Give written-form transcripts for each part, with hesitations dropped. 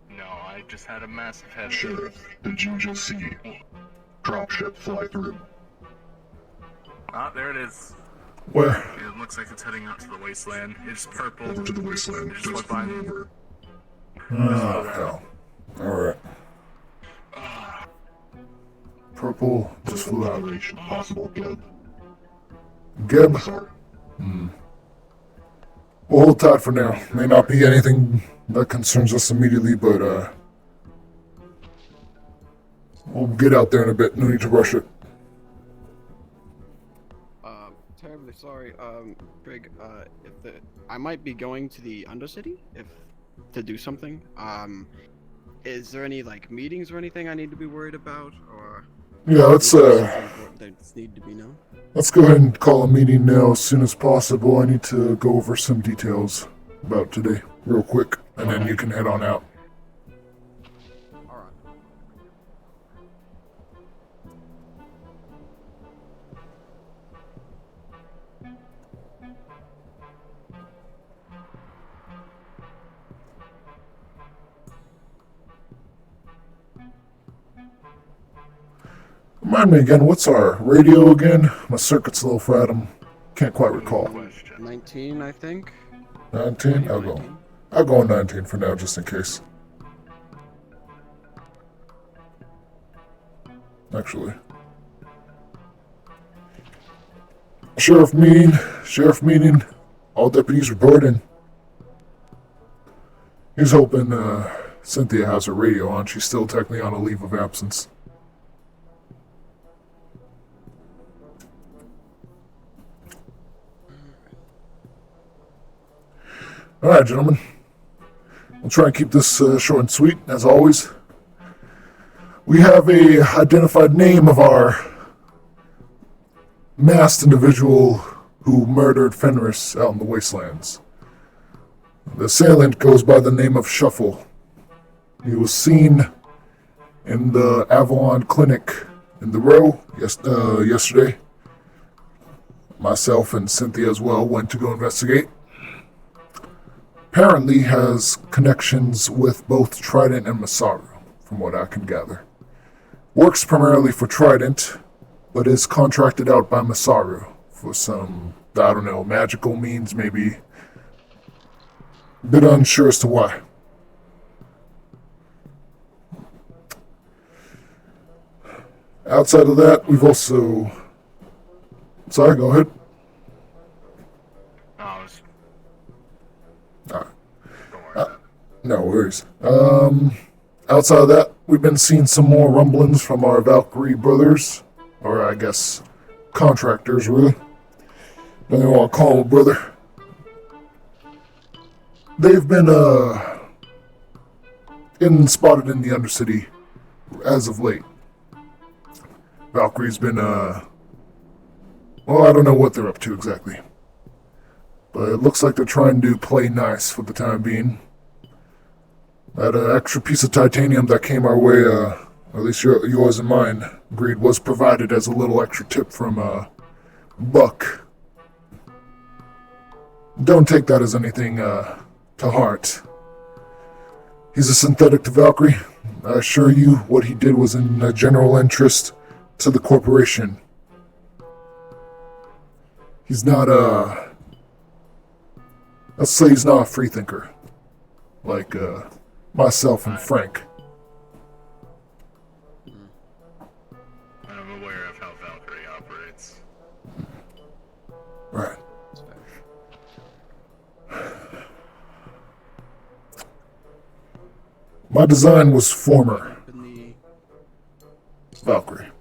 No, I just had a massive headache. Sheriff, did you just see dropship fly through? Ah, there it is. Where? It looks like it's heading out to the wasteland. It's purple. Over to the wasteland. It just went by. Over. Oh, hell. Alright. Purple just flew out. Possible Geb. Geb? Sorry. We'll hold tight for now. May not be anything that concerns us immediately, but, we'll get out there in a bit. No need to rush it. Terribly sorry, Brig, I might be going to the Undercity, to do something. Is there any, like, meetings or anything I need to be worried about, or... Yeah, let's that need to be known? let's go ahead and call a meeting now as soon as possible. I need to go over some details about today, real quick, and then you can head on out. Alright. Remind me again, what's our radio again? My circuit's a little fried. I can't quite recall. 19, I think? 19? I'll go on 19 for now, just in case. Actually. Sheriff meeting. All deputies reporting. He's hoping, Cynthia has her radio on. She's still technically on a leave of absence. Alright, gentlemen. We'll try and keep this short and sweet, as always. We have a identified name of our masked individual who murdered Fenris out in the wastelands. The assailant goes by the name of Shuffle. He was seen in the Avalon Clinic in the Row yesterday. Myself and Cynthia as well went to go investigate. Apparently has connections with both Trident and Masaru, from what I can gather. Works primarily for Trident, but is contracted out by Masaru for some, I don't know, magical means maybe. A bit unsure as to why. Outside of that, we've also... Sorry, go ahead. No worries. Outside of that, we've been seeing some more rumblings from our Valkyrie brothers, or I guess contractors, really. Don't even want to call them brother. They've been spotted in the Undercity as of late. Valkyrie's been well, I don't know what they're up to exactly, but it looks like they're trying to play nice for the time being. That extra piece of titanium that came our way, or at least yours and mine, Breed, was provided as a little extra tip from Buck. Don't take that as anything to heart. He's a synthetic to Valkyrie. I assure you what he did was in the general interest to the corporation. He's not let's say he's not a freethinker. Like, myself and Frank. I'm aware of how Valkyrie operates. Right. My design was former Valkyrie.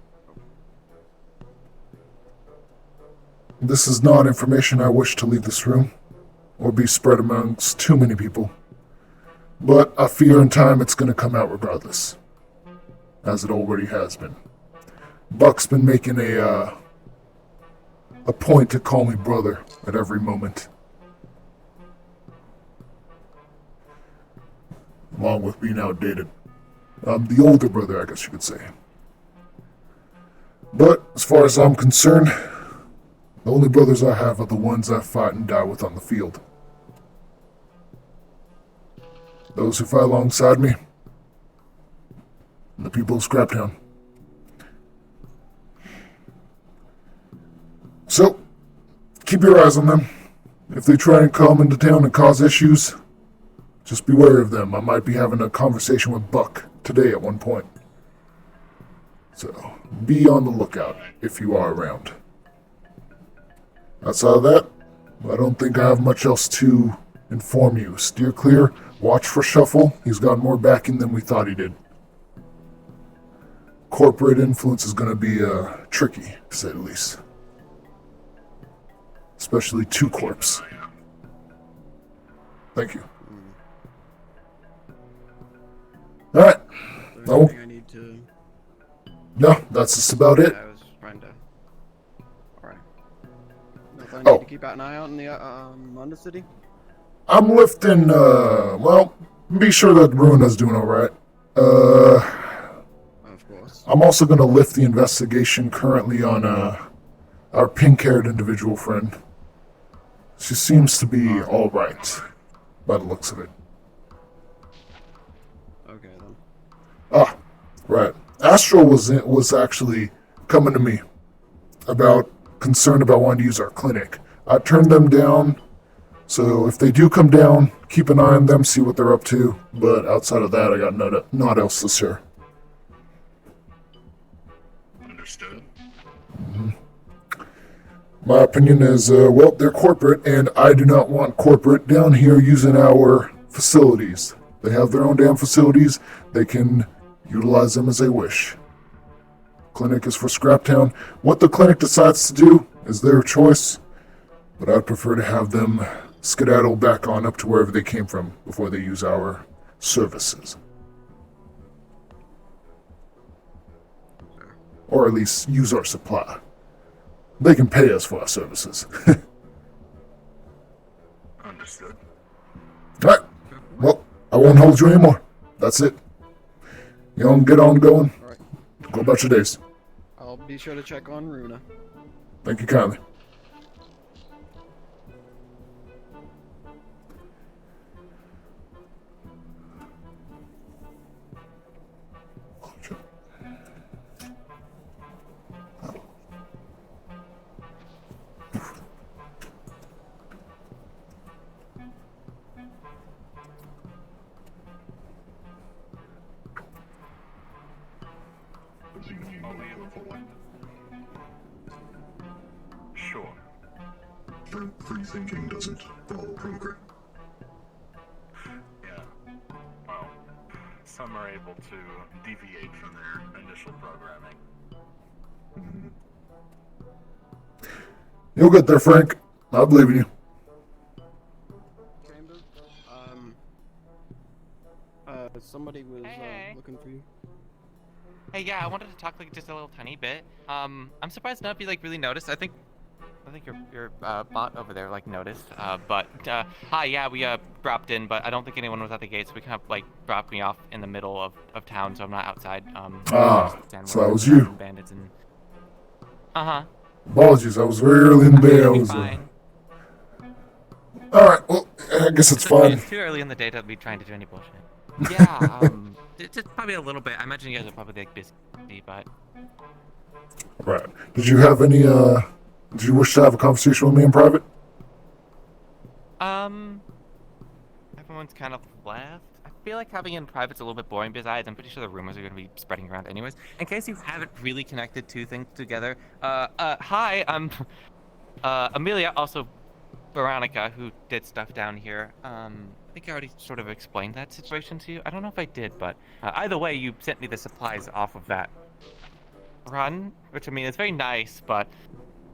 This is not information I wish to leave this room, or be spread amongst too many people. But I fear in time it's going to come out regardless, as it already has been. Buck's been making a point to call me brother at every moment. Along with being outdated. I'm the older brother, I guess you could say. But as far as I'm concerned, the only brothers I have are the ones I fight and die with on the field. those who fight alongside me, and the people of Scraptown. So, keep your eyes on them. If they try and come into town and cause issues, just be wary of them. I might be having a conversation with Buck today at one point. So, be on the lookout if you are around. Outside of that, I don't think I have much else to inform you. Steer clear, watch for Shuffle. He's got more backing than we thought he did. Corporate influence is going to be tricky, to say the least. Especially 2 corps. Thank you. Alright. Is there anything I need to... No, that's just about it. I was trying to... Alright. Nothing I need to keep an eye out in the Undercity? I'm lifting, well, be sure that Runa's doing alright. Of course. I'm also going to lift the investigation currently on, our pink-haired individual friend. She seems to be alright, by the looks of it. Okay, then. Ah, right. Astral was actually coming to me about concern about wanting to use our clinic. I turned them down, so if they do come down, keep an eye on them, see what they're up to. But outside of that, I got not else to share. Understood. My opinion is, well, they're corporate, and I do not want corporate down here using our facilities. They have their own damn facilities. They can utilize them as they wish. Clinic is for Scraptown. What the clinic decides to do is their choice, but I'd prefer to have them skedaddle back on up to wherever they came from before they use our services. Or at least use our supply. They can pay us for our services. Understood. Alright. Well, I won't hold you anymore. That's it. You don't get on going. Alright. Go about your days. I'll be sure to check on Runa. Thank you kindly. Sure. Free thinking doesn't follow program. Yeah. Well, some are able to deviate from their initial programming. You'll get there, Frank. I believe in you. Chambers? Somebody was Hey. looking for you. Hey, yeah, I wanted to talk like just a little tiny bit. I'm surprised none of you like really noticed. I think your bot over there like noticed. But hi, yeah, we dropped in, but I don't think anyone was at the gate, so we kind of like dropped me off in the middle of town, so I'm not outside. So that was you. Bandits and. Apologies, I was very early in the day. I was. Fine. Alright, well, I guess it's I mean, fine. it's too early in the day to be trying to do any bullshit. Yeah, it's probably a little bit. I imagine you guys are probably like busy, but. Right. Did you have any, did you wish to have a conversation with me in private? Everyone's kind of left. I feel like having it in private's a little bit boring. Besides, I'm pretty sure the rumors are going to be spreading around anyways. In case you haven't really connected two things together, hi, I'm Amelia, also Veronica, who did stuff down here. I think I already sort of explained that situation to you. I don't know if I did, but either way, you sent me the supplies off of that run, which I mean, it's very nice, but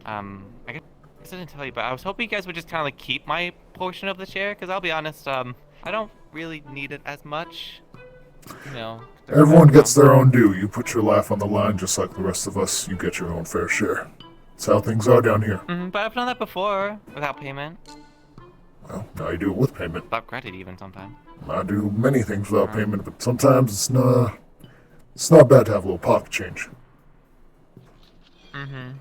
I guess I didn't tell you, but I was hoping you guys would just kind of like keep my portion of the share, because I'll be honest, I don't really need it as much. You know, Everyone gets their own due. You put your life on the line just like the rest of us. You get your own fair share. That's how things are down here. But I've done that before without payment. Well, now you do it with payment. Without credit, even sometimes. I do many things without payment, but sometimes it's not bad to have a little pocket change. Well,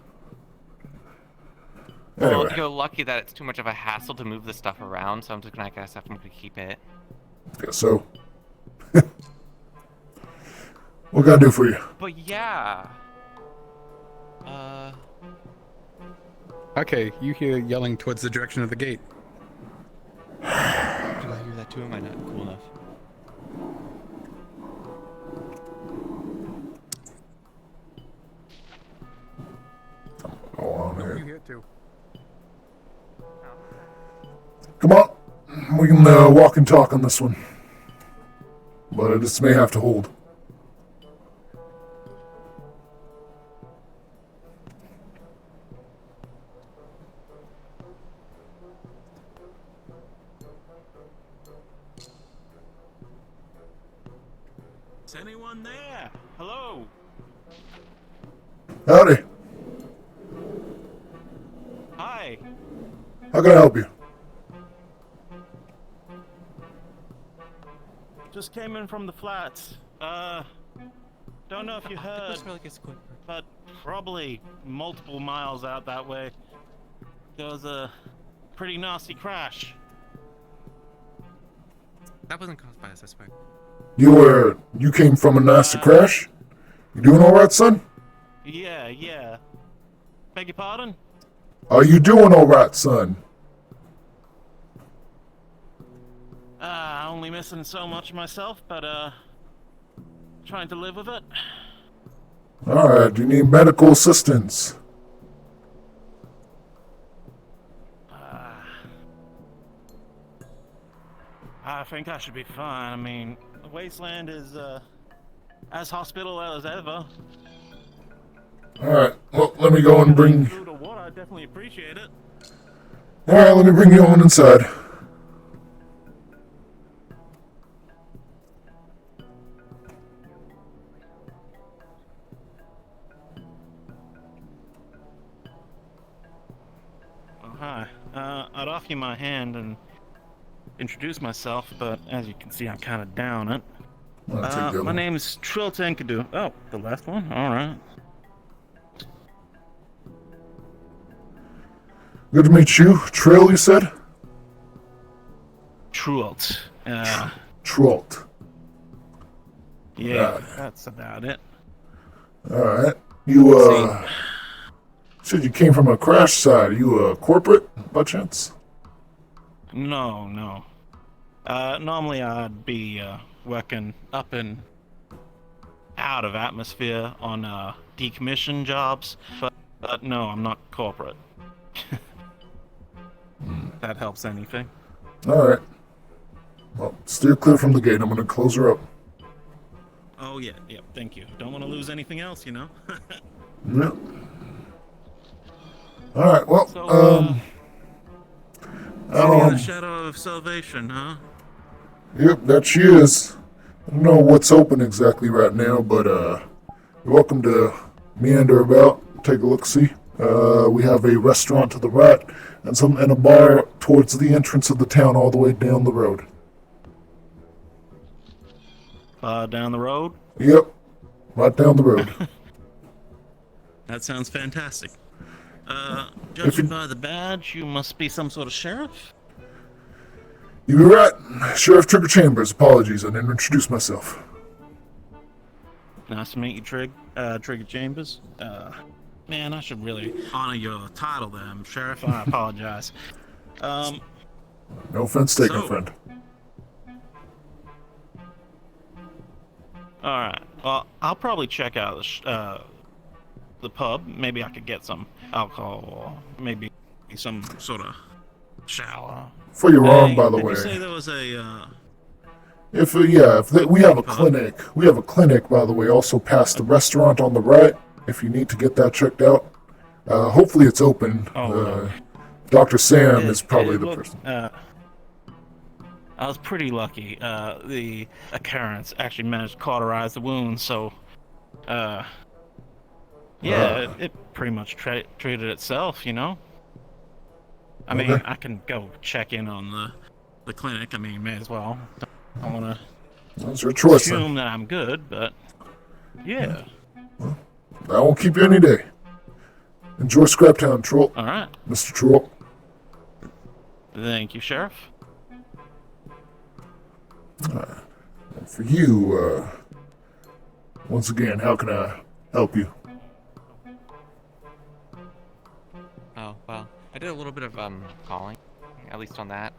Anyway. you're lucky that it's too much of a hassle to move the stuff around, so I'm just gonna guess I'm gonna keep it. Guess so. What can I do for you? But yeah. Okay, you hear yelling towards the direction of the gate. Do I hear that too? Am I not cool enough? Go on You here. hear it too. Come on. We can walk and talk on this one. But this may have to hold. Is anyone there? Hello? Howdy. Hi. How can I help you? Just came in from the flats. Don't know if you heard, This really gets quick. but probably multiple miles out that way, there was a pretty nasty crash. That wasn't caused by us, I swear. You came from a nasty crash? You doing alright, son? Yeah. Beg your pardon? Are you doing alright, son? Only missing so much myself, but, trying to live with it. Alright, do you need medical assistance? I think I should be fine. I mean, the wasteland is, as hospitable as ever. Alright, well, let me go and bring... Food or water, I definitely appreciate it. Alright, let me bring you on inside. Oh, hi. I'd offer you my hand and introduce myself, but as you can see, I'm kind of down it. I'll take the other My one. name is Trill Tankadu. Oh, the last one? Alright. Good to meet you. Trill, you said? Truelt. Trolt. Yeah, Right. that's about it. Alright. You, said you came from a crash site. Are you a corporate, by chance? No. Normally I'd be, working up and out of atmosphere on, decommission jobs, but no, I'm not corporate. That helps anything. Alright. Well, steer clear from the gate. I'm gonna close her up. Oh, yeah, thank you. Don't want to lose anything else, you know? Yep. Alright, well, So, I the don't... shadow of salvation, huh? Yep, that she is. I don't know what's open exactly right now, but you're welcome to meander about, take a look-see. We have a restaurant to the right and a bar towards the entrance of the town all the way down the road. Down the road? Yep, right down the road. That sounds fantastic. If Judging you- by the badge, you must be some sort of sheriff? You're right. Sheriff Trigger Chambers. Apologies, I didn't introduce myself. Nice to meet you, Trigger Chambers. Man, I should really honor your title there, Sheriff. I apologize. No offense taken, So- friend. Alright, well, I'll probably check out the pub. Maybe I could get some alcohol, or maybe some sort of shower. For your arm, Hey, by the did way. you say there was a, We have a Pub? clinic. We have a clinic, by the way, also past the restaurant on the right. If you need to get that checked out, hopefully it's open. Oh, Dr. Sam It- is probably it the looked, person. I was pretty lucky. The occurrence actually managed to cauterize the wound, so, it pretty much treated itself, you know? I mean, Okay. I can go check in on the clinic. I mean, may as well. I want to That's your choice. Then. assume that I'm good, but yeah. I won't keep you any day. Enjoy Scraptown, Troll. All right. Mr. Troll. Thank you, Sheriff. For you, once again, how can I help you? Oh, well, I did a little bit of calling, at least on that.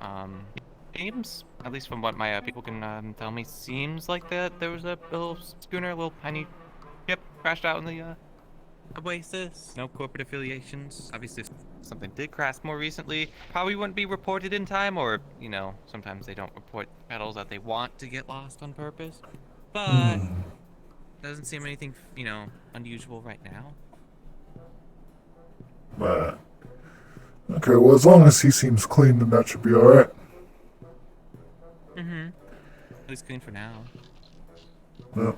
Seems, at least from what my people can tell me, seems like that there was a little schooner, a little tiny ship crashed out in the Oasis. No corporate affiliations. Obviously, if something did crash more recently, probably wouldn't be reported in time, or, you know, sometimes they don't report pedals that they want to get lost on purpose. But doesn't seem anything, you know, unusual right now. Okay, well, as long as he seems clean, then that should be alright. Mm-hmm. At least clean for now. Yeah.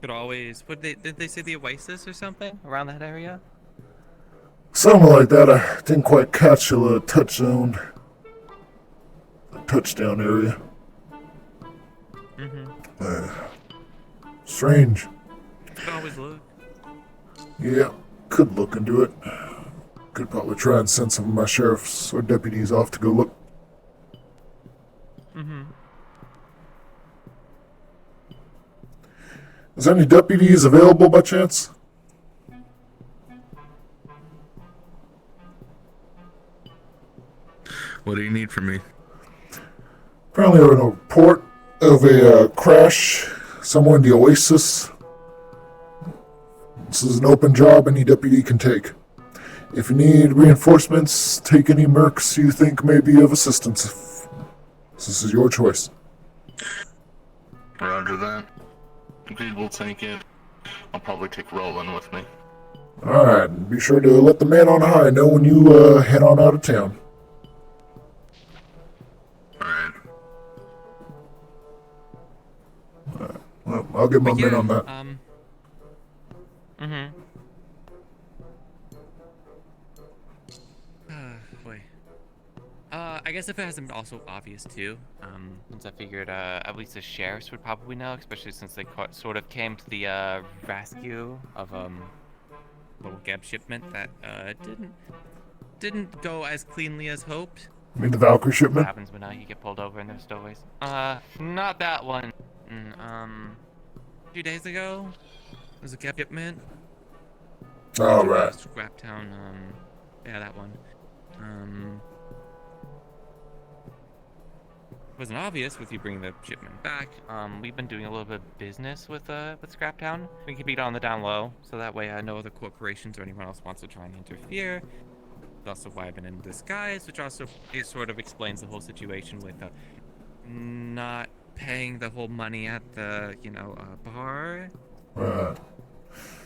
Could always. Did they say the Oasis or something around that area? Something like that. I didn't quite catch the touchdown area. Mm-hmm. Strange. Could always look. Yeah, could look into it. Could probably try and send some of my sheriffs or deputies off to go look. Mm-hmm. Is there any deputies available by chance? What do you need from me? Apparently, I have a report of a crash somewhere in the Oasis. This is an open job any deputy can take. If you need reinforcements, take any mercs you think may be of assistance. This is your choice. Roger that. Agreed, we'll take it. I'll probably take Roland with me. Alright, be sure to let the man on high know when you head on out of town. Alright. Well, I'll get my But men yeah, on that. Mm-hmm. Boy. I guess if it hasn't been also obvious too, since I figured at least the sheriffs would probably know, especially since they sort of came to the rescue of little Geb shipment that didn't go as cleanly as hoped. You mean the Valkyrie What shipment? happens when you get pulled over in their stowaways? Not that one. A few days ago, there was a Geb shipment. Alright. Scraptown, yeah, that one. Wasn't obvious with you bringing the shipment back. We've been doing a little bit of business with Scraptown. We keep it on the down low, so that way no other corporations or anyone else wants to try and interfere. That's also why I've been in disguise, which also sort of explains the whole situation with not paying the whole money at the, bar.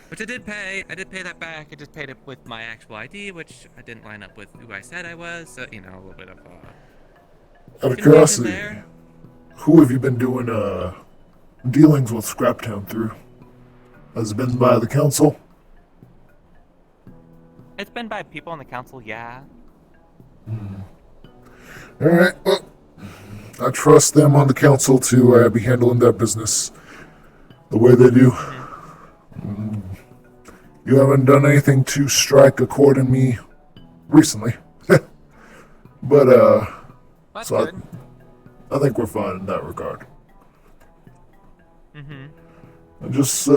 Which I did pay. I did pay that back. I just paid it with my actual ID, which I didn't line up with who I said I was. So, a little bit of Out of confusion curiosity, there. who have you been doing dealings with Scraptown through? Has it been by the council? It's been by people on the council, yeah. Alright, well, I trust them on the council to be handling their business the way they do. You haven't done anything to strike a chord in me recently. But, That's so good. I think we're fine in that regard. Mm-hmm. And just,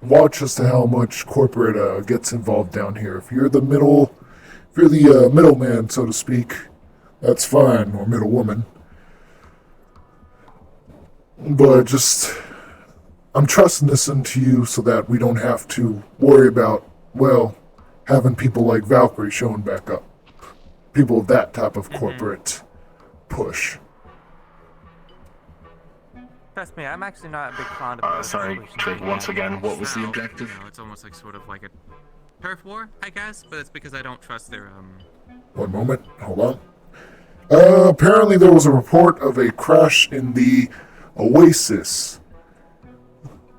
watch as to how much corporate, gets involved down here. If you're the middleman, so to speak, that's fine, or middlewoman. But just, I'm trusting this into you so that we don't have to worry about, well, having people like Valkyrie showing back up. People of that type of corporate push. Trust me, I'm actually not a big fan of Sorry, Trig, once again, what was the objective? It's almost like sort of like a turf war, I guess, but it's because I don't trust their One moment, hold on. Apparently there was a report of a crash in the Oasis.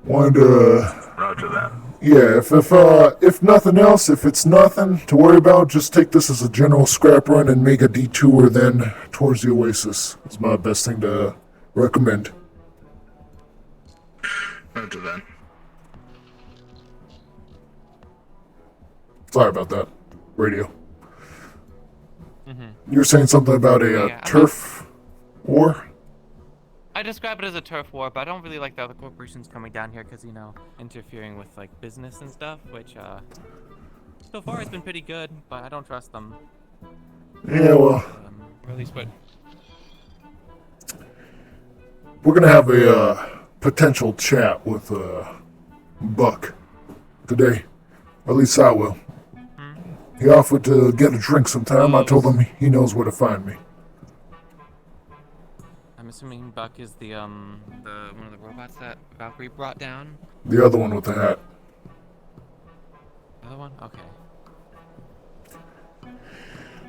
Wanted to, Roger that. yeah, if nothing else, if it's nothing to worry about, just take this as a general scrap run and make a detour then towards the Oasis. It's my best thing to recommend. Roger that. Sorry about that. Radio. Mm-hmm. You were saying something about a Yeah, turf war? I describe it as a turf war, but I don't really like the other corporations coming down here because, interfering with, like, business and stuff, which, so far has been pretty good, but I don't trust them. Yeah, well, Or at least what... we're gonna have a potential chat with Buck today. Or at least I will. He offered to get a drink sometime. I told him he knows where to find me. I'm assuming Buck is the one of the robots that Valkyrie brought down? The other one with the hat. The other one? Okay.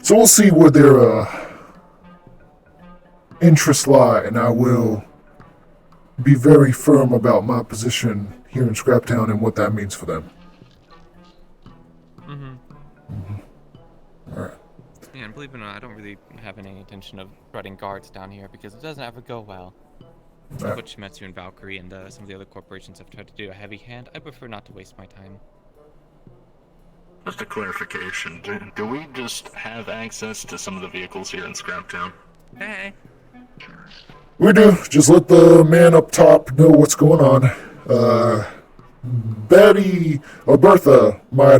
So we'll see where their interests lie, and I will be very firm about my position here in Scraptown and what that means for them. Alright. Yeah, and believe it or not, I don't really have any intention of spreading guards down here because it doesn't ever go well. Alright. What Shimetsu and Valkyrie and some of the other corporations have tried to do a heavy hand. I prefer not to waste my time. Just a clarification, do we just have access to some of the vehicles here in Scraptown? Hey! We do. Just let the man up top know what's going on. Betty or Bertha might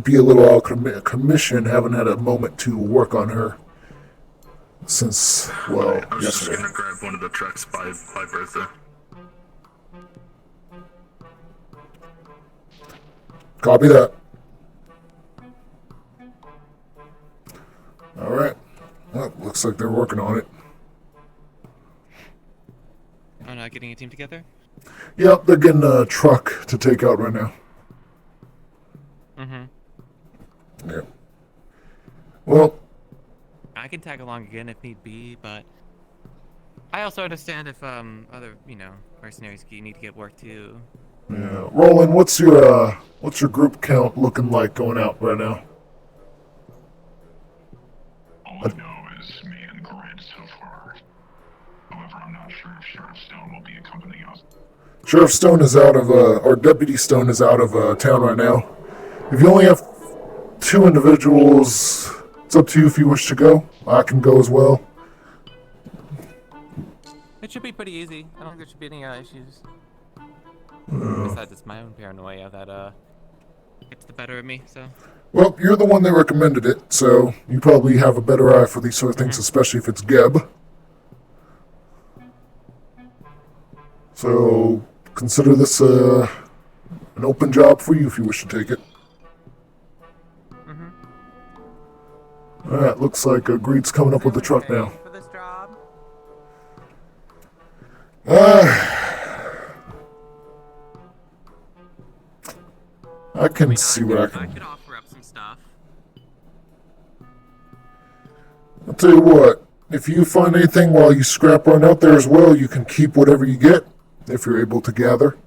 be a little out of commission, haven't had a moment to work on her since, well, I was just yesterday. gonna grab one of the trucks by Bertha. Copy that. Alright. Well, looks like they're working on it. Oh, not getting a team together? Yep, they're getting a truck to take out right now. Yeah. Well, I can tag along again if need be, but I also understand if other, mercenaries need to get work too. yeah. Roland, what's your group count looking like going out right now? All I know is me and Grant so far. However, I'm not sure if Sheriff Stone will be accompanying us. Sheriff Stone is out of, or Deputy Stone is out of town right now. If you only have 2 individuals, it's up to you if you wish to go. I can go as well. It should be pretty easy. I don't think there should be any issues. Besides, it's my own paranoia that gets the better of me, so... Well, you're the one that recommended it, so you probably have a better eye for these sort of things, especially if it's Geb. So, consider this an open job for you if you wish to take it. Alright, looks like Greed's coming up with the truck now. For this job? I can see what I I can... could offer up some stuff. I'll tell you what, if you find anything while you scrap run out there as well, you can keep whatever you get, if you're able to gather.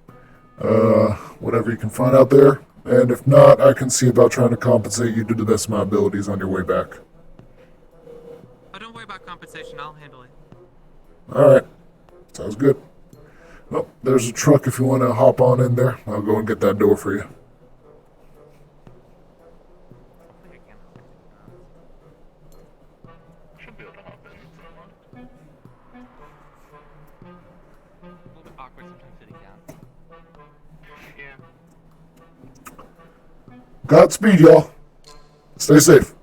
Whatever you can find out there. And if not, I can see about trying to compensate you to the best of my abilities on your way back. Oh, don't worry about compensation. I'll handle it. Alright, sounds good. Well, there's a truck if you want to hop on in there. I'll go and get that door for you. Should be able to hop in somewhat. A little bit awkward sometimes sitting down. Yeah. Godspeed, y'all. Stay safe.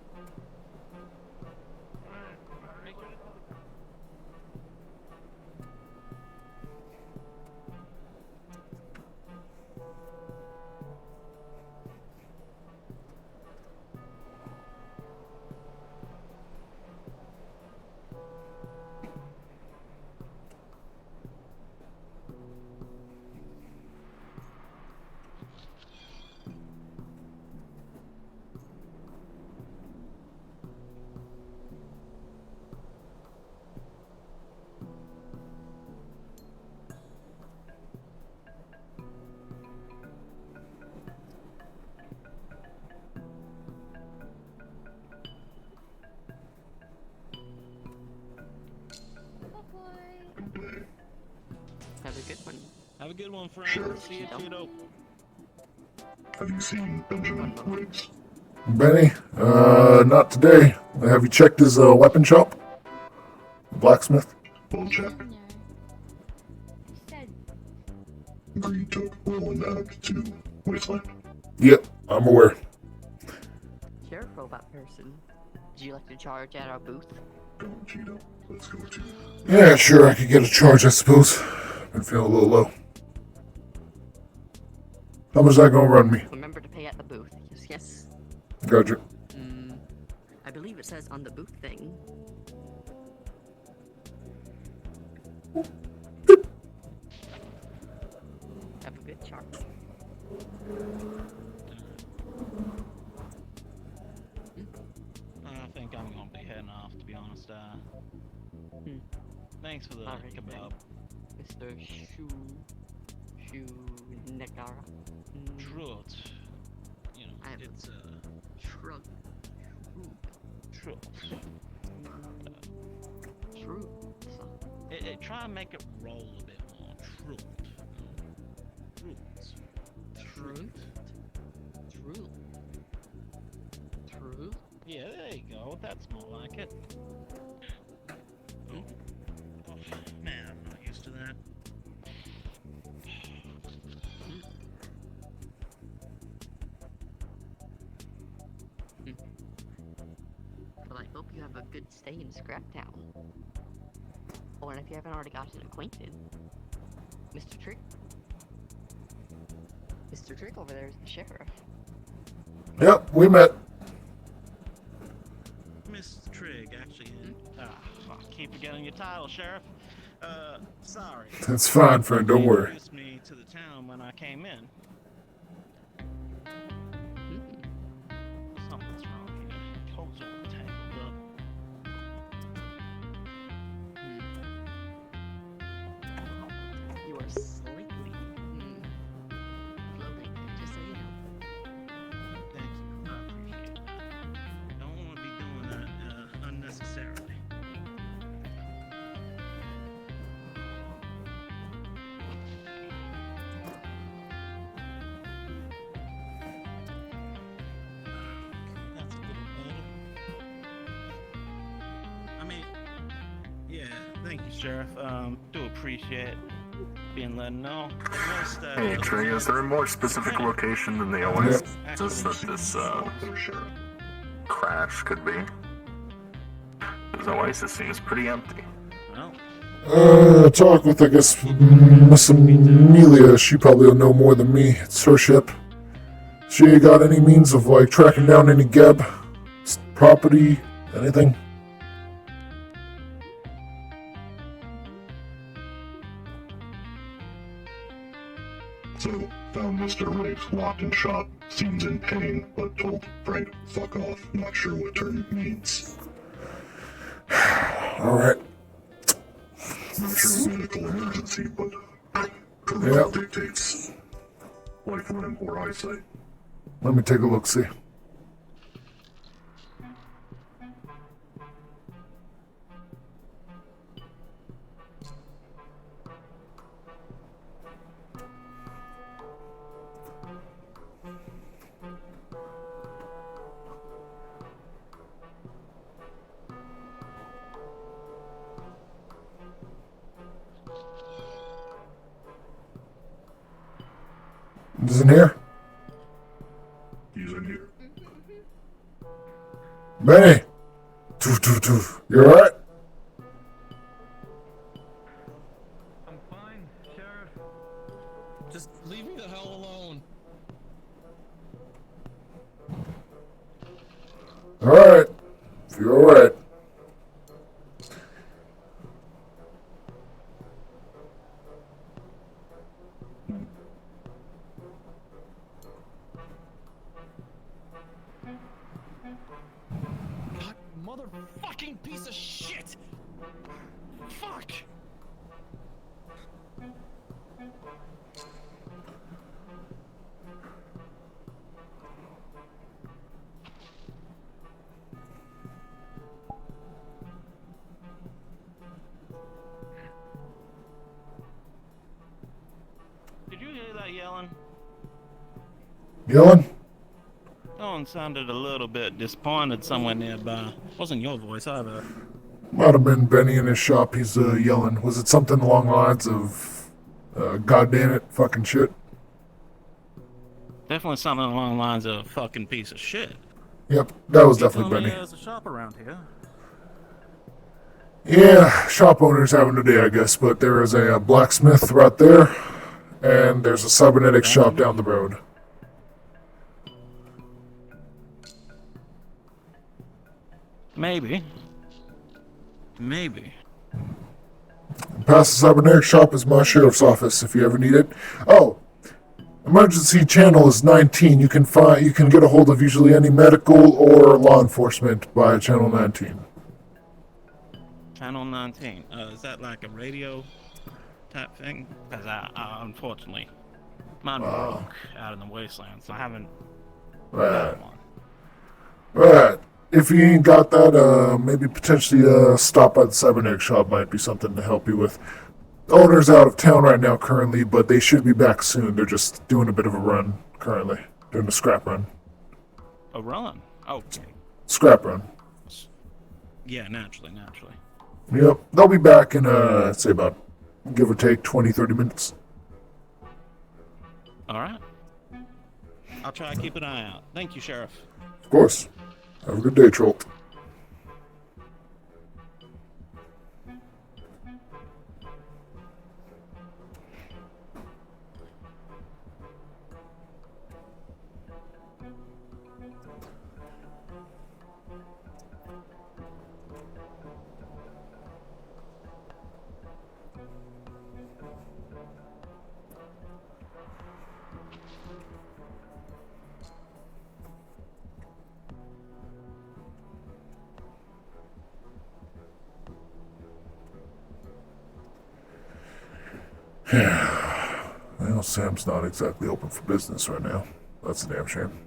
Have a good one. Have a good one, friend. Sure. See you, kiddo. Have you seen Benjamin Wiggs? Benny, not today. Have you checked his weapon shop? Blacksmith? Full check. agreed to rolling back to Wasteland. Yep, I'm aware. Sheriff Robot Person, would you like to charge at our booth? Going Cheetah. Let's go Cheetah. Yeah, sure, I could get a charge, I suppose. Been feeling a little low. How much is that gonna run me? Remember to pay at the booth. Yes, yes. Gotcha. I believe it says on the booth thing. Have a good charge. I think I'm gonna be heading off, to be honest. Thanks for the Alright, kebab. Mr. Shu Negara. Trut. You know, I have it's Shrug. trut. True. Try and make it roll a bit more. Trut. True. True. True. Yeah, there you go. That's more like it. Oh, man, I'm not used to that. Well, I hope you have a good stay in Scraptown. Or if you haven't already gotten acquainted, Mr. Trick. Mr. Trick over there is the sheriff. Yep, we met. Miss Trigg, actually. I keep forgetting your title, Sheriff. Sorry. That's fine, friend, don't You worry. introduced me to the town when I came in. Something's wrong here. Coats all tangled up. You are slightly floating, just so you know. Thank you. I appreciate that. Don't want to be doing that unnecessarily. That's a little better. I mean, yeah, thank you, Sheriff. Do appreciate being let know. Most, Hey, Trey, is there a more specific location than the Oasis that this crash could be? Because Oasis seems pretty empty. Well, Talk with, I guess, Miss Amelia. She probably will know more than me. It's her ship. She got any means of, like, tracking down any Geb? Property? Anything? So, found Mr. Riggs locked and shot. Seems in pain, but told Frank, fuck off. Not sure what term means. Alright. Not sure of medical emergency, but protocol dictates life, limb, or eyesight. Let me take a look, see. Is in here? He's in here. Benny! You alright? I'm fine, Sheriff. Just leave me the hell alone. Alright. If you're alright. God, motherfucking piece of shit! Fuck! did you hear that yelling? Yelling? Someone sounded a little bit disappointed somewhere nearby. Wasn't your voice either. Might have been Benny in his shop. He's yelling. Was it something along the lines of God damn it, fucking shit. Definitely something along the lines of fucking piece of shit. Yep, that was You definitely told me Benny. there's a shop around here. Yeah, shop owners having today, I guess, but there is a blacksmith right there, and there's a cybernetics shop down the road. Maybe. Maybe. Past the cybernetics shop is my sheriff's office if you ever need it. Oh, emergency channel is 19. You can get a hold of usually any medical or law enforcement by channel 19. Channel 19. Is that like a radio type thing? Because I unfortunately, mine broke out in the wasteland, so I haven't got one. Right. If you ain't got that, maybe potentially stop by the cybernetics shop might be something to help you with. The owner's out of town right now currently, but they should be back soon. They're just doing a bit of a run currently. Doing a scrap run. A run? Okay. Scrap run. Yeah, naturally. Yep. They'll be back in, say about, give or take, 20, 30 minutes. Alright. I'll try to keep an eye out. Thank you, Sheriff. Of course. Have a good day, Troll. Well, Sam's not exactly open for business right now. That's a damn shame.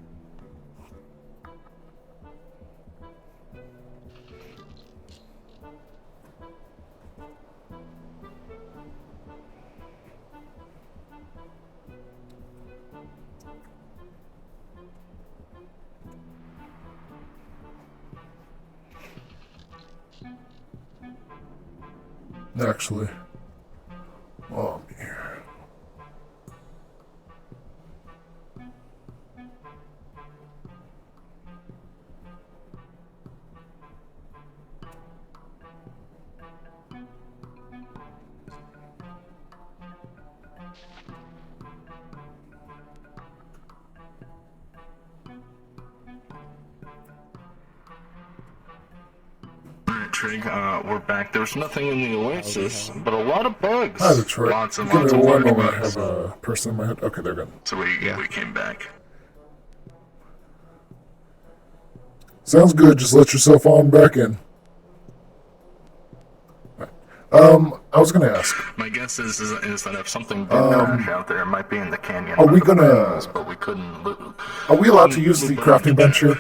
Actually, while I'm here. Alright, Trig, we're back. There's nothing in the Oasis, but a lot of bugs. Hi, Detroit. Lots and Give lots me of one bug moment. I bugs. have a person in my head. Okay, they're good. So we came back. Sounds good. Just let yourself on back in. I was gonna ask. My guess is that if something did crash out there, it might be in the canyon. Are we with the gonna- bugs, But we couldn't. Are we allowed to use the crafting bench here?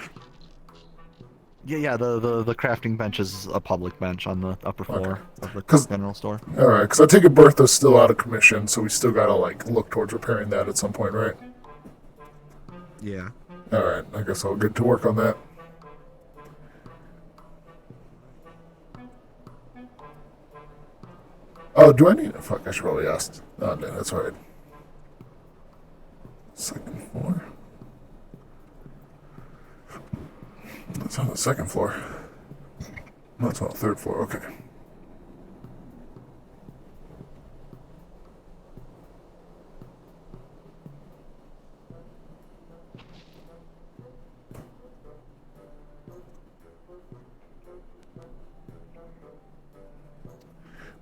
Yeah, the crafting bench is a public bench on the upper floor of the 'Cause- general store. All right, because I take it Bertha's still out of commission, so we still gotta like look towards repairing that at some point, right? Yeah. All right, I guess I'll get to work on that. Oh, do I need? Fuck, I should probably ask. Oh, no, that's all right. Second floor. That's on the second floor. That's on the third floor. Okay.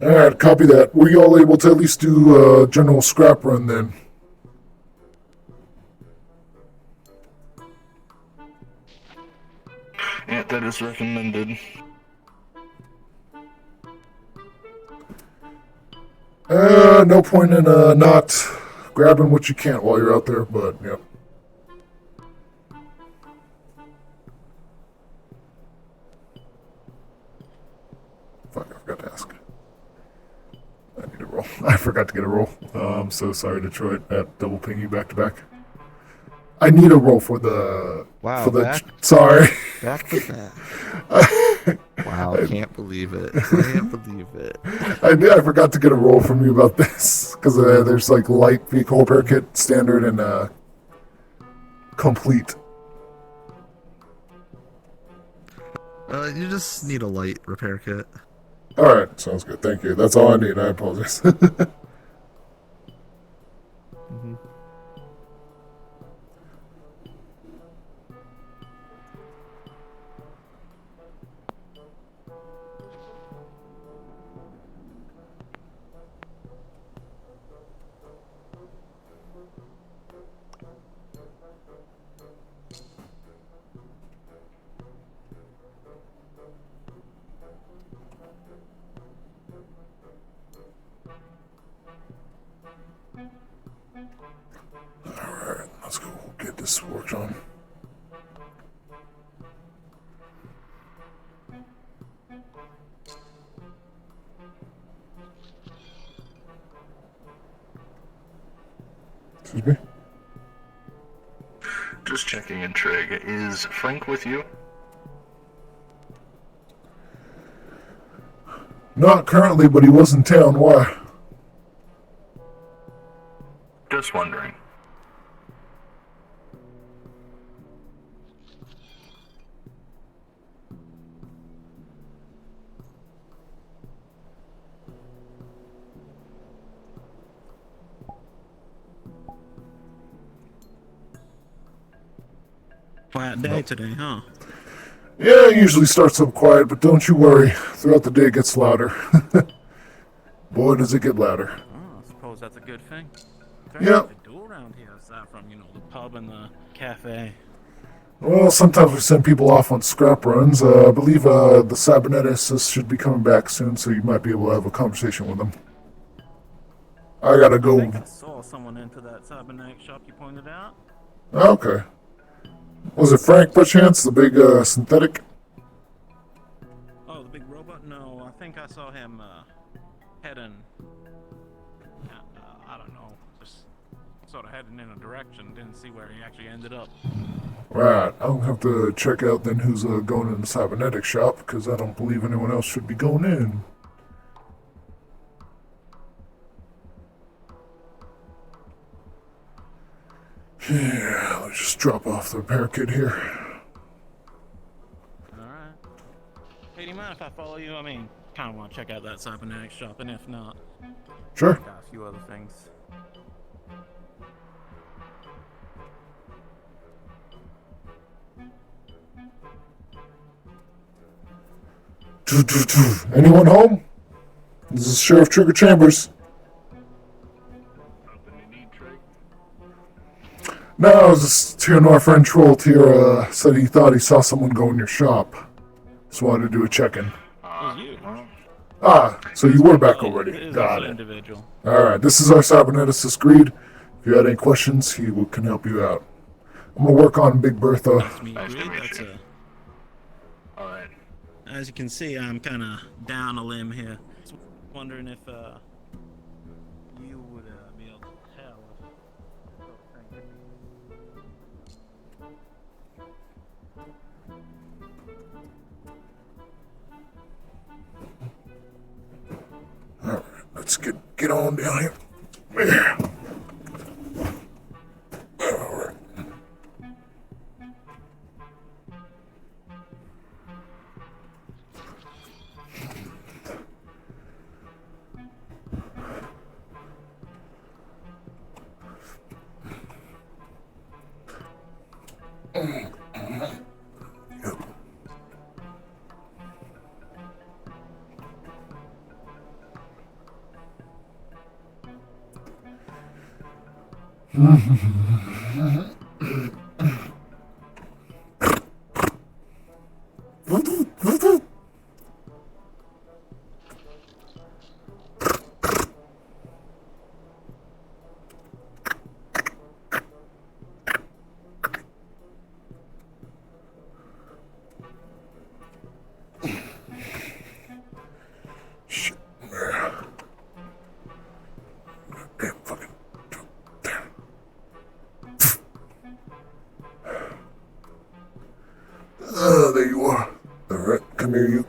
Alright, copy that. Were you all able to at least do a general scrap run then? Yeah, that is recommended. No point in not grabbing what you can't while you're out there, but yeah. Fuck, I forgot to ask. I need a roll. I forgot to get a roll. I'm so sorry, Detroit. At double ping you back to back. I need a roll for the. Wow, For the. back? Sorry. Back to back. Wow. Wow, can't believe it. Can't believe it. I forgot to get a roll from you about this because there's like light vehicle repair kit, standard, and complete. You just need a light repair kit. All right, sounds good. Thank you. That's all I need. I apologize. Mm-hmm. Alright, let's go get this worked on. Excuse me? Just checking in, Trig. Is Frank with you? Not currently, but he was in town. Why? Just wondering. Quiet day today, huh? Yeah, it usually starts up quiet, but don't you worry. Throughout the day it gets louder. Boy, does it get louder. Oh, I suppose that's a good thing. Yeah. They do around here, aside from, the pub and the cafe. Well, sometimes we send people off on scrap runs. I believe the cyberneticists should be coming back soon, so you might be able to have a conversation with them. I gotta I go. think I saw someone into that cybernetic shop you pointed out. Okay. Was it Frank, by chance? The big synthetic? Oh, the big robot? No, I think I saw him heading. I don't know, just sort of heading in a direction. Didn't see where he actually ended up. Right. I'll have to check out then who's going in the cybernetic shop, because I don't believe anyone else should be going in. Yeah, let's just drop off the repair kit here. Alright. Hey, do you mind if I follow you? I mean, kind of want to check out that cybernetic shop, and if not, Sure. got a few other things. Anyone home? This is Sheriff Trigger Chambers. No, I was just hearing our friend Troll here said he thought he saw someone go in your shop. Just wanted to do a check-in. It was you. Ah, so you were back Oh, already. it is Got an it. individual. Alright, this is our cyberneticist Greed. If you had any questions, he can help you out. I'm gonna work on Big Bertha. Nice to meet you. Nice to Greed. meet That's you. Alright. As you can see, I'm kind of down a limb here. Just wondering if you would be able to tell Alright, let's get on down here. Yeah. Alright. Shit. Damn fucking. Damn. There you are. Alright, come here, you.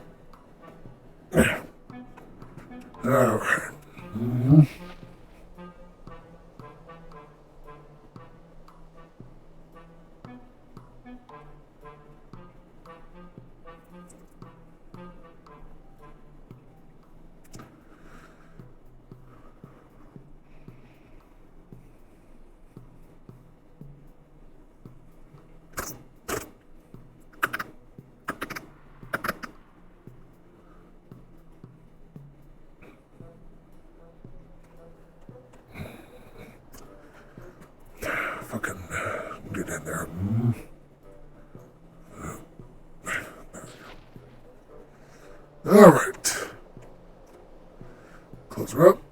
Alright. Close her up.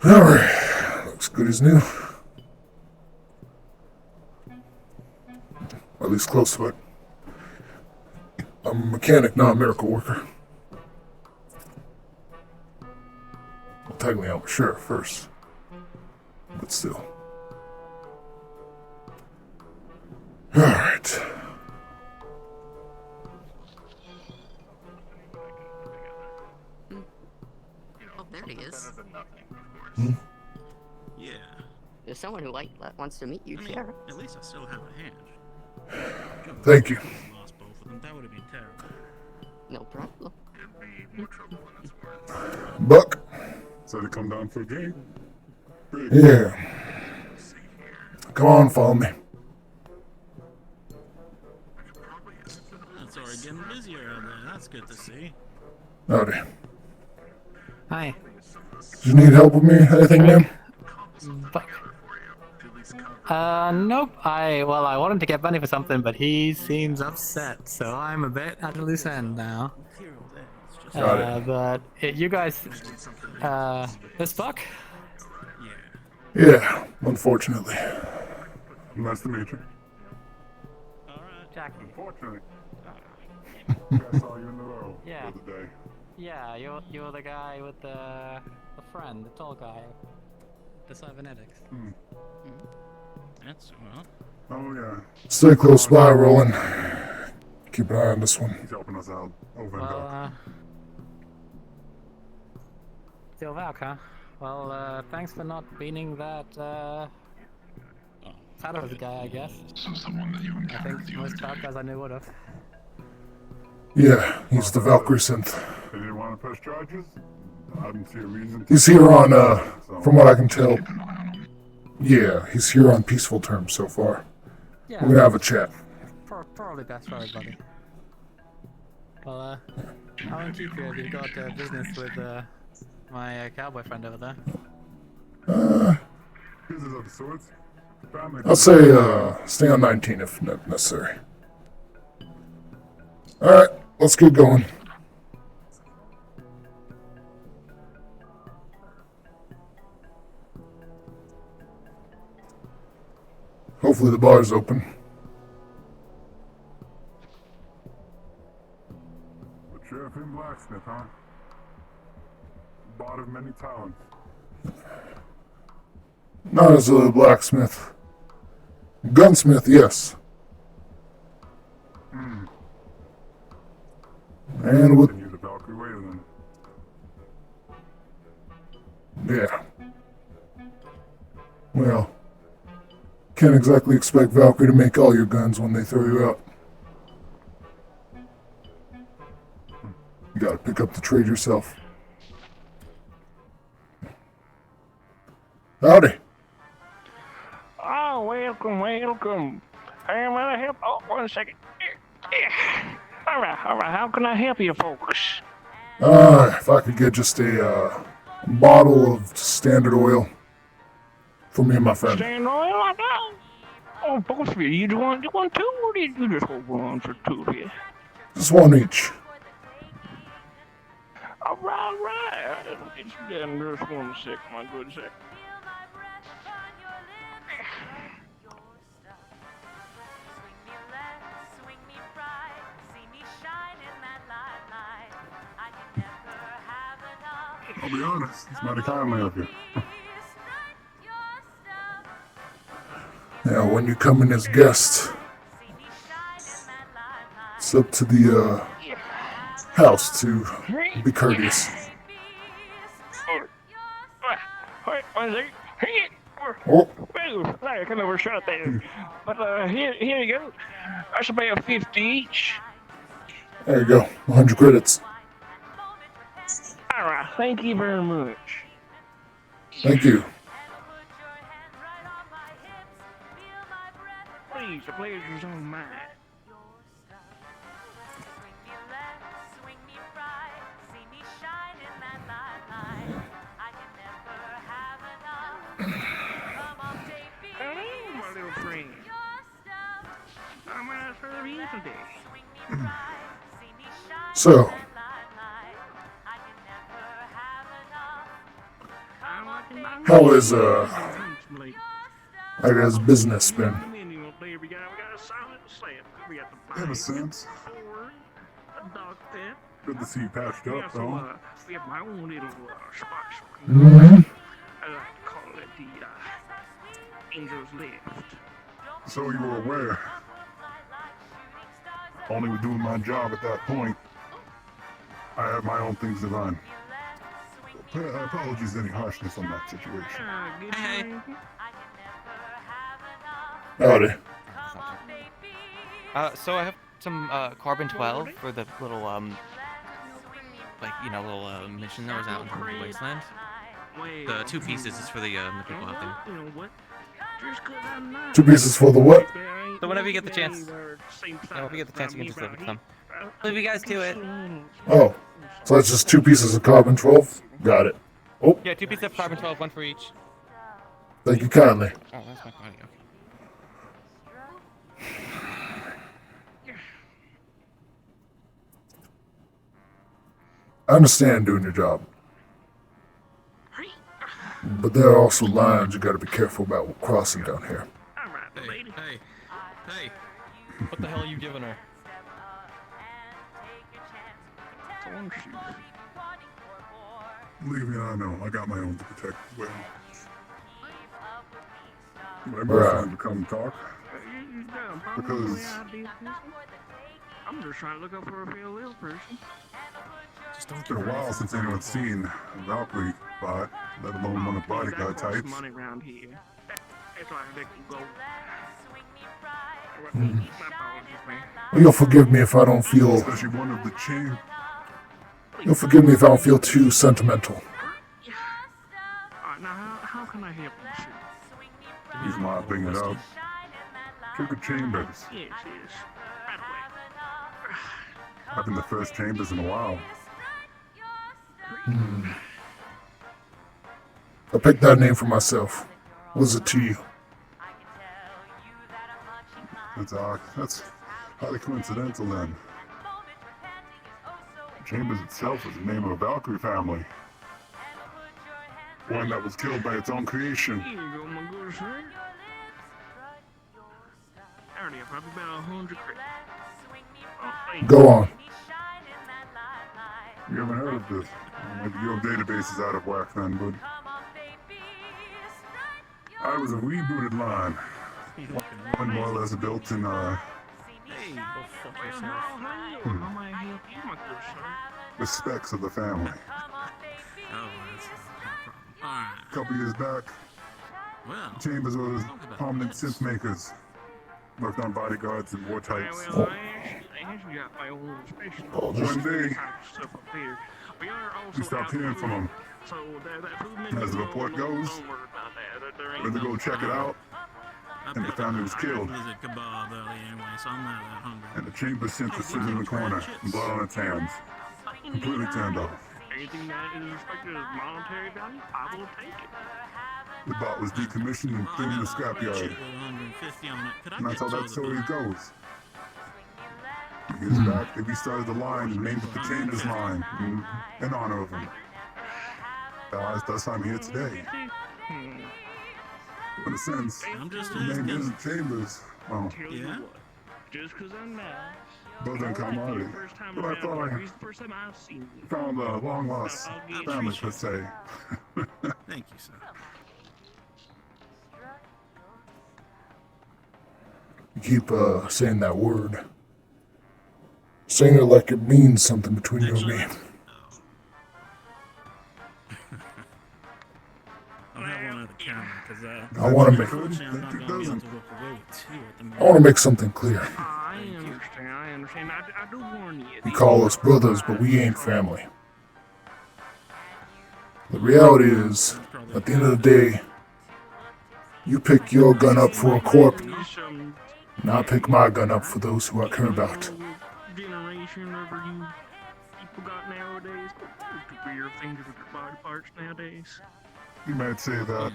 Alright, looks good as new. At least close to it. I'm a mechanic, not a miracle worker. Well, technically I'm a sheriff first. But still. Alright. Oh, there he is. Yeah. There's someone who wants to meet you, I mean, Sheriff. at least I still have a hand. Thank you. Lost both of them. That would have been terrible. No problem. Buck? So to come down for a game? Yeah. Come on, follow me. It's already getting busier out there. That's good to see. Howdy. Hi. Do you need help with me? Anything, ma'am? Buck. Nope. I wanted to get Bunny for something, but he seems upset, so I'm a bit at a loose end now. Got it. But you guys, this Buck? Yeah, unfortunately. Nice to meet you. Alright. Jackie. Unfortunately. I saw you in the row Yeah. the other day. Yeah, you're the guy with the friend, the tall guy, the cybernetics. That's well. Oh yeah, Stay close by, Roland. Keep an eye on this one. he's helping us out over in Well, Dock. still Valk, huh? Well, thanks for not beaning that, shadow guy, I guess. I think most Valk guys I knew would've. Yeah, he's the Valkyrie synth. They didn't want to press charges? I didn't see a reason to. He's here on, from what I can tell. Yeah, he's here on peaceful terms so far. Yeah. We're gonna have a chat. Probably best for everybody. Well, I won't keep you if you've got business with my cowboy friend over there. Business of the sorts. Family. I'll say, stay on 19 if necessary. Alright, let's get going. Hopefully the bar's open. The sheriff in blacksmith, huh? Bought of many talents. Not as a blacksmith. Gunsmith, yes. And with... Continue the Valkyrie way then. yeah. Well, can't exactly expect Valkyrie to make all your guns when they throw you out. You gotta pick up the trade yourself. Howdy. Oh, welcome. Hey, may I help? Oh, 1 second. All right. How can I help you, folks? If I could get just a bottle of standard oil for me and my friend. Stand oil like that? Oh, both of you. You want two, or did you just hold one for two of you? Just one each. All right. It's done. Just 1 sec, my good sec. I'll be honest, it's mighty kindly of you. Yeah, when you come in as guests, it's up to the house to be courteous. Wait, 1 second. Oh, Well, I kind of overshot there. But here you go. That's about 50 each. there you go, 100 credits. All right, thank you very much. Thank you. please, the pleasure's all mine. Hello, my little friend. I'm gonna serve you today. So, how is, I guess, business been? Ever since. Good to see you patched up, though. We have my own little spot. Mm-hmm. I like to call it the Angel's Lift. So you were aware. Only was doing my job at that point. I have my own things to run. Apologies any harshness on that situation. Hey. Howdy. So I have some carbon 12 for the little little mission that was out in the wasteland. The 2 pieces is for the people out there. 2 pieces for the what? So whenever you get the chance, whenever you get the chance, you can just leave it to them. Leave you guys to it. Oh, so that's just 2 pieces of carbon 12? Got it. Oh, Yeah, 2 pieces of carbon 12, 1 for each. thank you kindly. Oh, that's my body. Okay. I understand doing your job. But there are also lines you gotta be careful about crossing down here. Hey, what the hell are you giving her? Believe me, I know. I got my own to protect as well. My Right. boyfriend to come talk. Because I'm just trying to look up for a real little person. Just don't it's been a while since anyone's seen a Valkyrie bot, let alone one of bodyguard types. Money around here. That's why I let you go. Mm. My apologies, man. Well, you'll forgive me if I don't feel. Especially one of the chain. You'll forgive me if I don't feel too sentimental. Alright, now how can I help you, sir? Here's why I bring it up. Trigger Chambers. Yes. Right away. I've been the first Chambers in a while. I picked that name for myself. Was it to you? That's highly coincidental then. Chambers itself is the name of a Valkyrie family. One that was killed by its own creation. Here you go, my good sir. I already have probably about 100 credits. Oh, thank you. Go on. You haven't heard of this. Maybe your database is out of whack then, but I was a rebooted line. One more or less built in, Hey, go fuck yourself. How may I help you, my good sir? the specs of the family. Oh, that's not a problem. Alright. A couple years back, Well, Chambers was prominent synth makers. Worked on bodyguards and war types. Well, I actually got my own special. One day, Stuff up here. We are also we stopped hearing from them. So that food menu, As the report goes, don't worry about that. There ain't went to go check it out, and the family was killed. I was at kebab early anyway, so I'm not that hungry. And the Chambers synth was sitting in the corner, blood on its hands, completely turned off. Anything that is respected as monetary value, I will take it. The bot was decommissioned and thrown in the scrapyard. 150 on it. Could I And that's get how two that of story the goes. Years back, they restarted the line and named it the Chambers line in honor of him. That's why I'm here today. In a sense, I'm just the name asking. isn't Chambers. Well, Tell you Yeah? what, just 'cause I'm nice. both in commodity. First time But I around, thought I it's the first time I've seen you. found a long lost family, per se. Thank you, sir. You keep saying that word. Saying it like it means something between you and me. I'll have one at the counter, because I want to make. unfortunately, I'm not going to be able to walk away with 2 at the moment. I want to make something clear. I understand. I do warn you. You call us brothers, but we ain't family. The reality is, at the end of the day, you pick your gun up for a corpse, And I pick my gun up for those who I care about. Generation over you people got nowadays. Weird things with their body parts nowadays. You might say that,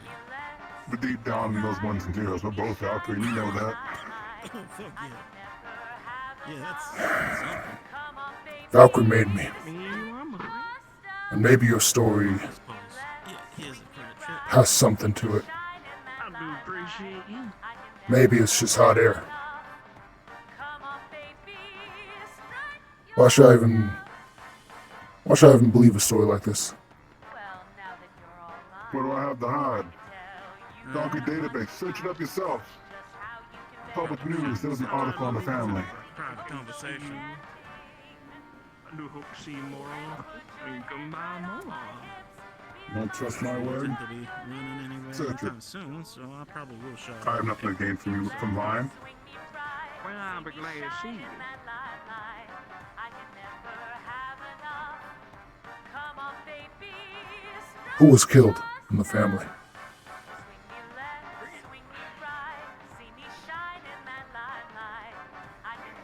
but deep down in those ones and zeros, we're both Valkyrie, and you know that. Oh, fuck yeah. Yeah, that's something. Valkyrie made me. Yeah, And maybe your story I suppose. Yeah, here's a credit trip. has something to it. I do appreciate you. Maybe it's just hot air. Why should I even believe a story like this? What do I have to hide? Donkey database, search it up yourself. Public news, there was an article on the family. Private conversation. I do hope to see you more often. You come by more. Don't trust my word? To be running anywhere Search it. anytime soon, so I probably will show up. I have nothing to gain from you from lying. Well, I'll be glad to see you. Who was killed in the family?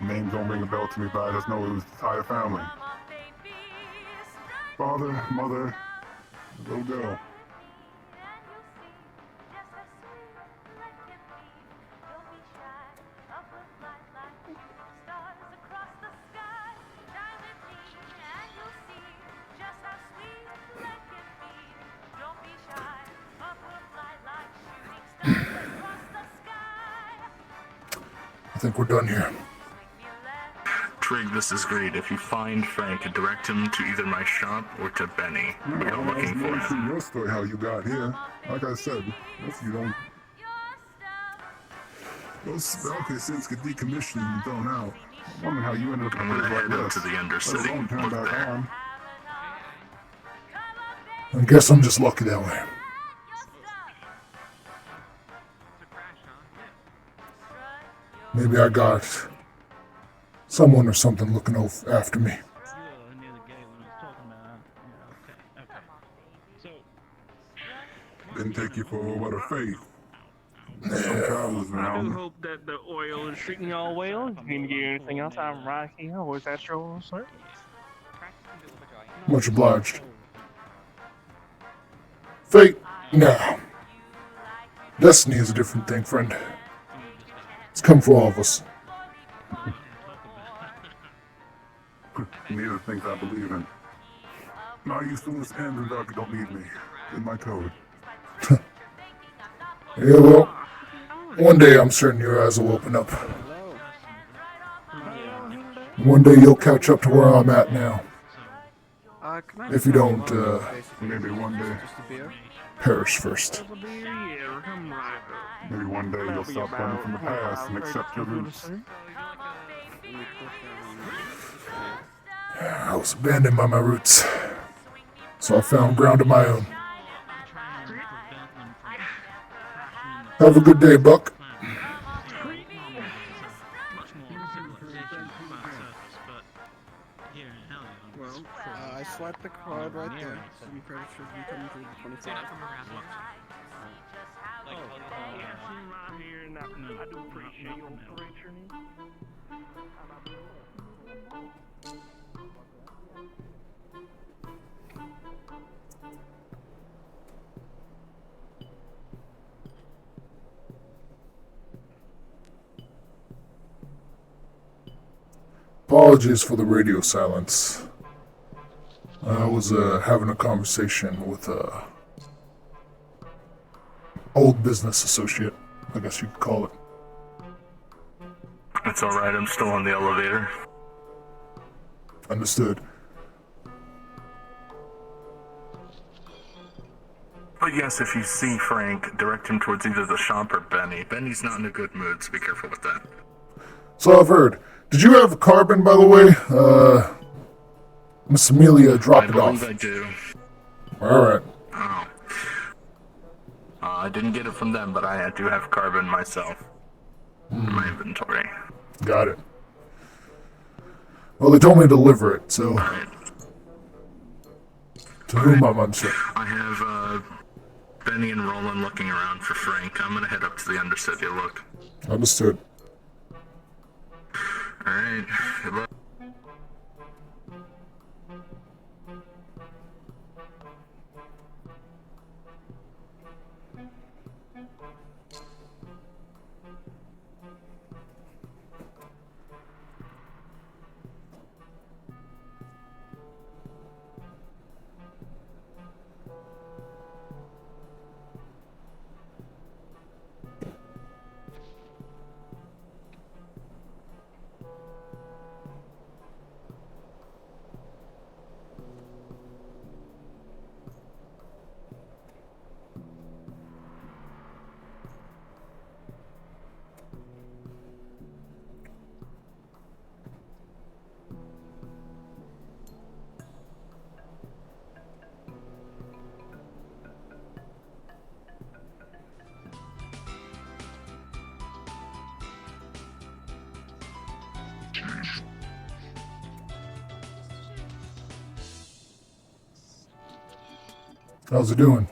Names don't ring a bell to me, but I just know it was the entire family. Father, mother, little girl. I think we're done here. Trig, this is great. If you find Frank, direct him to either my shop or to Benny. We are looking for See him. your story, how you got here. Like I said, if you don't... Those Valkyrie sins get decommissioned and thrown out. I'm wondering how you ended up I'm in a gonna place head like up this. to the Let Undercity. alone turn Look back there. on. I guess I'm just lucky that way. Maybe I got someone or something looking after me. Yeah, I knew the gay when I was talking about. Yeah, okay. So, Didn't take you for a word of faith. Some travelers I do around. hope that the oil is treating y'all well. If you need to get anything else, I'm right here. Was that your sir? Much obliged. Fate? Nah. Destiny is a different thing, friend. It's come for all of us. Neither things I believe in. Now you soon as ends and dark don't need me. In my code. Yeah, well, one day I'm certain your eyes will open up. One day you'll catch up to where I'm at now. If you don't, Maybe one day. Just a beer? perish first. Yeah, come right up. Maybe one day you'll stop running from the past and accept your roots. I was abandoned by my roots, so I found ground of my own. Have a good day, Buck. Well, I swiped the card right there. So you credit should be coming through the 24th. I'm here and I do appreciate your operation. Apologies for the radio silence. I was having a conversation with a old business associate, I guess you could call it. It's alright, I'm still on the elevator. Understood. But yes, if you see Frank, direct him towards either the shop or Benny. Benny's not in a good mood, so be careful with that. So I've heard. Did you have carbon, by the way? Miss Amelia dropped it I off. believe I do. Alright. Oh. I didn't get it from them, but I do have carbon myself in my inventory. Got it. Well, they told me to deliver it, so... Alright. To whom I'm unsure. I have Benny and Roland looking around for Frank. I'm gonna head up to the Undercity to look. Understood. Alright, good luck. How's it doing?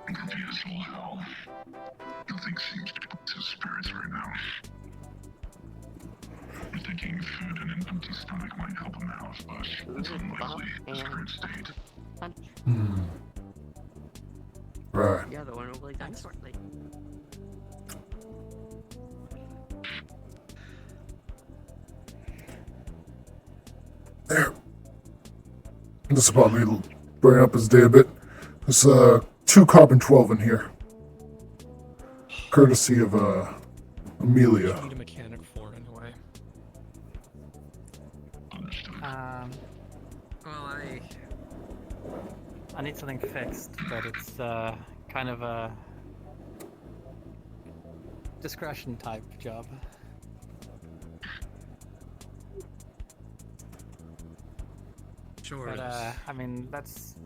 Confused as all hell. Nothing seems to put his spirits right now. I'm thinking food in an empty stomach might help him out, but it's unlikely in his current state. Right. The other one will be done shortly. There. This will probably bring up his day a bit. There's 2 carbon 12 in here. Courtesy of Amelia. I need a mechanic for anyway. Well, I need something fixed, but it's kind of a discretion type job. Sure. But I mean, that's.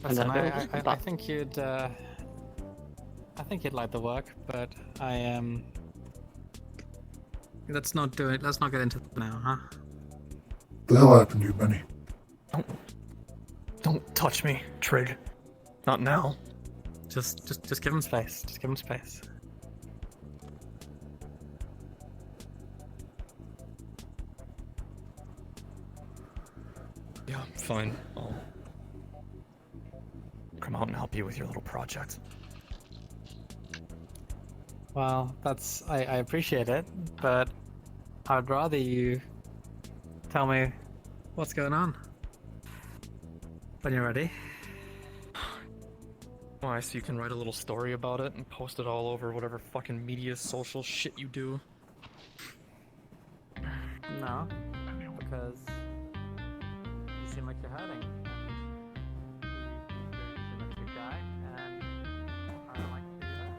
Listen, I think you'd like the work, but I am. Let's not do it. Let's not get into it now, huh? The hell happened to you, Benny? Don't touch me, Trig. Not now. Just give him space. Just give him space. Yeah, fine. I'll come out and help you with your little project. Well, I appreciate it, but I'd rather you tell me what's going on. When you're ready. Why, so you can write a little story about it and post it all over whatever fucking media social shit you do? No, because you seem like you're hurting. You seem like a good guy, and I don't like to do that.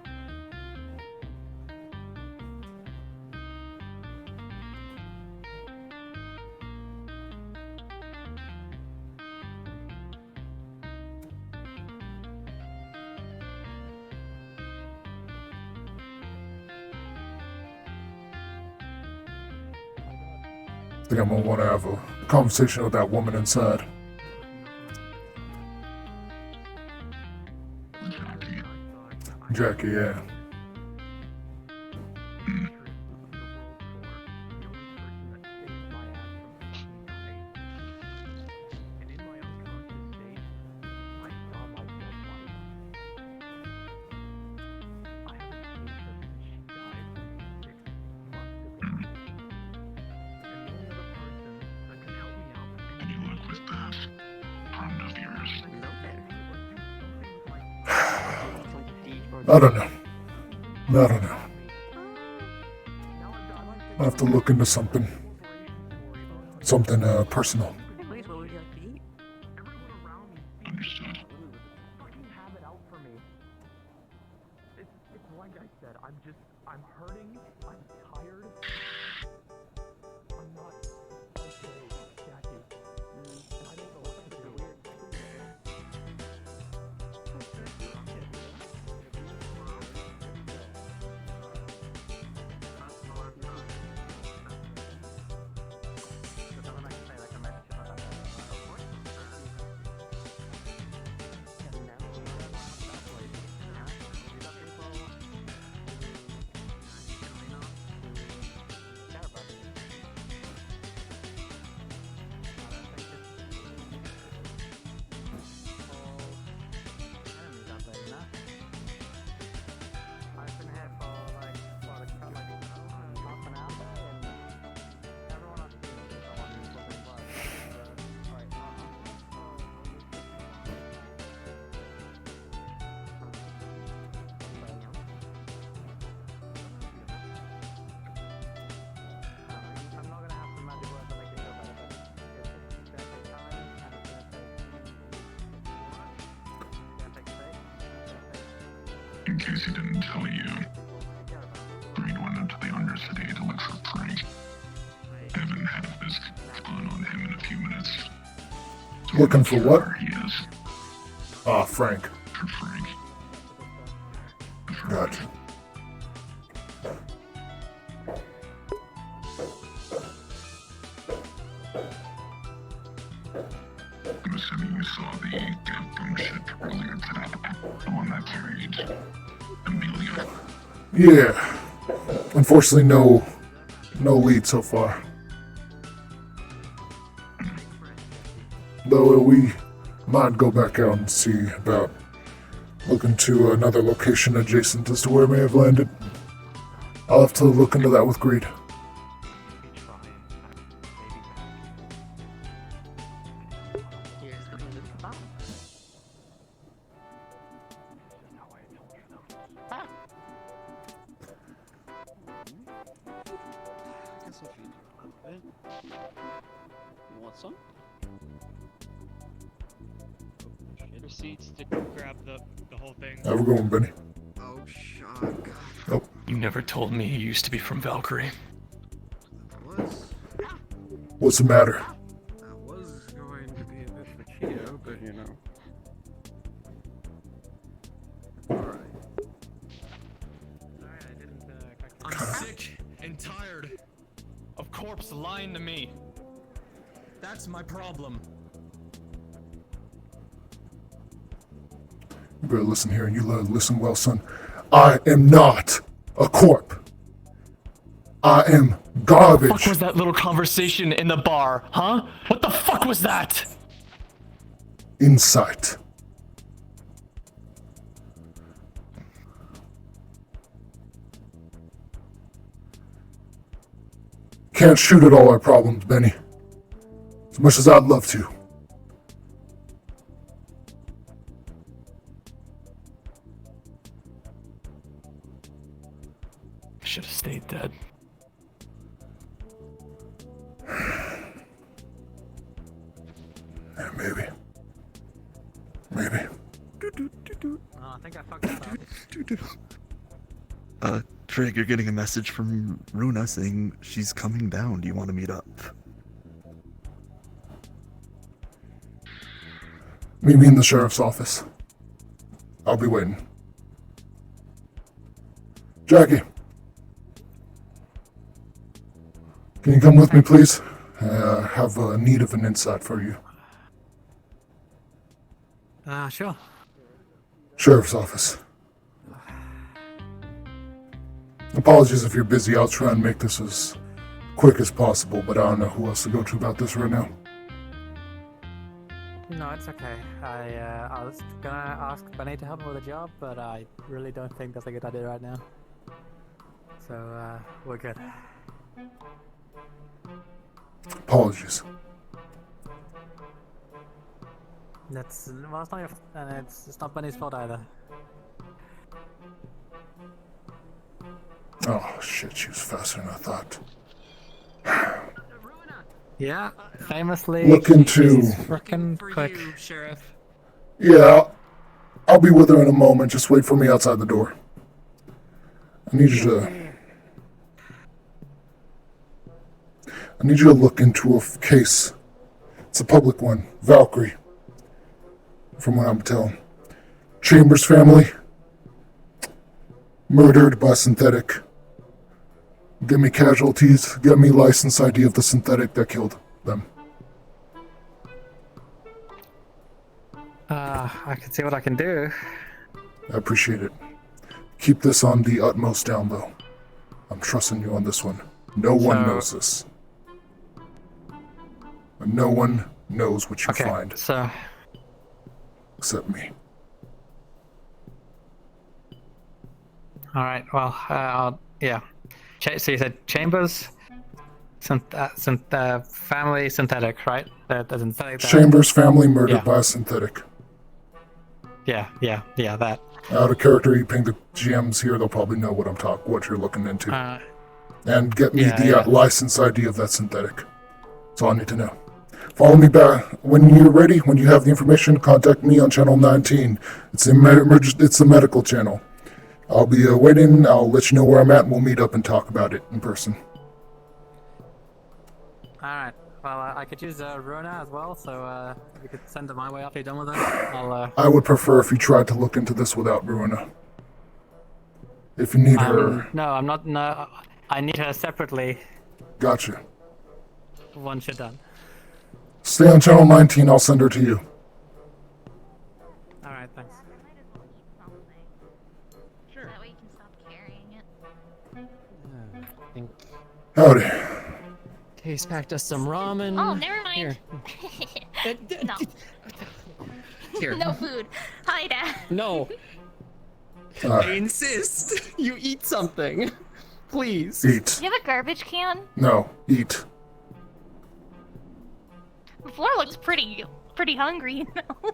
I think I'm gonna want to have a conversation with that woman inside. Jackie, yeah. I don't know. I don't know. I'll have to look into something. Something personal. Please, what would you like to eat? Understood. Have it out for me. It's like I said, I'm hurting, I'm tired. I'm not okay, Jackie. And I don't know what to do. in case he didn't tell you, Reed went into the Undercity to look for Frank. Evan had his spawn on him in a few minutes. So Looking for what? where he is. Frank. For Frank. Gotcha. I'm assuming you saw the Gapboom ship earlier today. The one that carried Amelia. Yeah. Unfortunately, no lead so far. Though we might go back out and see about looking to another location adjacent as to where it may have landed. I'll have to look into that with Greed. Here's the window to the bottom. Ah. Guess I'll feed you a little bit. You want some? Receipts to grab the whole thing. Have a good one, Benny. Oh, Sean, God. Oh. You never told me you used to be from Valkyrie. I was. What's the matter? I was going to be a bit of a Cheeto, but you know. Alright. Sorry, I didn't, I'm sick and tired of corpse lying to me. That's my problem. You better listen here, and you listen well, son. I am not a corp. I am garbage. What the fuck was that little conversation in the bar, huh? What the fuck was that? Insight. Can't shoot at all our problems, Benny. As much as I'd love to. Should have stayed dead. Yeah, maybe. Maybe. Oh, I think I fucked up. Trig, you're getting a message from Runa saying she's coming down. Do you want to meet up? Meet me in the sheriff's office. I'll be waiting. Jackie. Can you come with me, please? I have a need of an insight for you. Sure. Sheriff's office. Apologies if you're busy. I'll try and make this as quick as possible, but I don't know who else to go to about this right now. No, it's okay. I was gonna ask Benny to help me with a job, but I really don't think that's a good idea right now. So, we're good. Apologies. That's well, it's not your, and it's not Benny's fault either. Oh shit, she was faster than I thought. Yeah, famously. Look into. Frickin' quick. Sheriff. Yeah, I'll be with her in a moment. Just wait for me outside the door. I need you to look into a case. It's a public one. Valkyrie. From what I'm telling. Chambers family. Murdered by synthetic. Get me casualties. Get me license ID of the synthetic that killed them. I can see what I can do. I appreciate it. Keep this on the utmost down low. I'm trusting you on this one. No one knows this. And no one knows what you find. So. Except me. Alright, well, yeah. So you said Chambers, family synthetic, right? The synthetic. Chambers family murdered by a synthetic. Yeah, that. Out of character, you ping the GMs here, they'll probably know what you're looking into. And get me the license ID of that synthetic. That's all I need to know. Follow me back. When you're ready, when you have the information, contact me on channel 19. It's the medical channel. I'll be waiting. I'll let you know where I'm at, and we'll meet up and talk about it in person. Alright. Well, I could use Rona as well, so if you could send her my way after you're done with her, I'll... I would prefer if you tried to look into this without Ruina. If you need her... No, I'm not... No, I need her separately. Gotcha. Once you're done. Stay on channel 19, I'll send her to you. Alright, thanks. Sure. That way you can stop carrying it. Howdy. Case packed us some ramen. Oh, never mind. Here. No. Here. No food. Hi, Dad. No. I insist. You eat something. Please. Eat. Do you have a garbage can? No, eat. The floor looks pretty hungry, you know?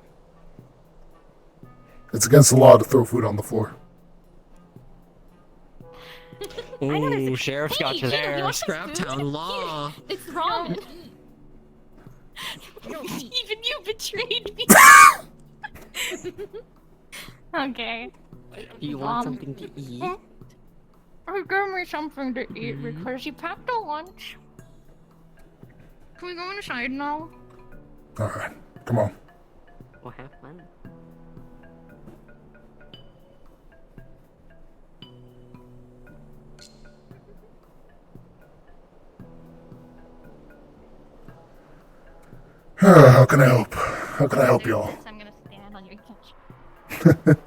It's against the law to throw food on the floor. Ooh, sheriff's got you there. You want Scraptown law. It's ramen. Even you betrayed me. Okay. You want something to eat? Give me something to eat because you packed a lunch. Can we go inside now? Alright, come on. Well, have fun. How can I help? How can I help y'all? I'm gonna stand on your couch.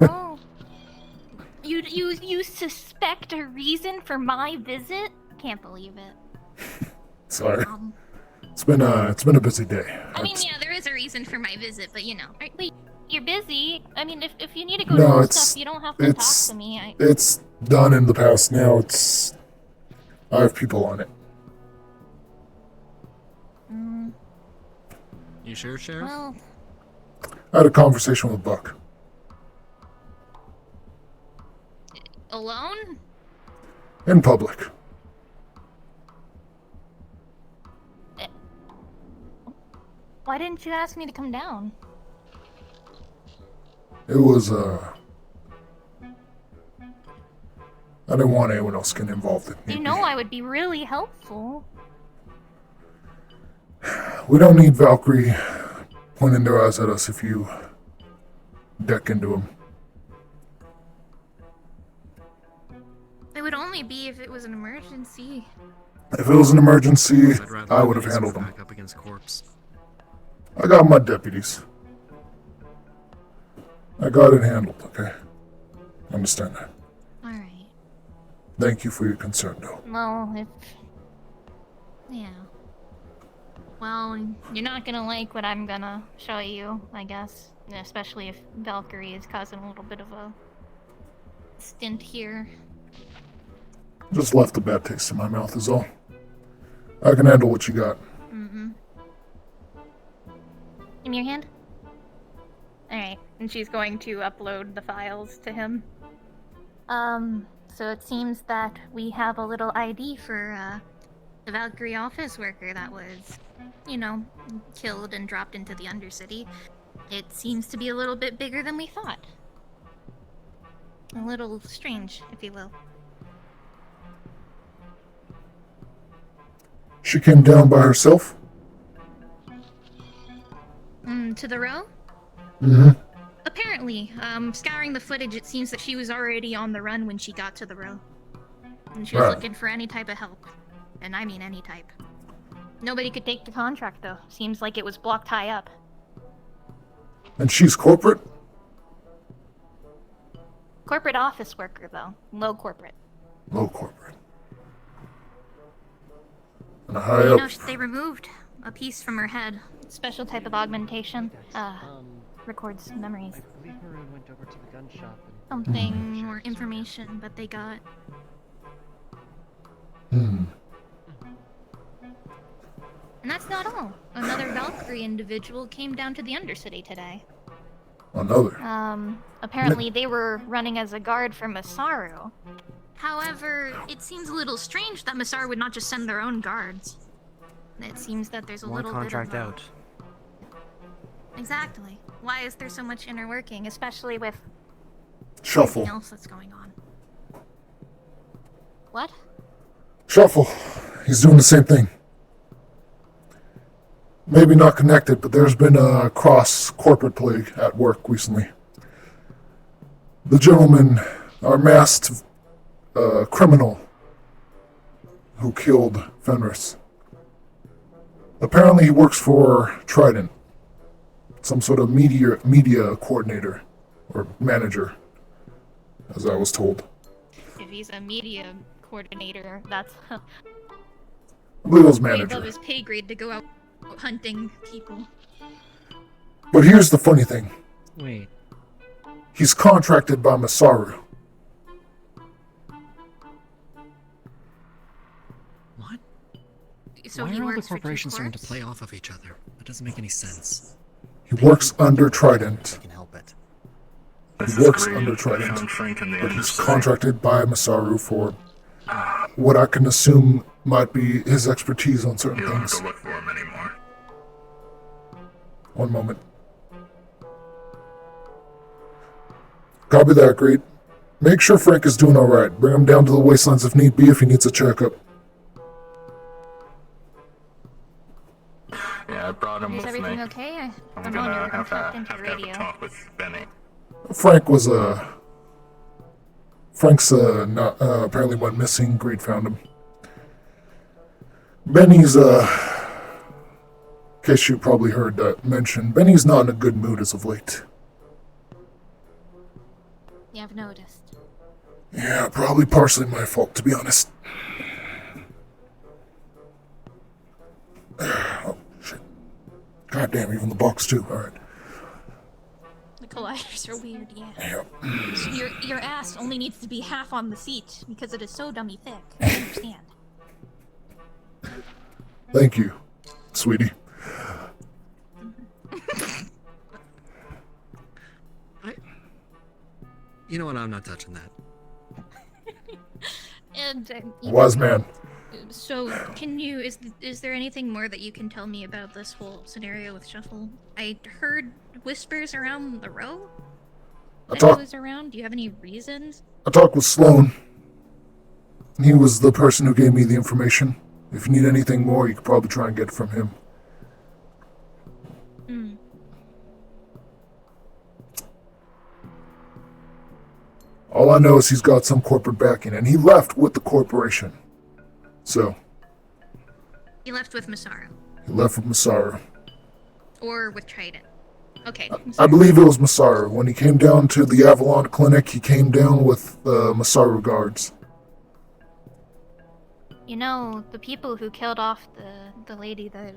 Oh. You suspect a reason for my visit? Can't believe it. Sorry. It's been a busy day. I mean, yeah, there is a reason for my visit, but you know. Wait, you're busy? I mean, if you need to go No, do it's stuff, you don't have to talk to me. It's done in the past now. I have people on it. You sure, Sheriff? Well, I had a conversation with Buck. alone? In public. Why didn't you ask me to come down? It was, I didn't want anyone else getting involved in it. You know I would be really helpful. We don't need Valkyrie pointing their eyes at us if you deck into them. It would only be if it was an emergency. If it was an emergency, I would have handled them. Back up against corpse. I got my deputies. I got it handled, okay? Understand that. Alright. Thank you for your concern, though. Well, yeah. Well, you're not gonna like what I'm gonna show you, I guess. Especially if Valkyrie is causing a little bit of a stint here. Just left a bad taste in my mouth is all. I can handle what you got. Mm-hmm. Give me your hand. Alright, and she's going to upload the files to him. So it seems that we have a little ID for, the Valkyrie office worker that was, you know, killed and dropped into the Undercity. It seems to be a little bit bigger than we thought. A little strange, if you will. She came down by herself? To the row? Mm-hmm. Apparently, scouring the footage, it seems that she was already on the run when she got to the row. And she was looking for any type of help. And I mean any type. Nobody could take the contract, though. Seems like it was blocked high up. And she's corporate? Corporate office worker, though. Low corporate. Low corporate. And a high up. They removed a piece from her head. Special type of augmentation. Records memories. I believe Maroon went over to the gun shop and... Something more information, but they got... Hmm. And that's not all. Another Valkyrie individual came down to the Undercity today. Another? Apparently they were running as a guard for Masaru. However, it seems a little strange that Masaru would not just send their own guards. It seems that there's a Why little contract bit of out? Exactly. Why is there so much inner working, especially with Shuffle. everything else that's going on? What? Shuffle. He's doing the same thing. Maybe not connected, but there's been a cross-corporate plague at work recently. The gentleman, our masked criminal who killed Fenris. Apparently he works for Trident. Some sort of media coordinator or manager, as I was told. If he's a media coordinator, that's I believe it was way manager. above his pay grade to go out hunting people. But here's the funny thing. Wait. He's contracted by Masaru. What? So Why he are all the works for corporations starting to T-Corps? play off of each other? That doesn't make any sense. He works under Trident. I can help it. He works under Trident. But he's contracted by Masaru for what I can assume might be his expertise on certain You don't have things. to look for him anymore. One moment. Copy that, Great. Make sure Frank is doing alright. Bring him down to the wastelands if need be if he needs a checkup. Yeah, I brought him Is with everything me. okay? I'm I'm on gonna your have tucked to into have radio. a talk with Benny. Frank was Frank's apparently went missing. Great found him. Benny's in case you probably heard that mentioned, Benny's not in a good mood as of late. Yeah, I've noticed. Yeah, probably partially my fault, to be honest. Oh, shit. God damn, even the box too. Alright. The colliders are weird, yeah. Yep. So your ass only needs to be half on the seat because it is so dummy thick. I understand. Thank you, sweetie. You know what? I'm not touching that. And Wise man. So, is there anything more that you can tell me about this whole scenario with Shuffle? I heard whispers around the row. That he was around. Do you have any reasons? I talked with Sloan. He was the person who gave me the information. If you need anything more, you could probably try and get it from him. Hmm. All I know is he's got some corporate backing, and he left with the corporation. So, He left with Masaru. he left with Masaru. Or with Trident. Okay. I believe it was Masaru. When he came down to the Avalon Clinic, he came down with Masaru guards. You know, the people who killed off the lady that,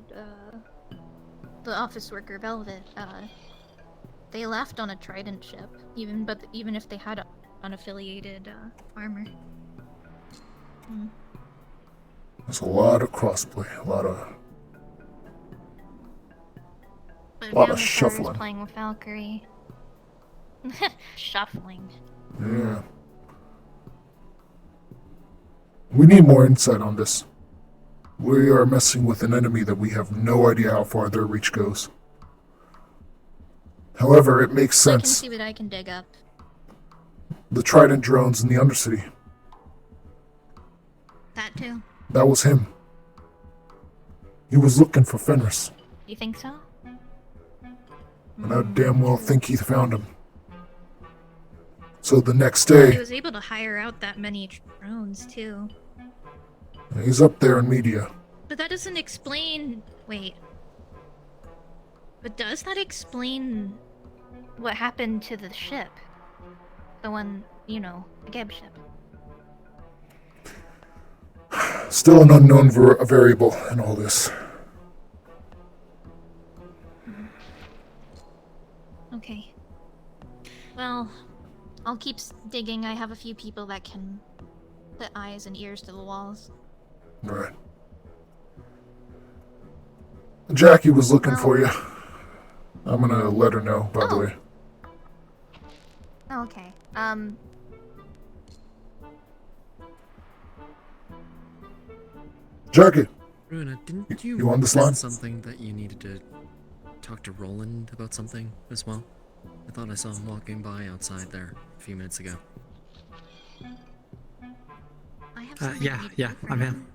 the office worker Velvet, they left on a Trident ship, even if they had unaffiliated, armor. Hmm. There's a lot of crossplay, a lot of But lot now of Masaru's shuffling. playing with Valkyrie. Shuffling. Yeah. We need more insight on this. We are messing with an enemy that we have no idea how far their reach goes. However, it makes I can sense. see what I can dig up. The Trident drones in the Undercity. That too. That was him. He was looking for Fenris. You think so? And I damn well think he found him. So the next He day, was able to hire out that many drones too. he's up there in media. But that doesn't explain. Wait. But does that explain what happened to the ship? The one, you know, the Geb ship. Still an unknown variable in all this. Okay. Well, I'll keep digging. I have a few people that can put eyes and ears to the walls. Right. Jackie was looking for you. I'm gonna let her know, by the way. Oh, okay. Jackie! Runa, didn't you, You on this mention line? something that you needed to talk to Roland about something as well? I thought I saw him walking by outside there a few minutes ago. I have something Yeah, we need to yeah, do for I'm him?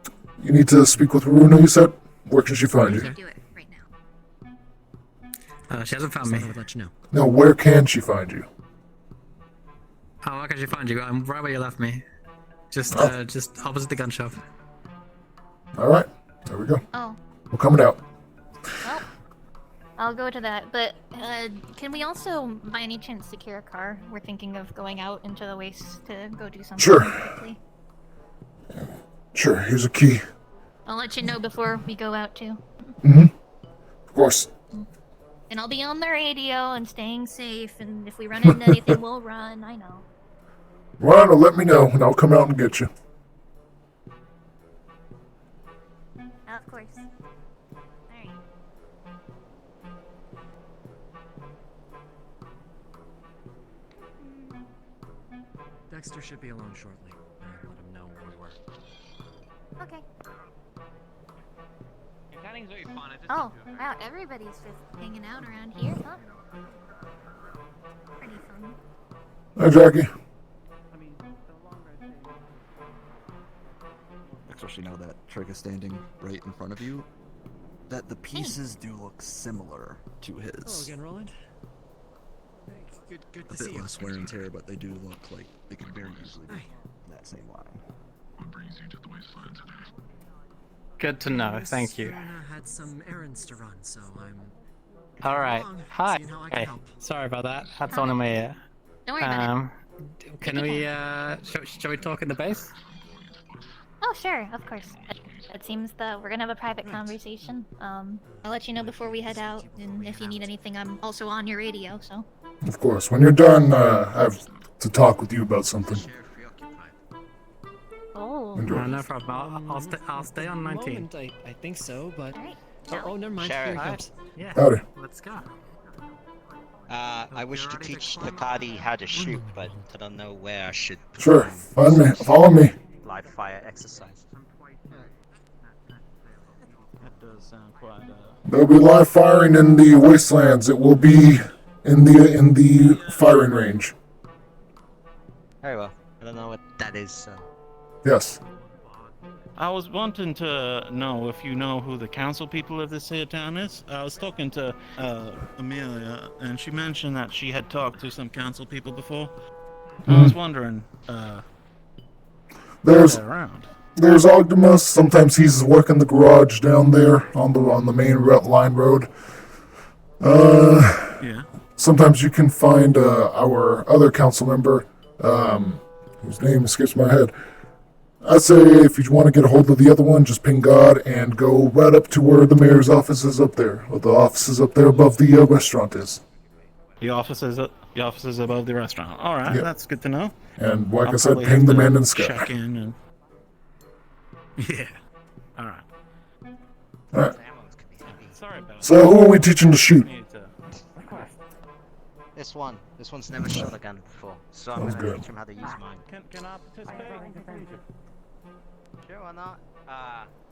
here. You need to speak with Runa, you said? Where can she find We you? can do it right now. She hasn't found So me. I would let you know. No, where can she find you? Oh, where can she find you? I'm right where you left me. Just opposite the gun shop. Alright, there we go. Oh, We're coming out. well, I'll go to that. But can we also, by any chance, secure a car? We're thinking of going out into the waste to go do something Sure. quickly. Sure, here's a key. I'll let you know before we go out too. Mm-hmm. Of course. And I'll be on the radio and staying safe. And if we run into anything, we'll run. I know. Run or let me know, and I'll come out and get you. Of course. Alright. Dexter should be alone shortly. I'll let him know where we were. Okay. Your cutting's very fun. I just Oh, wow, everybody's just hanging out around here, huh? Pretty fun. Hi, Jackie. Especially now that Trig is standing right in front of you, that the pieces do look similar to Hello his. again, Roland. Good A to see bit you. less wear and tear, but they do look like they could very easily be that same line. What brings you to the wasteland today? Good to know. Miss Thank you. Fiona had some errands to run, so I'm. All right. along, Hi. seeing how I can Hey, help. sorry about that. Had someone in my ear. Don't worry about it. Can we shall we talk in the base? Oh, sure, of course. It seems that we're gonna have a private conversation. I'll let you know before we head out, and if you need anything, I'm also on your radio, so. Of course. When you're done, I have to talk with you about something. Oh. Enjoy. No problem. I'll stay on 19. Moment, I think so, but. Alright. Oh, never mind. Sheriff. Here he comes. Yeah. Howdy. Let's go. I wish to teach Takadi how to shoot, but I don't know where I should. Sure. Find me. Follow me. Live fire exercise. That does sound quite. There'll be live firing in the wastelands. It will be in the firing range. Very well. I don't know what that is, so. Yes. I was wanting to know if you know who the council people of this here town is. I was talking to Amelia, and she mentioned that she had talked to some council people before. I was wondering, There's they're around. there's Ogdemus. Sometimes he's working the garage down there on the main line road. Yeah. Sometimes you can find our other council member, whose name escapes my head. I'd say if you want to get a hold of the other one, just ping God and go right up to where the mayor's office is up there, or the office is up there above the restaurant is. The office is above the restaurant. All right, Yep. that's good to know. And like I I'll said, probably ping have the to man in the sky. Check in and. Yeah. All right. All right. Sorry about So who are we teaching to shoot? This one's never shot a gun before, so I'm Sounds gonna good. teach him how to use mine. Can I participate? Sure, why not?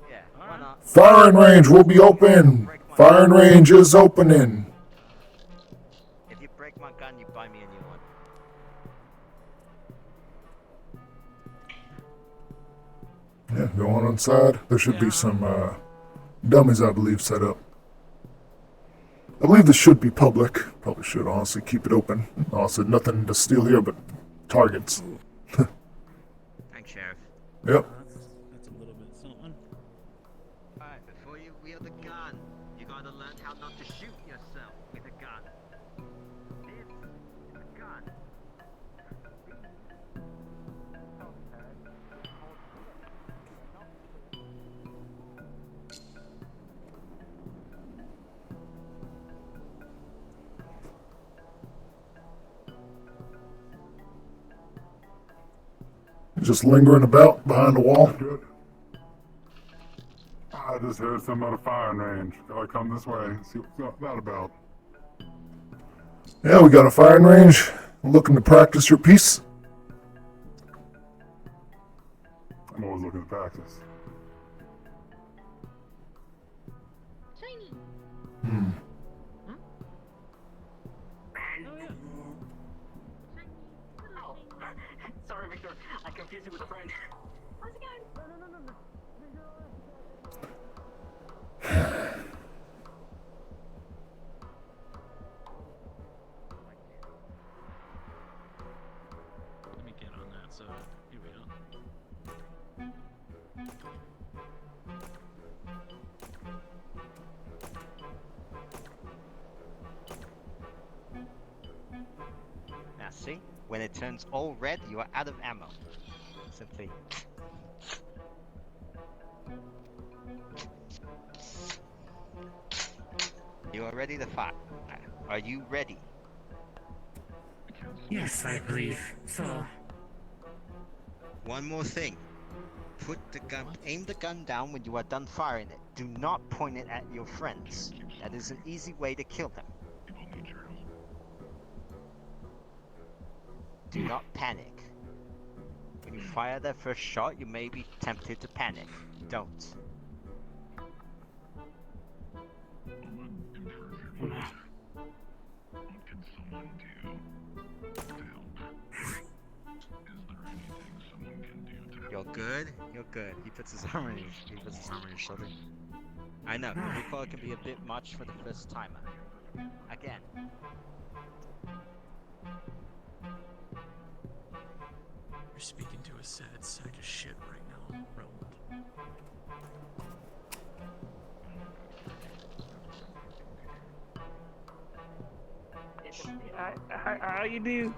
Yeah, why not? Firing range will be open. Firing range is opening. If you break my gun, you buy me a new one. Yeah, go on inside. There should be some dummies, I believe, set up. I believe this should be public. Probably should honestly keep it open. Also, nothing to steal here but targets. Thanks, Sheriff. Yep. That's a little bit something. Alright, before you wield a gun, you gotta learn how not to shoot yourself with a gun. This is a gun. Just lingering about behind the wall. Good. I just heard something about a firing range. Gotta come this way. See what's that about. Yeah, we got a firing range. Looking to practice your piece. I'm always looking to practice. Hmm. Sorry, Victor. I confused you with a friend. Let me get on that. So here we go. Now see, when it turns all red, you are out of ammo. Simply. You are ready to fire. Are you ready? Yes, I believe so. One more thing. Put the gun, aim the gun down when you are done firing it. Do not point it at your friends. That is an easy way to kill them. Do not panic. When you fire that first shot, you may be tempted to panic. Don't. You're good. You're good. He puts his arm on your shoulder. I know. Recoil can be a bit much for the first timer. Again. You're speaking to a sad sack of shit right now, Roland. How you do?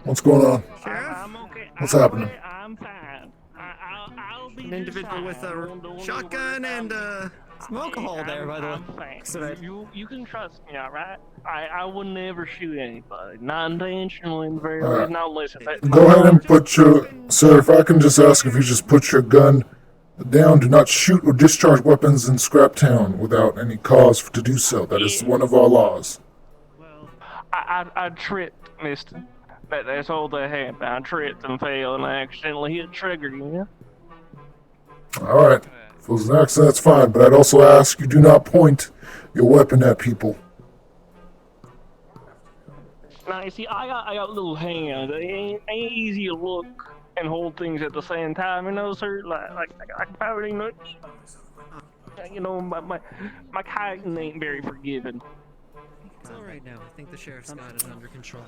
What's going on? I'm okay. What's happening? I'm fine. I'll be An individual with a shotgun and some alcohol there, by the way. I'm fine. You can trust me, alright? I would never shoot anybody. Not intentionally, in the very Alright. least. Now listen. Go ahead and put your... Sir, if I can just ask if you just put your gun down, do not shoot or discharge weapons in Scraptown without any cause to do so. That is one of our laws. I tripped, mister. That's all that happened. I tripped and fell and I accidentally hit trigger, you know? Alright. If it was an accident, that's fine, but I'd also ask you do not point your weapon at people. Now, you see, I got little hands. It ain't easy to look and hold things at the same time, you know, sir? Like I probably know, you know, my chitin ain't very forgiving. It's alright now. I think the sheriff's got it under control.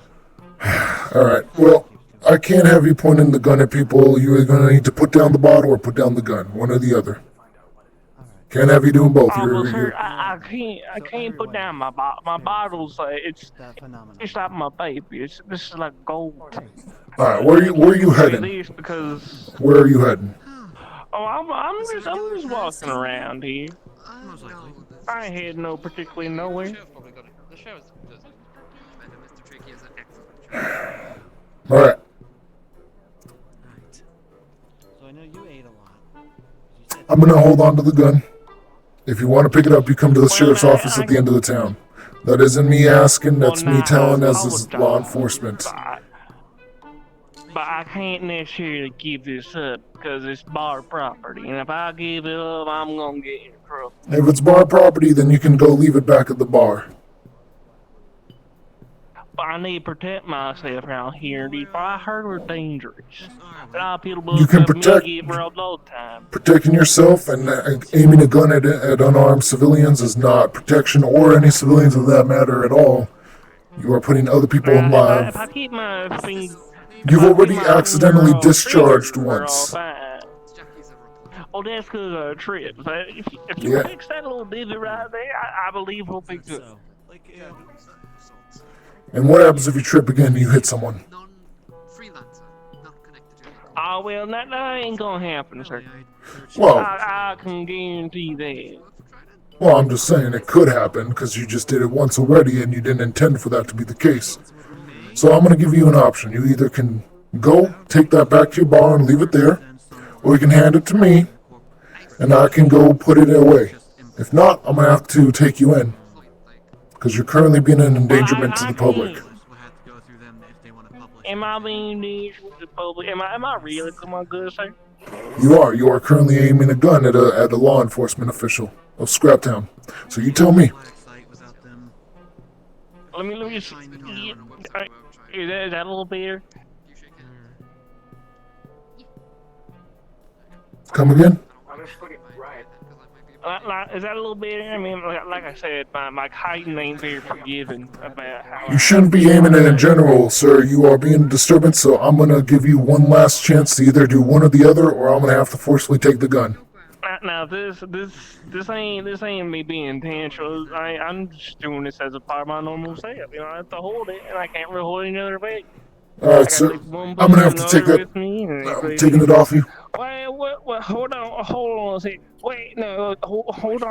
Alright, well, I can't have you pointing the gun at people. You're going to need to put down the bottle or put down the gun, one or the other. Can't have you doing both. Well, sir, I can't put down my bottles. It's like my baby. This is like gold. Alright, where are you heading? Because Where are you heading? oh, I'm just walking around here. I ain't heading no particularly nowhere. The sheriff's does Mr. Tricky is an excellent Alright. Alright. So I know you ate a lot. I'm going to hold on to the gun. If you want to pick it up, you come to the sheriff's office at the end of the town. That isn't me asking, that's me telling as is law enforcement. But I can't necessarily give this up because it's bar property, and if I give it up, I'm gonna get in trouble. If it's bar property, then you can go leave it back at the bar. But I need to protect myself around here, and if I heard we're dangerous. A lot of people You can look up protect- me and get robbed all the time. Protecting yourself and aiming a gun at unarmed civilians is not protection or any civilians of that matter at all. You are putting other people in If live. I keep my finger... You've already accidentally discharged once. Well, that's because of trips. If you Yeah. fix that little divot right there, I believe we'll be good. And what happens if you trip again and you hit someone? Oh, well, that ain't gonna happen, sir. Well- I can guarantee that. Well, I'm just saying it could happen because you just did it once already and you didn't intend for that to be the case. So I'm going to give you an option. You either can go, take that back to your bar and leave it there, or you can hand it to me and I can go put it away. If not, I'm going to have to take you in because you're currently being an endangerment to the public. Am I being dangerous with the public? Am I really come on good, sir? You are currently aiming a gun at a law enforcement official of Scraptown. So you tell me. Let me just... Is that a little better? Come again? Is that a little better? I mean, like I said, my heighten ain't very forgiving about how You shouldn't be aiming it in general, sir. You are being a disturbance, so I'm gonna give you one last chance to either do one or the other, or I'm gonna have to forcefully take the gun. Now this ain't me being intentional. I'm just doing this as a part of my normal self. You know, I have to hold it, and I can't really hold any other way. Alright, sir. I'm gonna have to take that. I'm taking it off you. Wait, what? Hold on a second. Wait, no, hold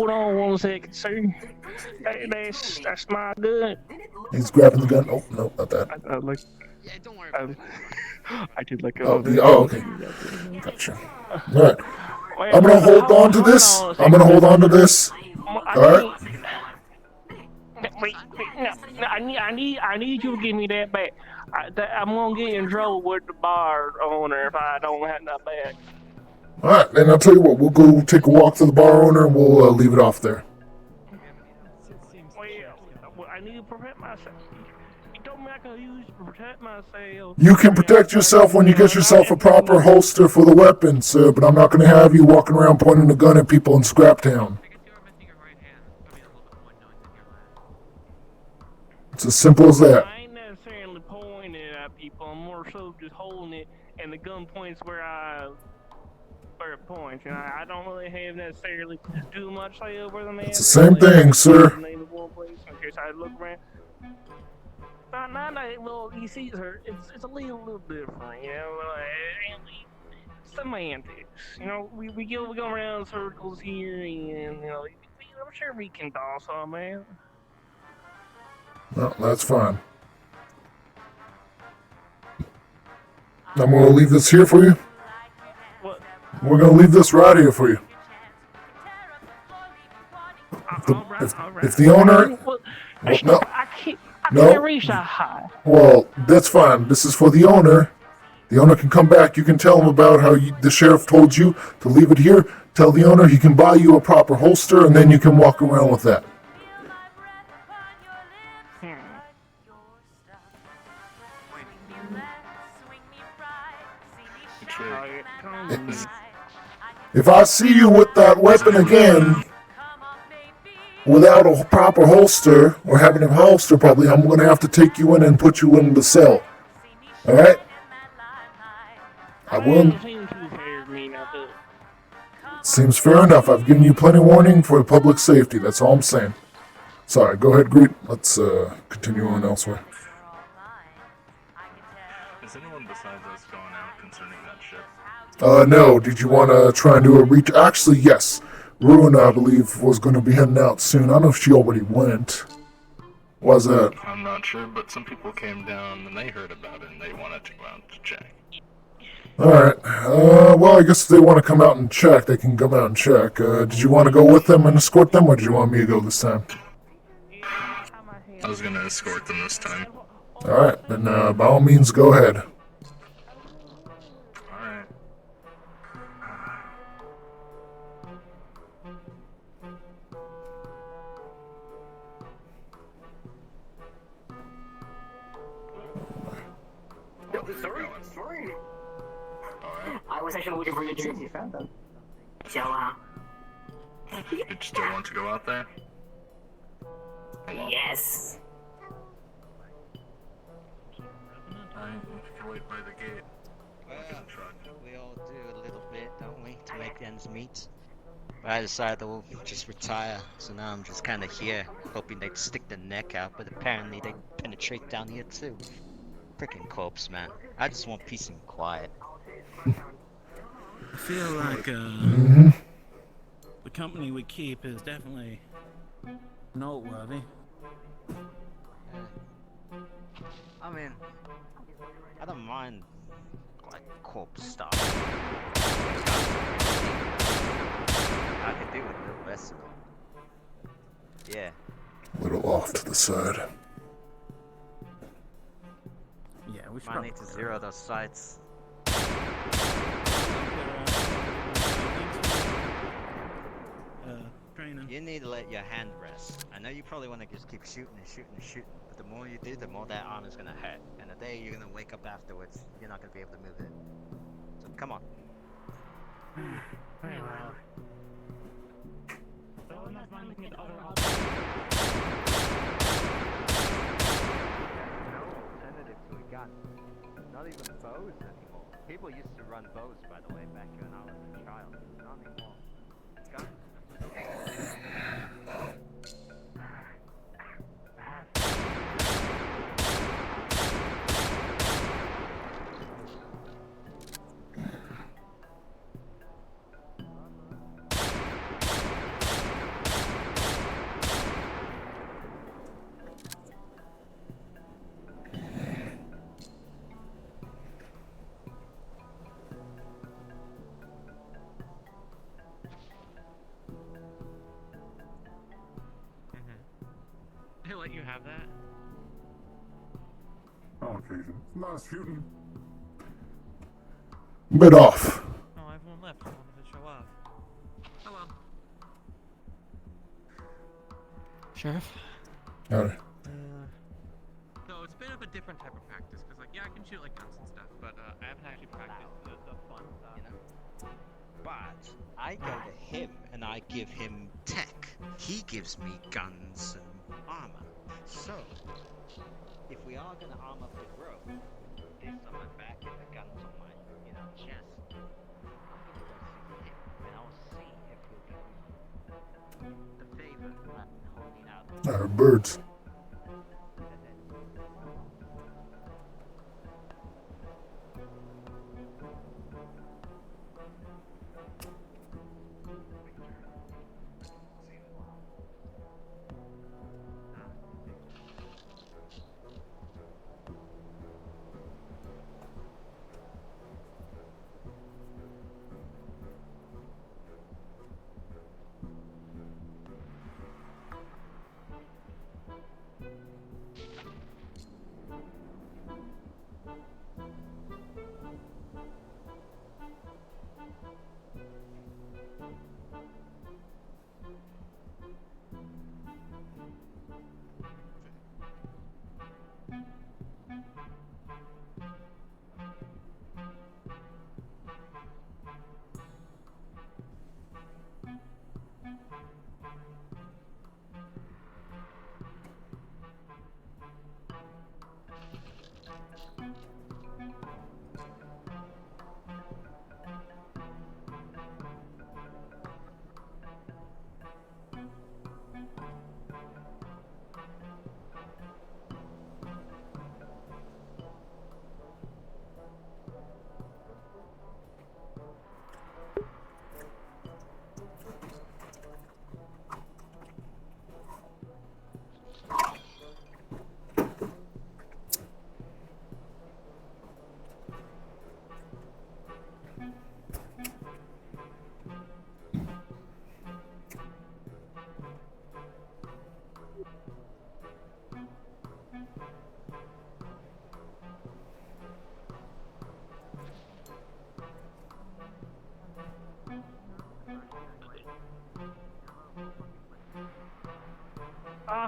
on 1 second, sir. That's my gun. He's grabbing the gun. Oh, no, not that. I did let go Oh, of it. okay. Gotcha. Alright. I'm gonna hold on to this. I'm gonna hold on to this. Alright? Wait, no, I need you to give me that back. I'm gonna get in trouble with the bar owner if I don't have that back. Alright, then I'll tell you what. We'll go take a walk to the bar owner and we'll leave it off there. Well, I need to protect myself. You told me I could use to protect myself. You can protect yourself when you get yourself a proper holster for the weapon, sir, but I'm not gonna have you walking around pointing a gun at people in Scraptown. It's as simple as that. I ain't necessarily pointing it at people. I'm more so just holding it, and the gun points where it points. And I don't really have necessarily do much say over the man. It's the same thing, sir. In case I look around. Well, you see, sir, it's a little different, you know. Semantics, you know. We go around in circles here, and you know, I'm sure we can toss on, man. Well, that's fine. I'm gonna leave this here for you. What? We're gonna leave this right here for you. If the owner, no, I can't reach that high. Well, that's fine. This is for the owner. The owner can come back. You can tell him about how the sheriff told you to leave it here. Tell the owner he can buy you a proper holster, and then you can walk around with that. If I see you with that weapon again, without a proper holster, or having a holster probably, I'm going to have to take you in and put you in the cell. Alright? I will. Seems fair enough. I've given you plenty of warning for public safety. That's all I'm saying. Sorry, go ahead, Greet. Let's continue on elsewhere. Is anyone besides us going out concerning that ship? No. Did you want to try and do a reach? Actually, yes. Ruin, I believe, was going to be heading out soon. I don't know if she already went. Why's that? I'm not sure, but some people came down and they heard about it and they wanted to go out to check. Alright. Well, I guess if they want to come out and check, they can come out and check. Did you want to go with them and escort them, or did you want me to go this time? I was going to escort them this time. Alright, then by all means, go ahead. Alright. Sorry. I was actually looking for your dreams. You found them. So, Did you still want to go out there? yes. Alright, you can wait by the gate. Well, we all do a little bit, don't we, to make ends meet? But I decided to just retire, so now I'm just kind of here, hoping they'd stick their neck out, but apparently they penetrate down here too. Frickin' corpse, man. I just want peace and quiet. I feel like the company we keep is definitely noteworthy. I mean, I don't mind like corpse stuff. I could do with a little less of it. Yeah. A little off to the side. Yeah, we should might need to zero those sights. You need to let your hand rest. I know you probably want to just keep shooting and shooting and shooting, but the more you do, the more that arm is gonna hurt. And the day you're gonna wake up afterwards, you're not gonna be able to move it. So come on. Very well. So I'm not finding it other No alternative to a gun. Not even bows anymore. People used to run bows, by the way, back when I was a child. Not anymore. Guns. They let you have that? On occasion. It's not shooting. Bit off. Oh, everyone left. I wanted to show off. Hello. Sheriff? Howdy. So it's a bit of a different type of practice, because, like, yeah, I can shoot, like, guns and stuff, but I haven't actually practiced the fun stuff. You know? But I go to him and I give him tech. He gives me guns and armor. So, if we are gonna arm up the grove, this on my back and the guns on my, chest, I'm gonna go see him and I'll see if he'll give me the favor I'm holding out. Birds.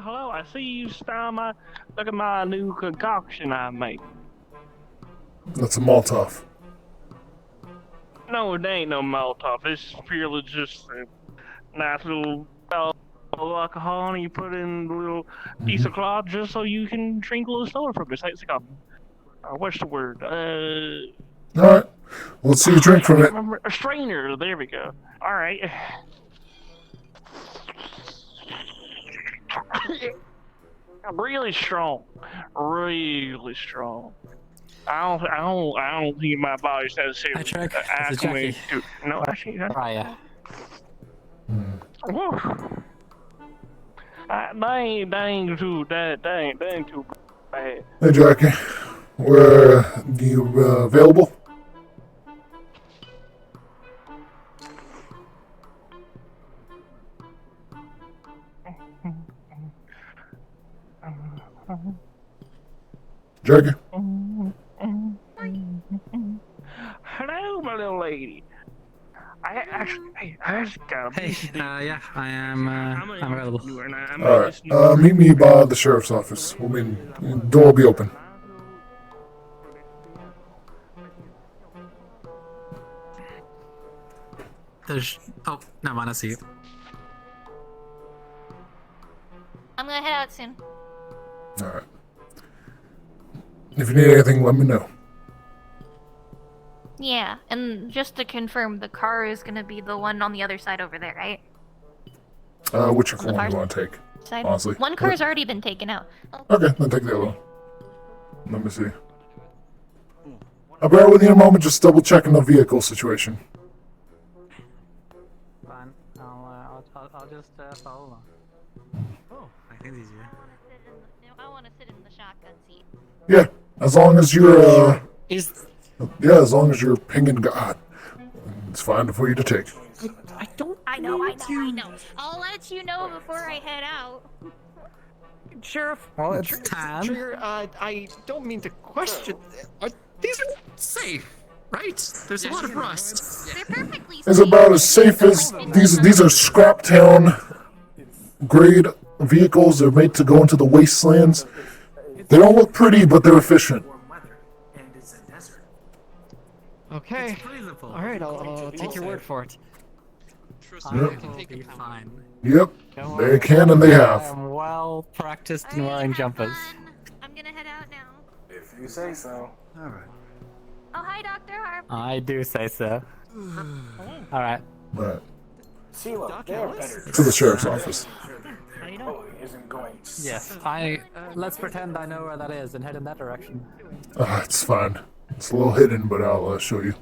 Hello, I see you style my. Look at my new concoction I made. That's a Molotov. No, it ain't no Molotov. It's purely just a nice little alcohol, and you put in a little piece of cloth just so you can drink a little soda from it. It's like what's the word? Alright. Let's see you drink from it. A strainer. There we go. All right. Really strong. Really strong. I don't think my body's necessarily acclimated to. No, actually, Raya. That ain't too bad. Hey, Jackie. Were you available? Jackie? Hello, my little lady. I just got a yeah, I am, I'm available. Alright, meet me by the sheriff's office. Door will be open. There's. Oh, no, mind. I see you. I'm gonna head out soon. Alright. If you need anything, let me know. Yeah, and just to confirm, the car is gonna be the one on the other side over there, right? Which On the one far do you want to take? side? Honestly. One car's already been taken out. Okay, then take the other one. Let me see. I'll bear with you in a moment, just double checking the vehicle situation. Fine. I'll just follow along. Oh, I think easier. I want to sit in the shotgun seat. Yeah, as long as you're, yeah, as long as you're pinging God, it's fine for you to take. I know. I'll let you know before I head out. Sheriff, well, it's time. Trigger, I don't mean to question. These are safe, right? There's a lot of rust. They're perfectly safe. It's about as safe as these are scrap town grade vehicles. They're made to go into the wastelands. They don't look pretty, but they're efficient. Okay. All right, I'll take your word for it. Yep. Fine. Yep, they can and they have. I'm well practiced in wearing jumpers. I'm gonna head out now. If you say so. All right. Oh, hi, Dr. Harp. I do say so. All right. Right. Sheila, they're better. To the sheriff's office. Oh, he isn't going. Yes, let's pretend I know where that is and head in that direction. It's fine. It's a little hidden, but I'll show you.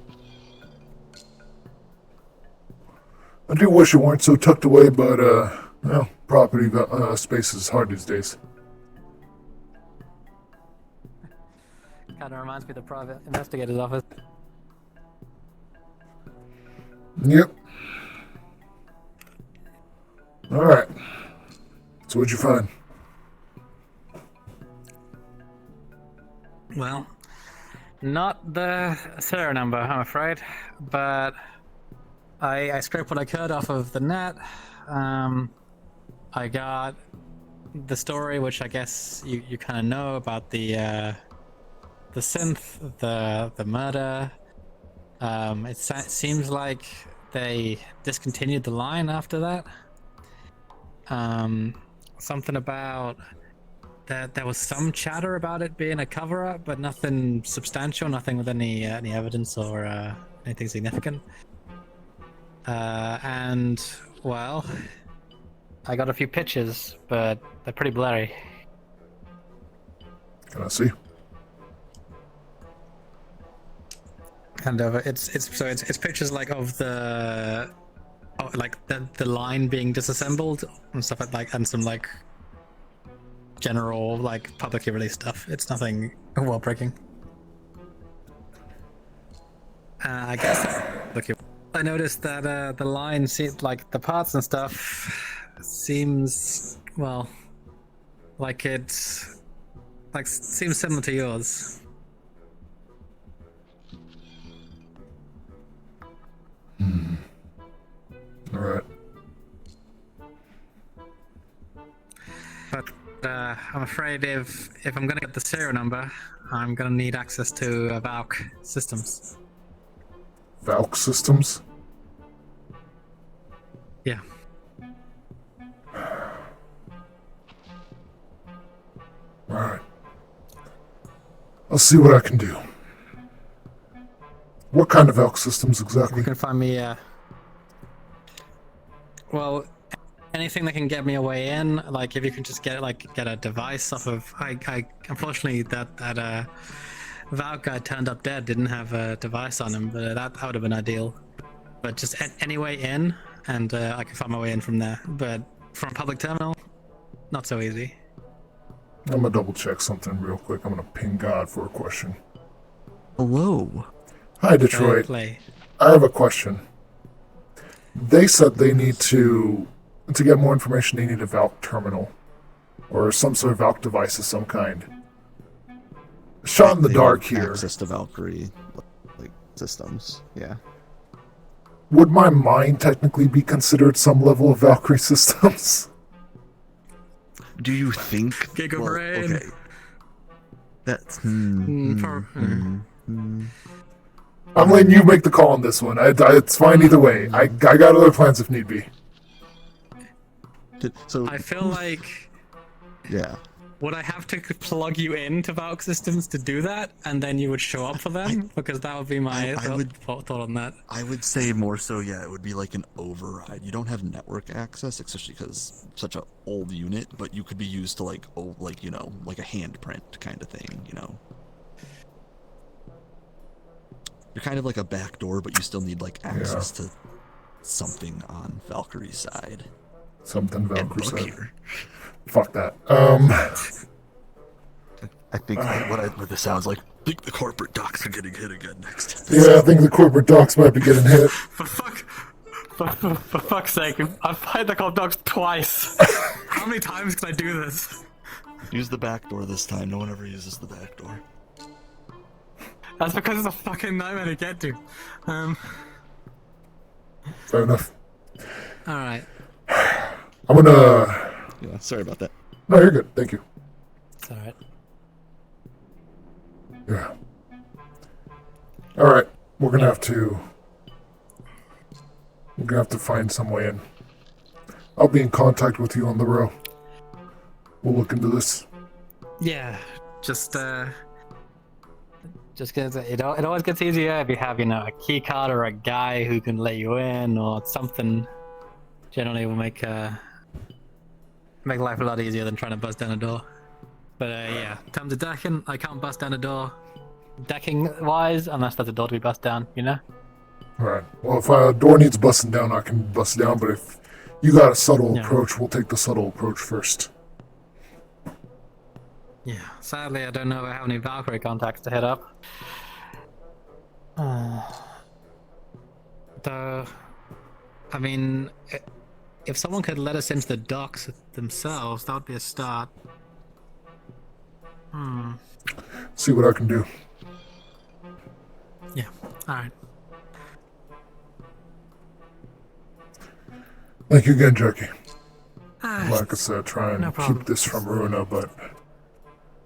I do wish it weren't so tucked away, but, well, property space is hard these days. Kind of reminds me of the private investigator's office. Yep. Alright. So what'd you find? Well, not the serial number, I'm afraid, but I scraped what I could off of the net. I got the story, which I guess you kind of know about the synth, the murder. It seems like they discontinued the line after that. Something about that there was some chatter about it being a cover-up, but nothing substantial, nothing with any evidence or anything significant. And well, I got a few pictures, but they're pretty blurry. Can I see? And it's pictures like of the line being disassembled and stuff like and some like general like publicly released stuff. It's nothing world breaking. I guess I noticed that the line seems like the parts and stuff seems well like it's like seems similar to yours. Alright. But I'm afraid if I'm gonna get the serial number, I'm gonna need access to Valk systems. Valk systems? Yeah. Alright. I'll see what I can do. What kind of Valk systems exactly? You can find me well, anything that can get me a way in, like if you can just get a device off of I unfortunately that Valk guy turned up dead, didn't have a device on him, but that would have been ideal. But just any way in, and I can find my way in from there. But from a public terminal, not so easy. I'm gonna double check something real quick. I'm gonna ping God for a question. Hello. Hi, Detroit. Play. I have a question. They said they need to get more information, they need a Valk terminal. Or some sort of Valk device of some kind. Shot in the dark here. Access to Valkyrie like systems, yeah. Would my mind technically be considered some level of Valkyrie systems? Do you think? Giga brain. Okay. That's I'm letting you make the call on this one. It's fine either way. I got other plans if need be. So I feel like yeah. would I have to plug you into Valk Systems to do that, and then you would show up for them? Because that would be my thought on that. I would say more so, yeah, it would be like an override. You don't have network access, especially because such an old unit, but you could be used to like a handprint kind of thing, you know. You're kind of like a backdoor, but you still need like access to something on Valkyrie's side. Something Valkyrie side. Here. Fuck that. I think what this sounds like. I think the corporate docs are getting hit again next. Yeah, I think the corporate docs might be getting hit. For fuck's sake, I've fired the corp dogs twice. How many times can I do this? Use the back door this time. No one ever uses the back door. That's because it's a fucking nightmare to get to. Fair enough. Alright. I'm gonna... Yeah, sorry about that. No, you're good. Thank you. It's alright. Yeah. Alright. We're gonna have to find some way in. I'll be in contact with you on the row. We'll look into this. Yeah, just because it always gets easier if you have, a key card or a guy who can let you in or something. Generally will make life a lot easier than trying to bust down a door. But yeah, in terms of decking, I can't bust down a door decking wise unless there's a door to be bust down, Alright. Well, if a door needs busting down, I can bust it down, but if you got a subtle approach, we'll take the subtle approach first. Yeah, sadly I don't know if I have any Valkyrie contacts to hit up. Though, I mean, if someone could let us into the docks themselves, that would be a start. See what I can do. Yeah, alright. Thank you again, Jackie. Like I said, try and keep this from Runa, but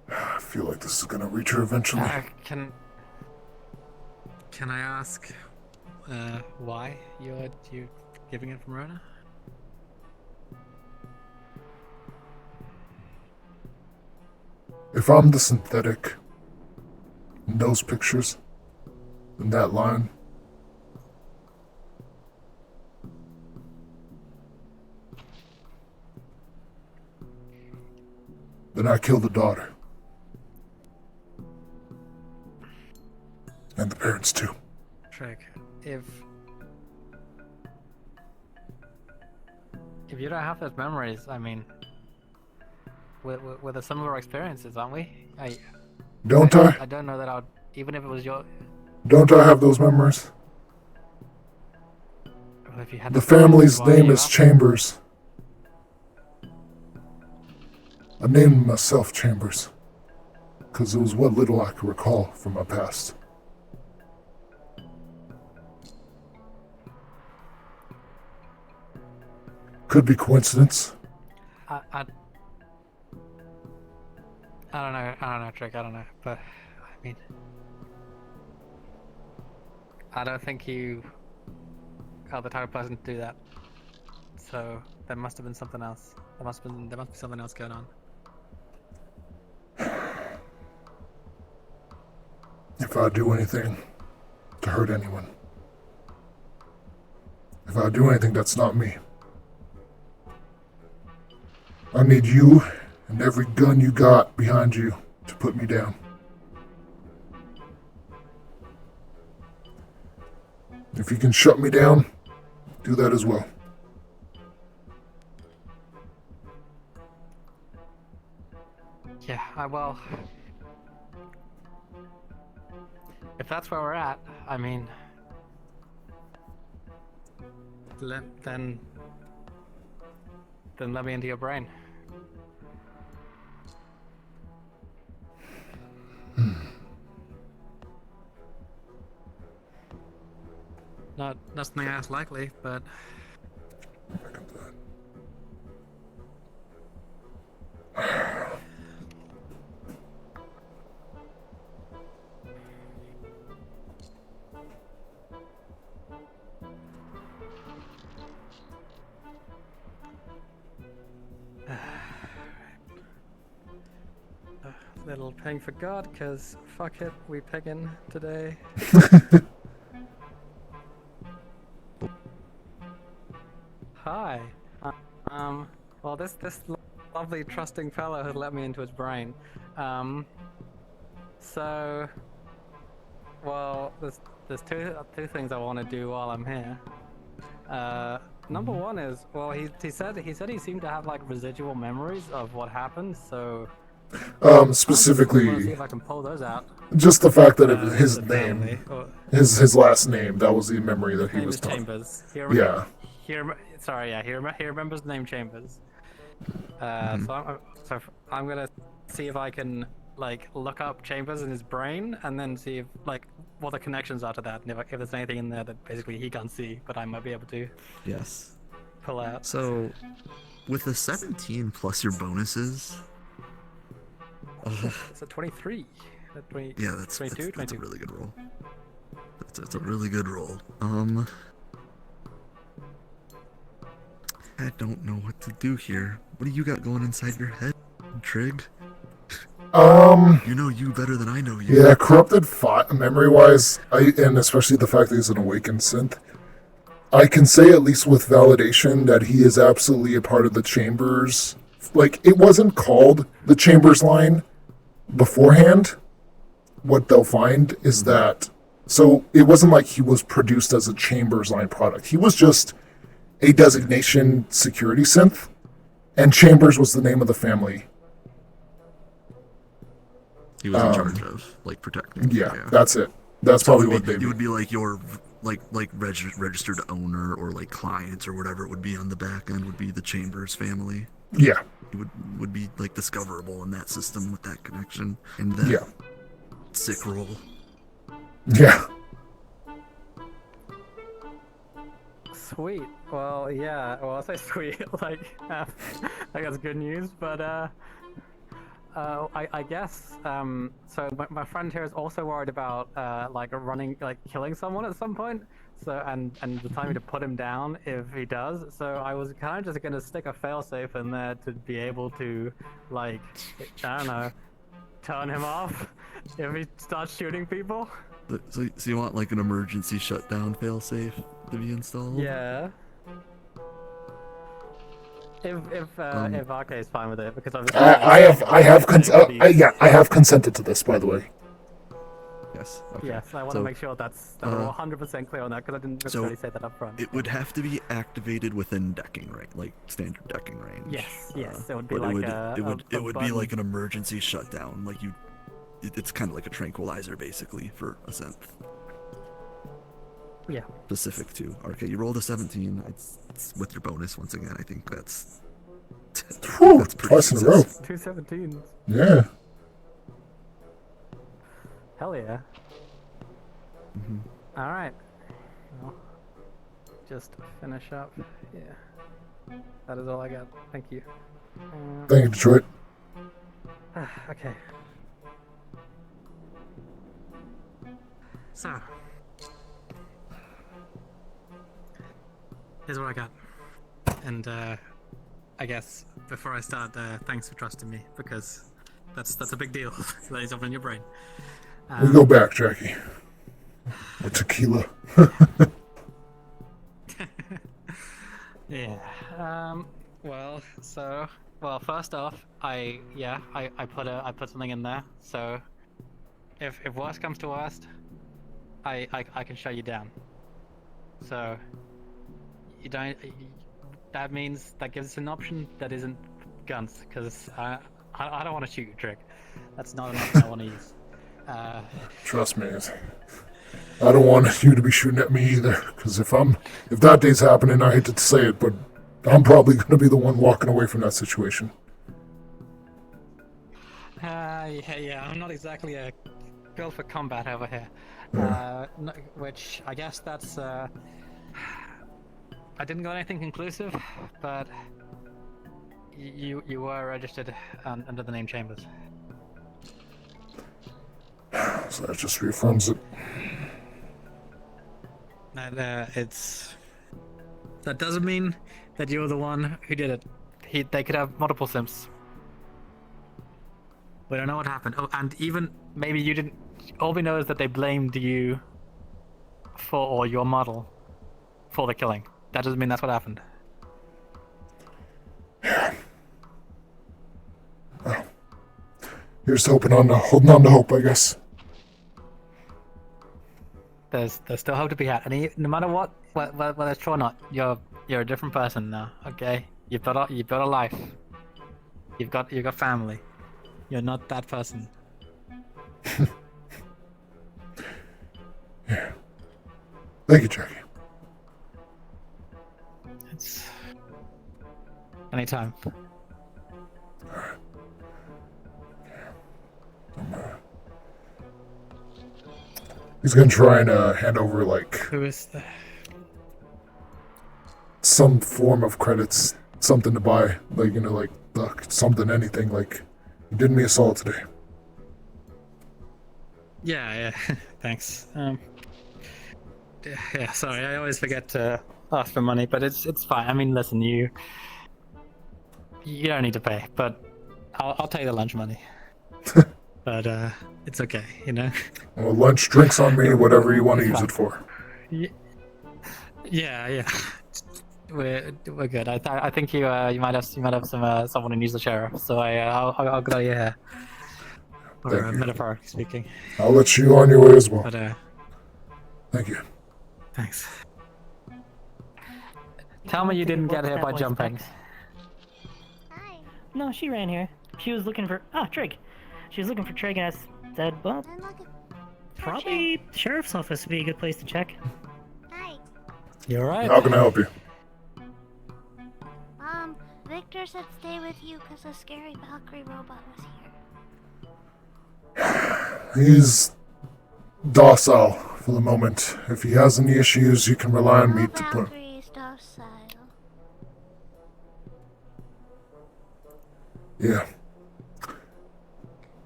I feel like this is gonna reach her eventually. Can I ask why you're giving it from Rona? If I'm the synthetic in those pictures, in that line, then I kill the daughter. And the parents too. Trick. If you don't have those memories, I mean, we're the sum of our experiences, aren't we? Don't I? I don't know that I would, even if it was your... Don't I have those memories? Well, if you had the family's name is Chambers. I named myself Chambers, because it was what little I could recall from my past. Could be coincidence. I don't know, Trick, I don't know, but, I mean... I don't think you are the type of person to do that. So, there must have been something else. There must be something else going on. If I do anything to hurt anyone, if I do anything that's not me, I need you and every gun you got behind you to put me down. If you can shut me down, do that as well. Yeah, well... If that's where we're at, I mean... Then let me into your brain. Not something as likely, but... little ping for God, because fuck it, we picking today. Hi. Well, this lovely trusting fellow has let me into his brain. So, well, there's two things I want to do while I'm here. Number one is, well, he said he seemed to have like residual memories of what happened, so. Specifically, I'm gonna see if I can pull those out. just the fact that it was his the name, family, or- his last name, that was the memory that he name was is talking. Chambers. Yeah. He remembers the name Chambers. So I'm gonna see if I can like look up Chambers in his brain and then see if like what the connections are to that, and if there's anything in there that basically he can't see, but I might be able to Yes. pull out. So, with the 17 plus your bonuses. It's a 23. Yeah, that's 22, that's a 22. really good roll. That's a really good roll. I don't know what to do here. What do you got going inside your head, Trig? You know you better than I know you. Yeah, corrupted memory-wise, and especially the fact that he's an awakened synth, I can say at least with validation that he is absolutely a part of the Chambers. Like, it wasn't called the Chambers line beforehand. What they'll find is that, so it wasn't like he was produced as a Chambers line product. He was just a designation security synth, and Chambers was the name of the family. He was in charge of, like, protecting. Yeah, that's it. That's So probably it what would be, they it would be like your registered owner or like clients or whatever it would be on the back end would be the Chambers family. Yeah. It would be like discoverable in that system with that connection and that Yeah. sick roll. Yeah. Sweet. Well, yeah. Well, I'll say sweet. Like, like that's good news. But I guess. So my friend here is also worried about killing someone at some point. So and telling me to put him down if he does. So I was kind of just gonna stick a failsafe in there to be able to, like, I don't know, turn him off if he starts shooting people. So you want like an emergency shutdown failsafe to be installed? Yeah. If RK is fine with it, because obviously I have consented to this, by the way. Yes. Okay. Yes, I want to make sure that we're 100% clear on that, because I didn't necessarily say that up front. It would have to be activated within decking range, like standard decking range. Yes, it would be but like it would be like an emergency shutdown, like it's kind of like a tranquilizer basically for a synth. Yeah. Specific to RK. You rolled a 17. It's with your bonus once again. I think that's that's pretty twice in a row. 2 17s. Yeah. Hell yeah. Mm-hmm. All right. Well, just finish up. Yeah. That is all I got. Thank you. Thank you, Detroit. Okay. So, here's what I got. And I guess before I start, thanks for trusting me, because that's a big deal. That is up in your brain. We go back, Jackie. With tequila. Yeah. Well, first off, I put something in there. So, if worst comes to worst, I can shut you down. So, you don't. That means that gives us an option that isn't guns, because I don't want to shoot you, Trick. That's not an option I want to use. Trust me, I don't want you to be shooting at me either. Because if that day's happening, I hate to say it, but I'm probably going to be the one walking away from that situation. Yeah, I'm not exactly a built for combat over here. Which I guess that's. I didn't got anything conclusive, but you were registered under the name Chambers. So that just reaffirms it. And that doesn't mean that you're the one who did it. They could have multiple Sims. We don't know what happened. Oh, and even maybe you didn't. All we know is that they blamed you for, or your model, for the killing. That doesn't mean that's what happened. Well, here's holding on to hope, I guess. There's still hope to be had. And no matter what, whether it's true or not, you're a different person now. Okay, you've got a life. You've got family. You're not that person. Yeah. Thank you, Jackie. It's anytime. He's gonna try and hand over like Who is the... some form of credits, something to buy, like like something, anything. Like, you did me a solid today. Yeah. Thanks. Yeah. Sorry, I always forget to ask for money, but it's fine. I mean, listen, you don't need to pay, but I'll take the lunch money. But it's okay, Well, lunch, drinks on me, whatever you want to use it for. Yeah. We're good. I think you might have someone who needs the sheriff. So I'll go to your hair. Or metaphorically speaking. I'll let you on your way as well. But thank you. Thanks. Tell me you didn't get here by jumping. No, she ran here. She was looking for Trig. She was looking for Trig, and I said, well, probably the sheriff's office would be a good place to check. You're right. How can I help you? Victor said stay with you because the scary Valkyrie robot was here. He's docile for the moment. If he has any issues, you can rely on me to put. Valkyrie's docile. Yeah.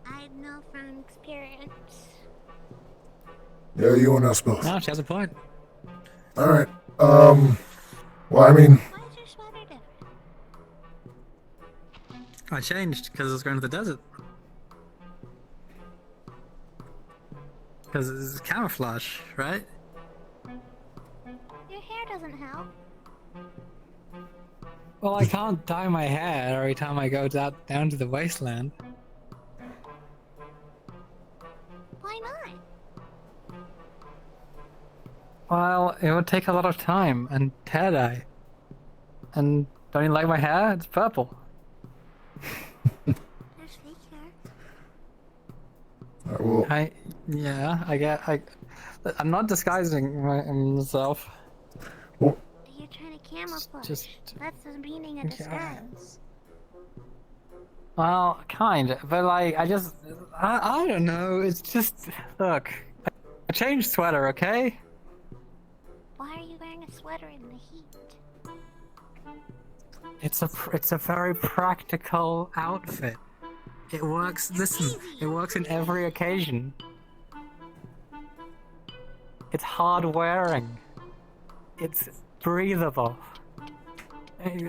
I know from experience. Yeah, you and us both. No, she has a point. All right. Well, I mean. Why is your sweater different? I changed because I was going to the desert. Because it's camouflage, right? Your hair doesn't help. Well, I can't dye my hair every time I go down to the wasteland. Why not? Well, it would take a lot of time and hair dye. And don't you like my hair? It's purple. There's fake hair. I'm not disguising myself. Well, You're trying to camouflage. Just... That's the meaning of disguise. Well, kind, but like, I don't know, it's just, look, I changed sweater, okay? Why are you wearing a sweater in the heat? It's a very practical outfit. It works, listen, it works in every occasion. It's hard wearing. It's breathable. What's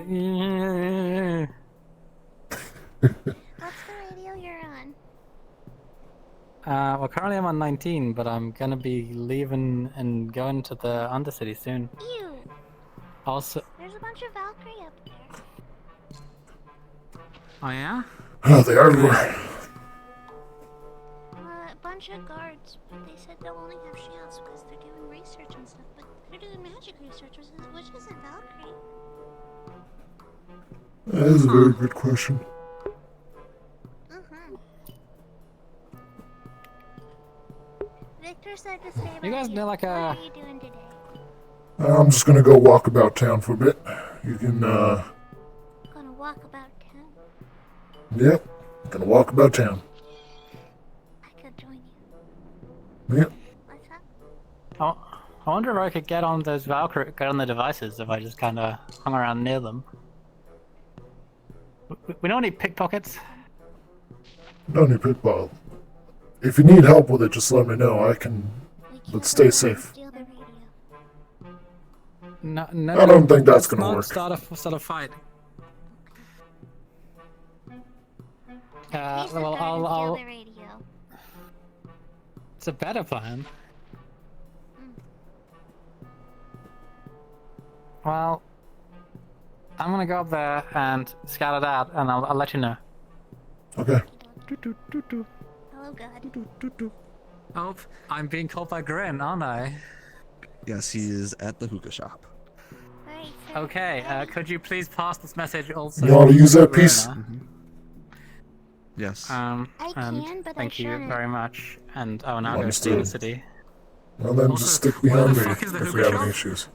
the radio you're on? Well, currently I'm on 19, but I'm gonna be leaving and going to the Undercity soon. Ew! Also... There's a bunch of Valkyrie up there. Oh yeah? Oh, they are everywhere. A bunch of guards, but they said they'll only have shields because they're doing research and stuff, but they're doing magic research, which isn't Valkyrie. That is a very good question. Victor said to stay You guys know like What are you doing today? I'm just gonna go walk about town for a bit. You can, Gonna walk about town? Yep. Gonna walk about town. I could join you. Yep. What's up? Oh, I wonder if I could get on those Valkyrie, get on the devices if I just kind of hung around near them. We don't need pickpockets. No need pickpocket. If you need help with it, just let me know. I can. But stay safe. No, I don't think that's gonna not work. Start a fight. well, steal I'll. the radio. It's a better plan. Well, I'm gonna go up there and scout it out, and I'll let you know. Okay. Oh god. Oh, I'm being called by Grin, aren't I? Yes, he is at the hookah shop. Alright, sir. Okay, could you please pass this message also? You want to use that to piece? Rona? Yes. I And can, but thank I you shouldn't. very much. And oh, now go to Understood. the city. Well, then Also, just stick where behind the me fuck is the if we hookah have any shop? issues.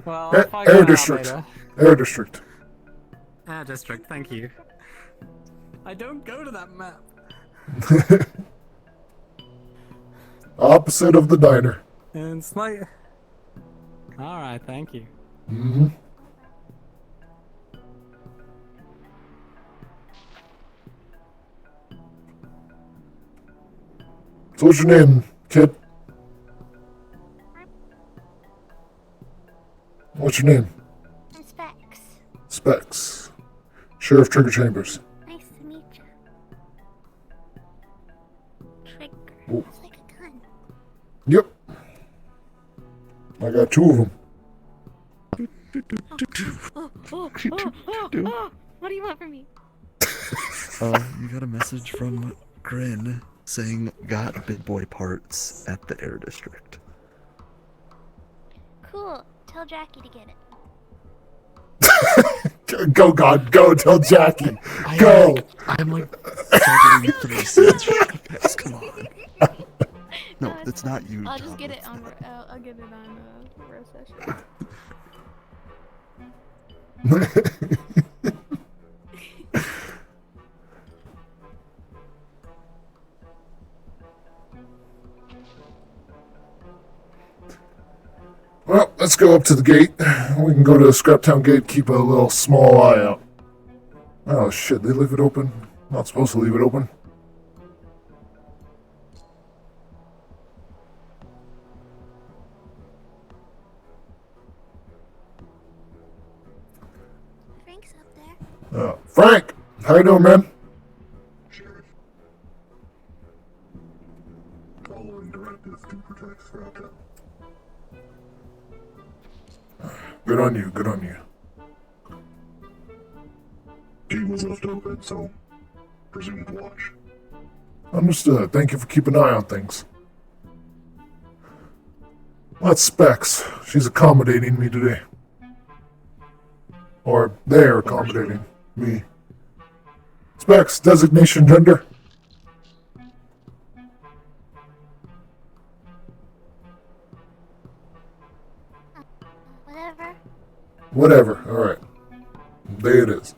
Well, I'll find Air that out District. later. Air District. Air District, thank you. I don't go to that map. Opposite of the diner. And slight. Alright, thank you. Mm-hmm. So what's your name, kid? What's your name? I'm Specs. Specs. Sheriff Trigger Chambers. Nice to meet you. Trigger. Ooh. It's like a gun. Yep. I got 2 of them. What do you want from me? You got a message from Grin saying got Bit Boy parts at the Air District. Cool. Tell Jackie to get it. Go, God, go, tell Jackie. Go. I'm like juggling 3 scenes. Come on. No, it's not you. I'll just Tom, get it it's on. not. I'll get it on row session. Well, let's go up to the gate. We can go to the Scraptown gate, keep a little small eye out. Oh shit, they leave it open? Not supposed to leave it open. Frank's up there. Frank! How you doing, man? Following directives to protect Scraptown. Good on you, good on you. Gate was left open, so presumed watch. Understood. Thank you for keeping an eye on things. That's Specs. She's accommodating me today. Or they're accommodating me. Specs, designation gender? Whatever. Whatever, alright. There it is.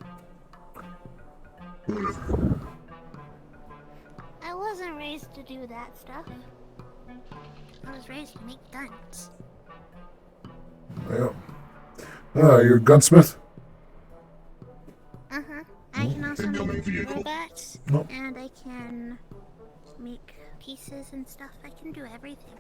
Whatever. I wasn't raised to do that stuff. I was raised to make guns. Yeah. You're a gunsmith? Uh-huh. I can also Incoming make vehicle. robots, Nope. and I can make pieces and stuff. I can do everything.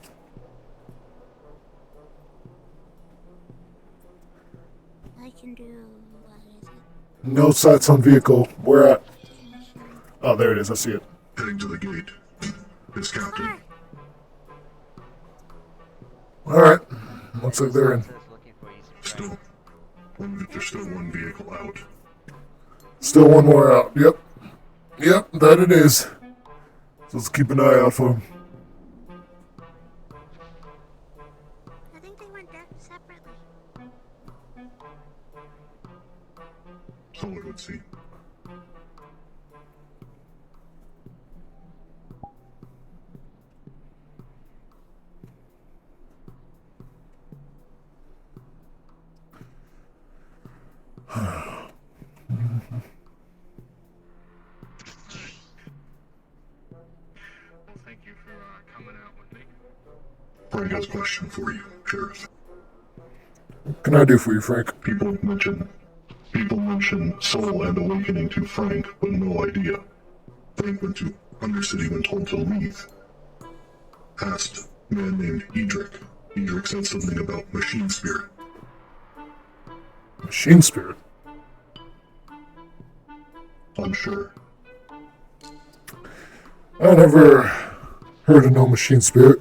I can do, what is it? No sights on vehicle. Where at? Oh, there it is. I see it. Heading to the gate. It's Captain. Alright. Looks like they're in. Still. There's still one vehicle out. Still one more out. Yep. Yep, that it is. So let's keep an eye out for him. I think they went there separately. So it would seem. Thank you for coming out with me. Frank has a question for you, Sheriff. What can I do for you, Frank? People mention Soul and Awakening to Frank, but no idea. Frank went to Undercity when told to leave. Asked a man named Edric. Edric said something about machine spirit. Machine spirit? Unsure. I never heard of no machine spirit.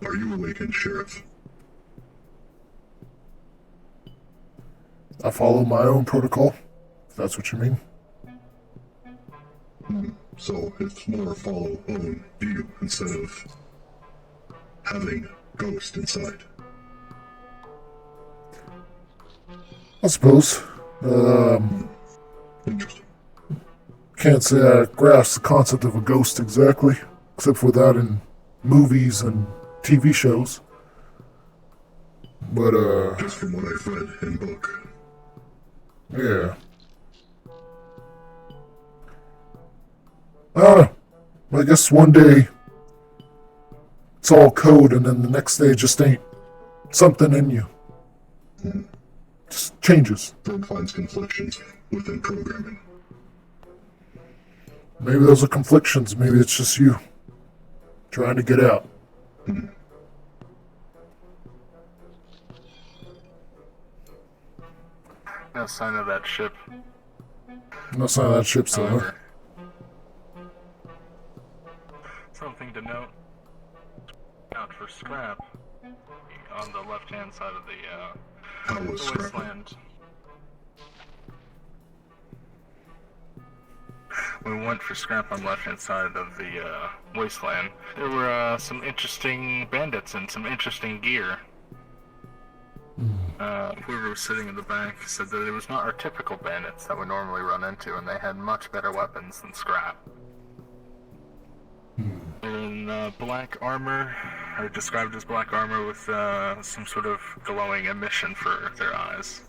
Are you awakened, Sheriff? I follow my own protocol, if that's what you mean. So it's more follow own you instead of having ghost inside. I suppose. Can't say I grasp the concept of a ghost exactly, except for that in movies and TV shows. But, just from what I've read in book. Yeah. I don't know. I guess one day it's all code, and then the next day it just ain't something in you. Just changes. Frank finds conflictions within programming. Maybe those are conflictions. Maybe it's just you trying to get out. No sign of that ship. No sign of that ship, so. However, something to note. Out for scrap on the left-hand side of the wasteland. We went for scrap on the left-hand side of the wasteland. There were some interesting bandits and some interesting gear. Whoever was sitting in the back said that it was not our typical bandits that we normally run into, and they had much better weapons than scrap. They're in black armor, or described as black armor with some sort of glowing emission for their eyes.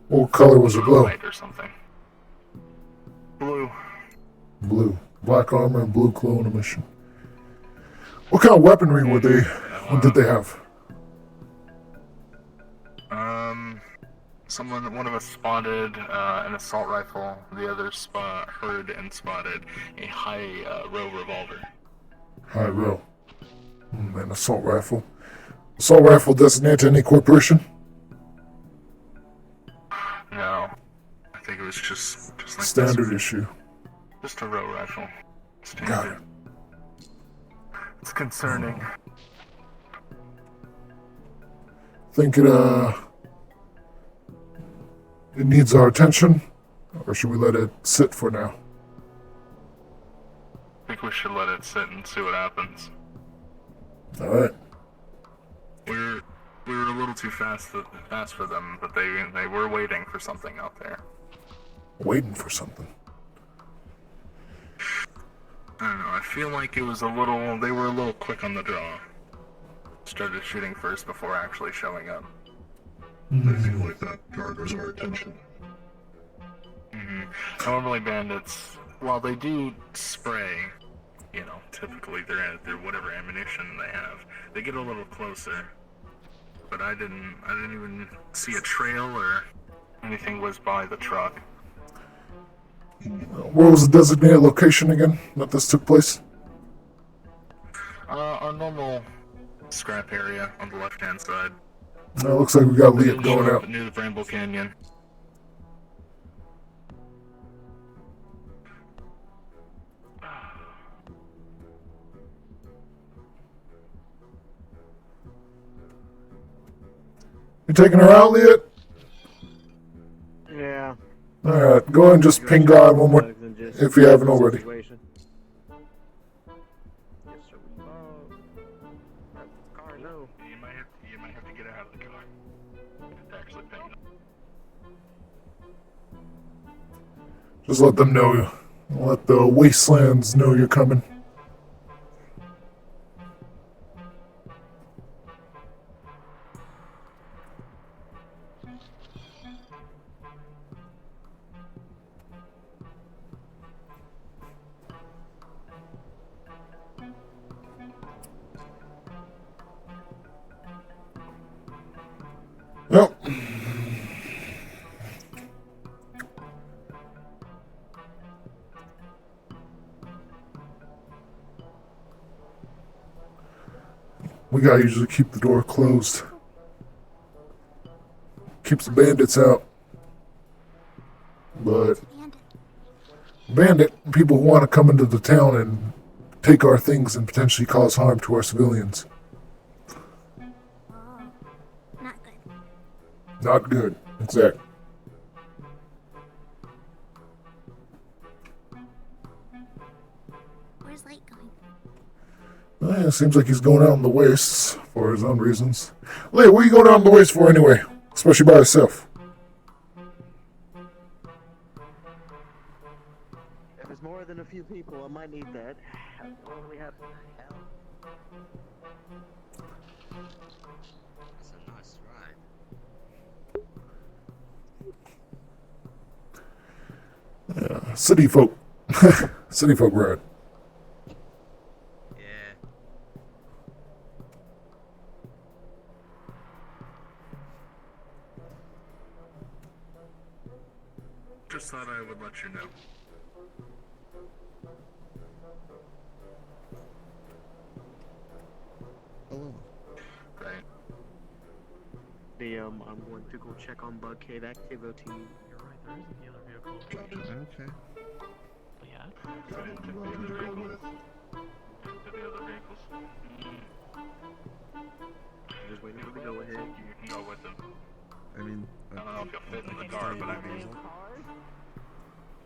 What color was it glow? White or something. Blue. Blue. Black armor and blue glowing emission. What kind of weaponry were they? What did they have? One of us spotted an assault rifle. The other heard and spotted a high row revolver. High row. An assault rifle. Assault rifle designated to any corporation? No, I think it was just like Standard this. issue. Just a row rifle. Standard. Got it. It's concerning. Think it needs our attention, or should we let it sit for now? I think we should let it sit and see what happens. All right. We were a little too fast for them, but they were waiting for something out there. Waiting for something. I don't know. I feel like it was they were a little quick on the draw. Started shooting first before actually showing up. I feel like that garners our attention. Normally bandits, while they do spray, typically they're whatever ammunition they have, they get a little closer. But I didn't even see a trail or anything was by the truck. Where was the designated location again that this took place? Our normal scrap area on the left-hand side. It looks like we got Leah going out. Near the Bramble Canyon. You taking her out, Leah? Yeah. Alright, go ahead and just ping God one more if you haven't already. You might have to get out of the car. Actually ping them. Just let them know. Let the wastelands know you're coming. Yep. We gotta usually keep the door closed. Keeps the bandits out. But bandit, people who want to come into the town and take our things and potentially cause harm to our civilians. Not good. Not good, exactly. Where's Light going? It seems like he's going out in the wastes for his own reasons. Lee, what are you going out in the wastes for anyway? Especially by yourself. If it's more than a few people, I might need that. I don't really have That's a nice ride. Yeah, city folk. City folk ride. Yeah. Just thought I would let you know. Hello. Right. I'm going to go check on Bugcade activity. You're right, there isn't the other vehicle. Okay. Yeah. I didn't check the other vehicles. Did the other vehicles? Just waiting for the go ahead. You can go with them. I mean, I don't know if you'll fit in the car, but I mean...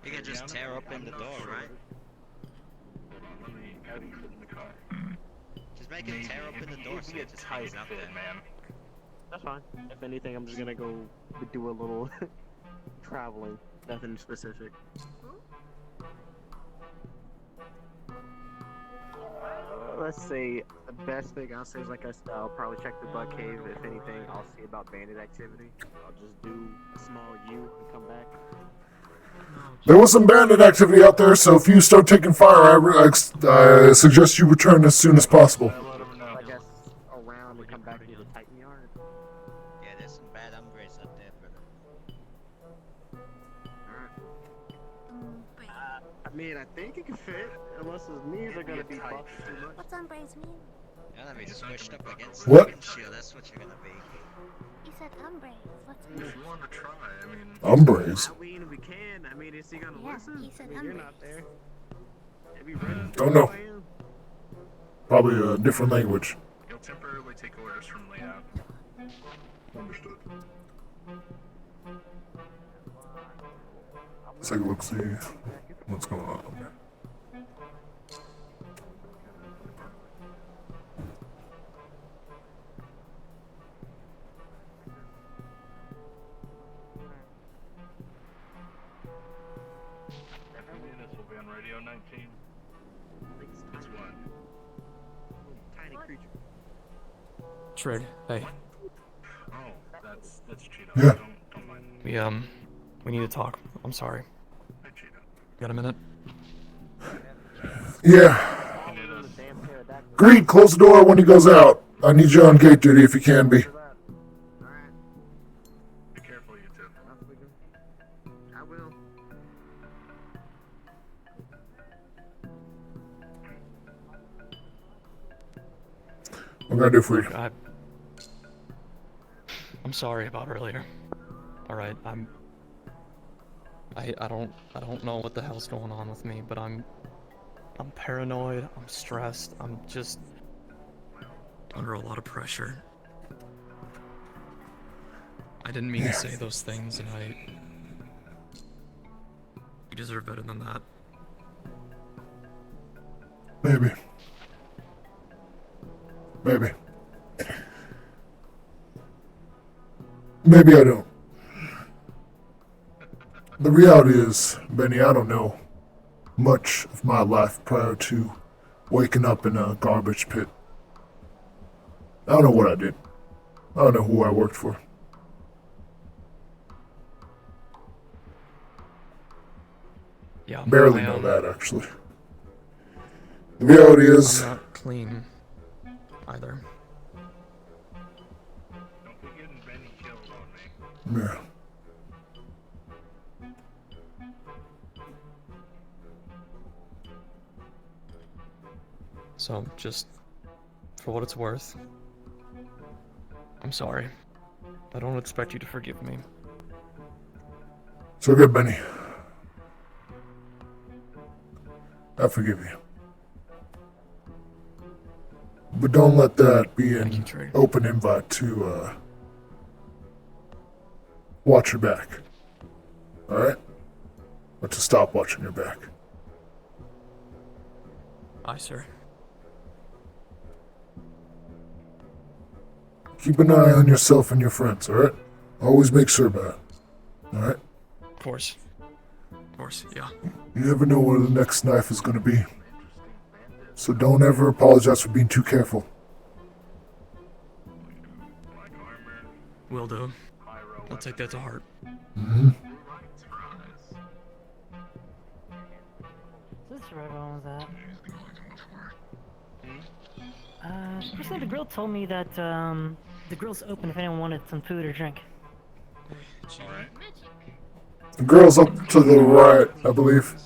You can just tear open the door, right? How do you fit in the car? Just make it tear open the door so it just hangs out there. Man. That's fine. If anything, I'm just gonna go do a little traveling. Nothing specific. Let's say the best thing I'll say is like I'll probably check the Bug Cave. If anything, I'll see about bandit activity. I'll just do a small U and come back. There was some bandit activity out there, so if you start taking fire, I suggest you return as soon as possible. I guess around and come back to the Titan Yard. Yeah, there's some bad hombres up there, brother. I mean, I think it can fit, unless his knees are gonna be buffed too much. What's Umbre's mean? You're gonna be squished up against What? the windshield, that's what you're gonna be. You said Umbre's. What's If you want to try, I mean... Umbres. I mean, we can. I mean, is he gonna Yeah, listen? he said I mean, you're Umbres. not there. Have you read Don't know. Probably a different language. You'll temporarily take orders from layout. Understood. Let's take a look, see what's going on. Every unit will be on radio 19. It's one. Tiny creature. Trig, hey. Oh, that's Cheeto. Yeah. Don't mind. We need to talk. I'm sorry. Hi, Cheeto. Got a minute? Yeah. You need us. Greed, close the door when he goes out. I need you on gate duty if you can be. Be careful, you two. I will. What can I do for you? I'm sorry about earlier. Alright, I don't know what the hell's going on with me, but I'm paranoid, I'm stressed, I'm just under a lot of pressure. I didn't mean to say those things, and you deserve better than that. Maybe. Maybe. Maybe I don't. The reality is, Benny, I don't know much of my life prior to waking up in a garbage pit. I don't know what I did. I don't know who I worked for. Yeah, Barely know that, actually. The reality is... I'm not clean either. Don't be getting Benny killed on me. Yeah. So, just for what it's worth, I'm sorry. I don't expect you to forgive me. It's okay, Benny. I forgive you. But don't let that be an open invite to watch your back. Alright? Or to stop watching your back. Aye, sir. Keep an eye on yourself and your friends, alright? Always make sure about it. Alright? Of course. Of course, yeah. You never know where the next knife is gonna be. So don't ever apologize for being too careful. Will do. I'll take that to heart. Mm-hmm. Is this where everyone was at? The person at the grill told me that, the grill's open if anyone wanted some food or drink. The girl's up to the right, I believe.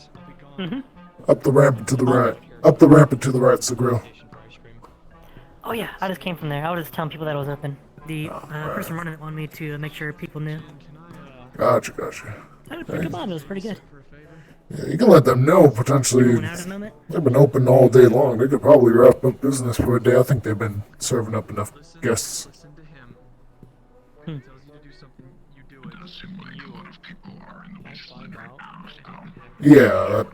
Mm-hmm. Up the ramp and to the right. Up the ramp and to the right's the grill. Oh yeah, I just came from there. I was just telling people that it was open. The person running it wanted me to make sure people knew. Gotcha. I had a pretty good vibe. It was pretty good. Yeah, you can let them know, potentially. Everyone out at the moment? They've been open all day long. They could probably wrap up business for a day. I think they've been serving up enough guests. Hmm. Yeah.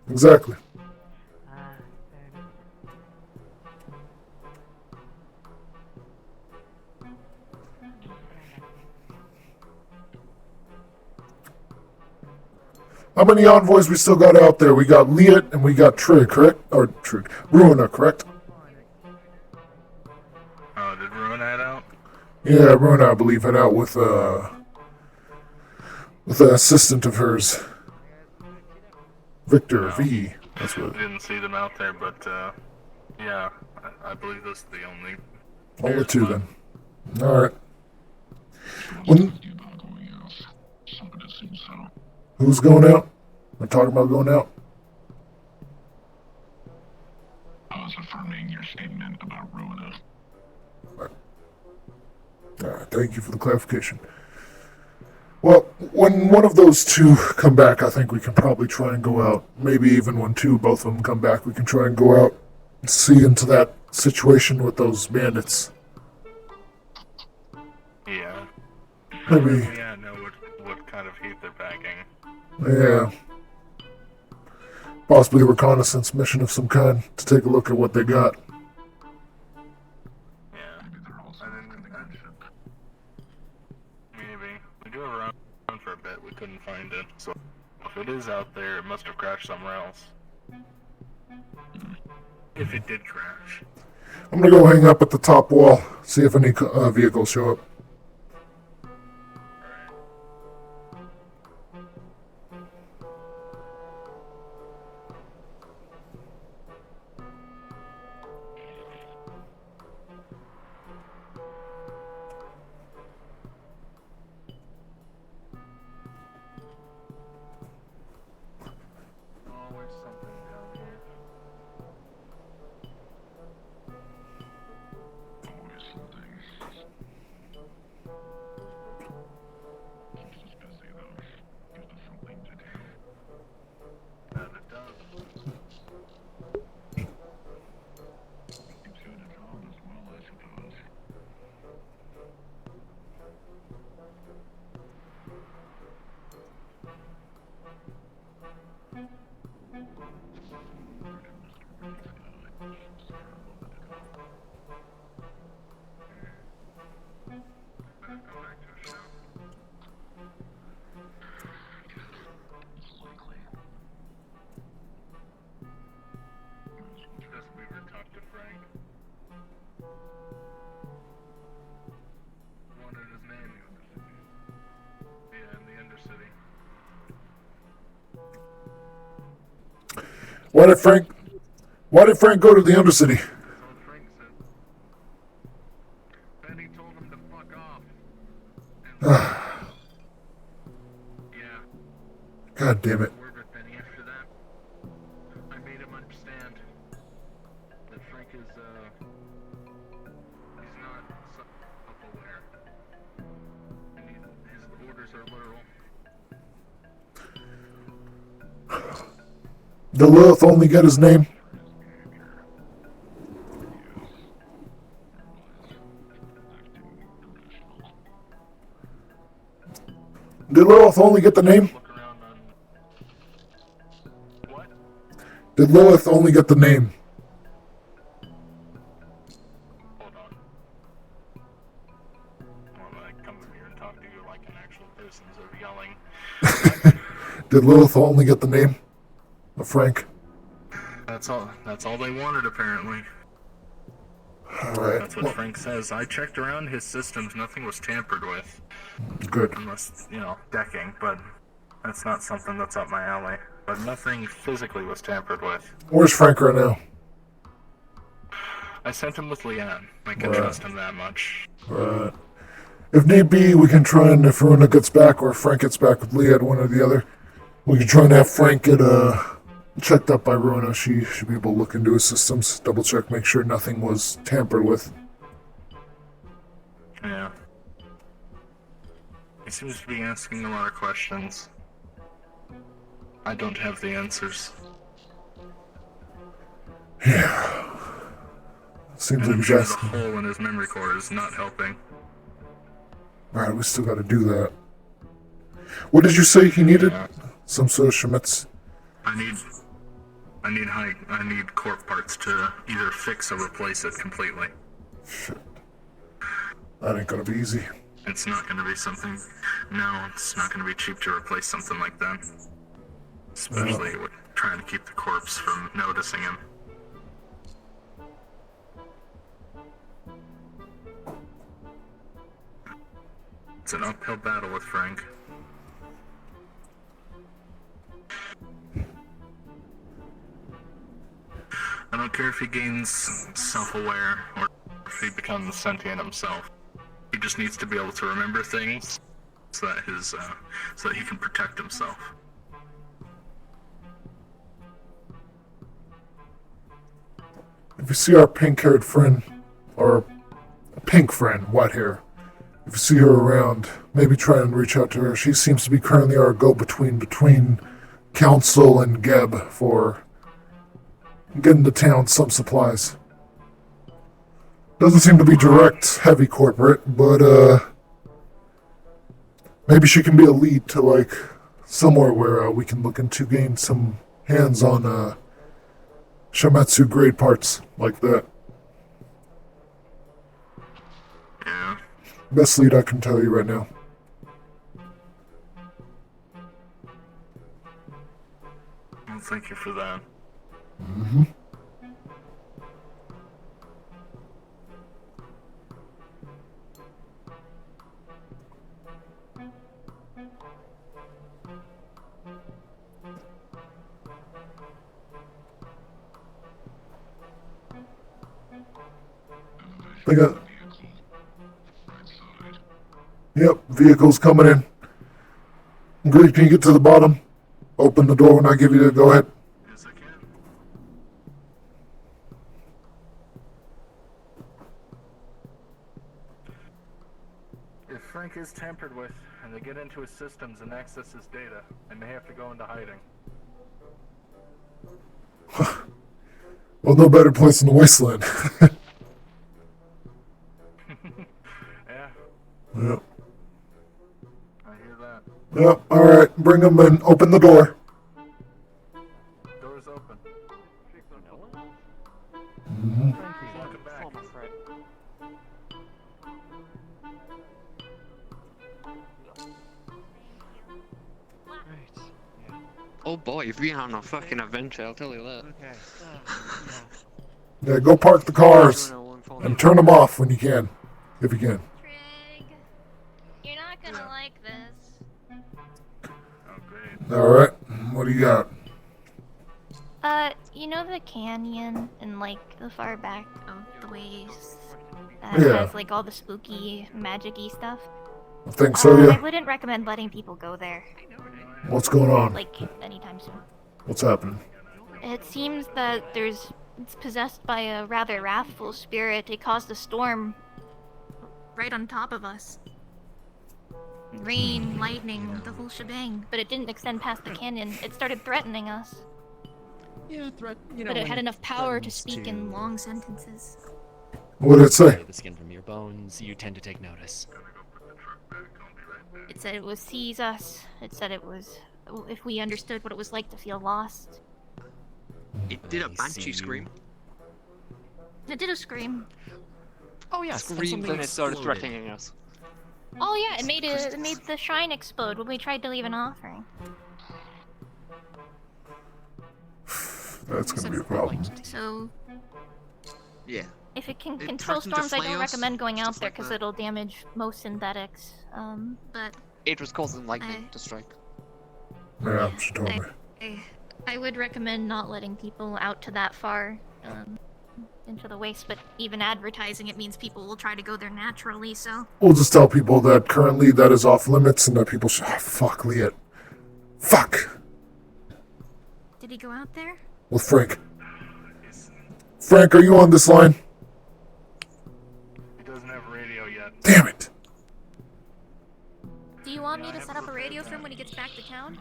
Exactly. How many envoys we still got out there? We got Liet and we got Trig, correct? Or Trig. Ruina, correct? Oh, did Ruin head out? Yeah, Ruina, I believe, had out with an assistant of hers. Victor, V. That's what. I didn't see them out there, but yeah, I believe those are the only. Only two then. Alright. When... Who's going out? We're talking about going out? I was affirming your statement about Ruina. Alright, thank you for the clarification. Well, when one of those two come back, I think we can probably try and go out. Maybe even when both of them come back, we can try and go out and see into that situation with those bandits. Yeah. Maybe. Yeah, know what kind of heat they're packing. Yeah. Possibly a reconnaissance mission of some kind to take a look at what they got. Maybe. We drove around for a bit, we couldn't find it. So if it is out there, it must have crashed somewhere else. If it did crash. I'm gonna go hang up at the top wall, see if any vehicles show up. Why did Frank go to the Undercity? God damn it. I made him understand that Frank is, he's not self-aware. And his orders are literal. Did Lilith only get his name? Did Lilith only get the name? Did Lilith only get the name? Did Lilith only get the name of Frank? That's all they wanted, apparently. Alright. That's what Frank says. I checked around his systems, nothing was tampered with. Good. Unless, decking, but that's not something that's up my alley. But nothing physically was tampered with. Where's Frank right now? I sent him with Leanne. I can Right. trust him that much. Right. If need be, we can try and, if Runa gets back or if Frank gets back with Leanne, one or the other, we can try and have Frank get checked up by Runa. She should be able to look into his systems, double check, make sure nothing was tampered with. Yeah. He seems to be asking a lot of questions. I don't have the answers. Yeah. Seems And like I'm he's sure the asking. hole in his memory core is not helping. Alright, we still gotta do that. What did you say he needed? Yeah. Some sort of Shemitz? I need corp parts to either fix or replace it completely. Shit. That ain't gonna be easy. It's not gonna be something. No, it's not gonna be cheap to replace something like that. Especially with trying to keep the corpse from noticing him. It's an uphill battle with Frank. I don't care if he gains self-aware or if he becomes sentient himself. He just needs to be able to remember things so that so that he can protect himself. If you see our pink-haired friend, or pink friend, white hair, if you see her around, maybe try and reach out to her. She seems to be currently our go-between between Council and Geb for getting to town some supplies. Doesn't seem to be direct, heavy corporate, but maybe she can be a lead to like somewhere where we can look into gain some hands on Shamatsu grade parts like that. Yeah. Best lead I can tell you right now. Well, thank you for that. Mm-hmm. They got. Yep, vehicles coming in. Greek, can you get to the bottom? Open the door when I give you the go ahead. Yes, I can. If Frank is tampered with and they get into his systems and access his data, they may have to go into hiding. Well, no better place in the wasteland. Yeah, Yep. I hear that. Yep, alright, bring them in. Open the door. Door's open. Mm-hmm. Welcome back. Oh boy, you've been on a fucking adventure, I'll tell you that. Okay. Yeah, go park the cars and turn them off when you can. If you can. You're not gonna like this. Oh, great. Alright, what do you got? You know the canyon in like the far back of the waste that Yeah. has like all the spooky, magic-y stuff? I think so, yeah. I wouldn't recommend letting people go there. What's going on? Like anytime soon. What's happening? It seems that it's possessed by a rather wrathful spirit. It caused a storm right on top of us. Rain, lightning, the whole shebang. But it didn't extend past the canyon. It started threatening us. Yeah, you know, But it when had enough power to threatens speak in long sentences. What did it say? The skin from your bones, you tend to take notice. It said it would seize us. It said it was if we understood what it was like to feel lost. It did a banshee scream. It did a scream. Oh yeah, screamed and it started threatening us. Oh yeah, it made the shrine explode when we tried to leave an offering. That's gonna be a problem. So yeah, if it can It control threatened to storms, I flay don't us, recommend going out stuff there like because that. it'll damage most synthetics. But It was causing lightning to strike. Yeah, she told me. I would recommend not letting people out to that far into the waste. But even advertising it means people will try to go there naturally. So We'll just tell people that currently that is off limits and that people should. Oh, fuck, Liet. Fuck! did he go out there? With Frank. Frank, are you on this line? He doesn't have radio yet. Damn it! Do you want me to set up a radio for him when he gets back to town?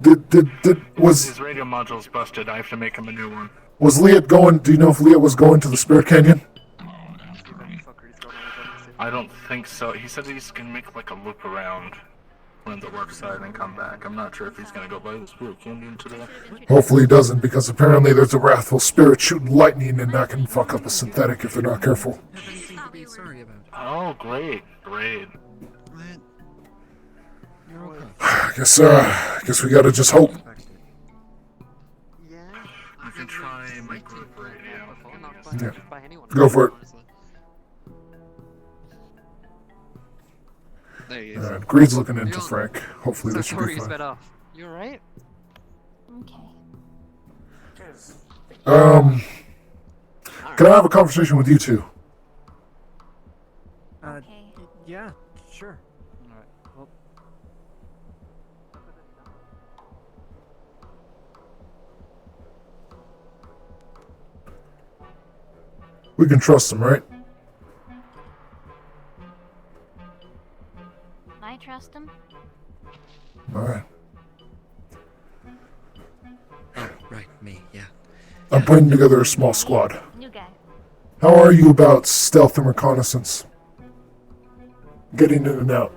His radio module's busted. I have to make him a new one. Was Liet going? Do you know if Liet was going to the Spirit Canyon? I don't think so. He said he's gonna make like a loop around on the work side and come back. I'm not sure if he's gonna go by the Spirit Canyon today. Hopefully he doesn't, because apparently there's a wrathful spirit shooting lightning and that can fuck up a synthetic if they're not careful. Sorry about. Oh, great, great. You're okay. I guess we gotta just hope. You can try my group radio. Yeah. Go for it. There he is. Greed's looking into Frank. Hopefully So this should be sorry, fine. better. You alright? Can I have a conversation with you two? Yeah, sure. Alright, well. We can trust him, right? I trust him. Alright. Oh, right, me, yeah. I'm putting together a small squad. New guy. How are you about stealth and reconnaissance? Getting in and out.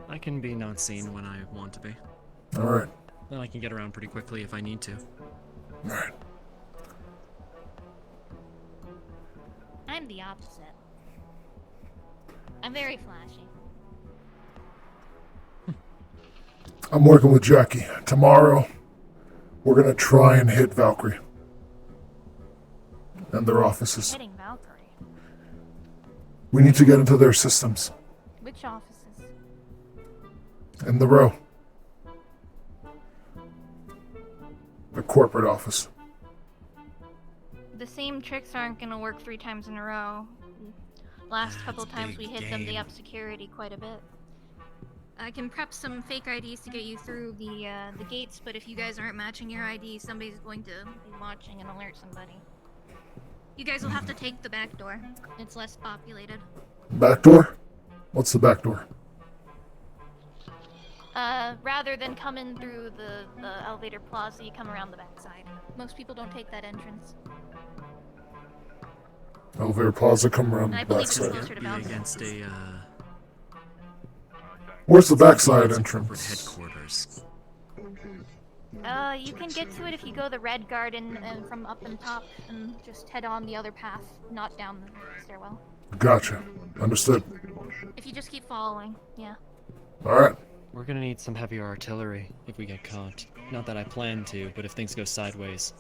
I can be not seen when I want to be. Alright. Then I can get around pretty quickly if I need to. Alright. I'm the opposite. I'm very flashy. I'm working with Jackie. Tomorrow, we're gonna try and hit Valkyrie. And their offices. Hitting Valkyrie. We need to get into their systems. Which offices? In the row. The corporate office. The same tricks aren't gonna work 3 times in a row. Last couple times we hit them, they up security quite a bit. I can prep some fake IDs to get you through the gates, but if you guys aren't matching your ID, somebody's going to be watching and alert somebody. You guys will have to take the back door. It's less populated. Back door? What's the back door? Rather than come in through the elevator plaza, you come around the backside. Most people don't take that entrance. Elevator plaza, come around I the believe it's backside. closer to Be Valkyrie. against a, Where's the backside corporate entrance? headquarters. You can get to it if you go the red garden and from up and top and just head on the other path, not down the stairwell. Gotcha. Understood. If you just keep following, yeah. Alright. We're gonna need some heavier artillery if we get caught. Not that I plan to, but if things go sideways.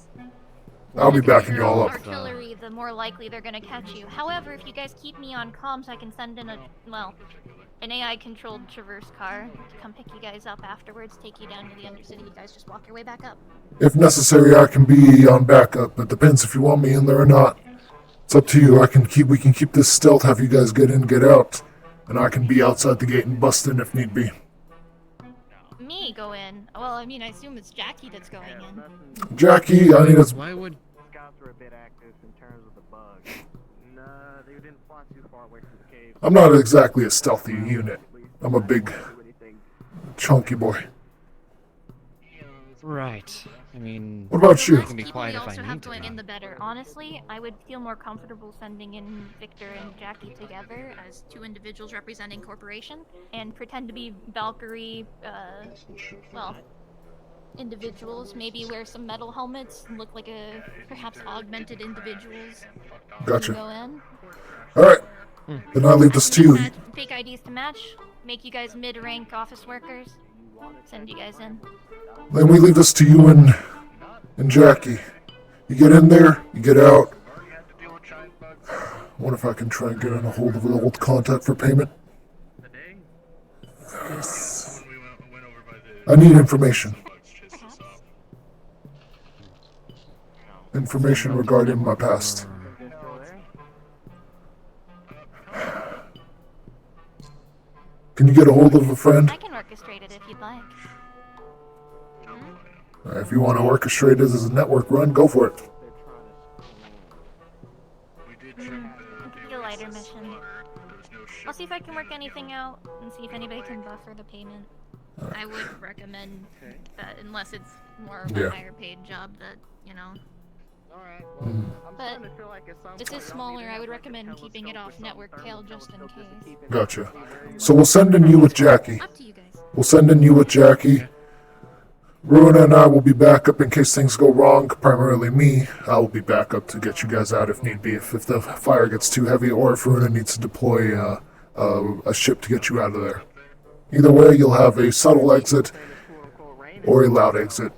I'll be backing y'all up. Artillery, the more likely they're gonna catch you. However, if you guys keep me on comms, I can send in an AI-controlled traverse car to come pick you guys up afterwards, take you down to the Undercity. You guys just walk your way back up. If necessary, I can be on backup. It depends if you want me in there or not. It's up to you. We can keep this stealth, have you guys get in, get out. And I can be outside the gate and bust in if need be. Me go in? Well, I mean, I assume it's Jackie that's going in. Jackie, I need us. Why would Scouts were a bit active in terms of the bug. Nah, they didn't fly I'm not exactly a stealthy unit. I'm a big, chunky boy. Right. I mean, What about you? I can be People we quiet if also I have need to. going in, the better. Honestly, I would feel more comfortable sending in Victor and Jackie together as two individuals representing corporation, and pretend to be Valkyrie, well, individuals. Maybe wear some metal helmets and look like perhaps augmented individuals. Gotcha. Go in. Alright. Then I'll leave this to you. Fake IDs to match. Make you guys mid-rank office workers. Send you guys in. Then we leave this to you and Jackie. You get in there, you get out. Wonder if I can try and get on a hold of an old contact for payment. I need information. Information regarding my past. Can you get a hold of a friend? I can orchestrate it if you'd like. If you want to orchestrate it as a network run, go for it. A lighter mission. I'll see if I can work anything out and see if anybody can buffer the payment. I would recommend that unless it's more of a higher paid job that, you know. But this is smaller, I would recommend keeping it off network tail just in case. Gotcha. So we'll send in you with Jackie. Up to you guys. We'll send in you with Jackie. Runa and I will be back up in case things go wrong. Primarily me. I will be back up to get you guys out if need be. If the fire gets too heavy or if Runa needs to deploy a ship to get you out of there. Either way, you'll have a subtle exit or a loud exit.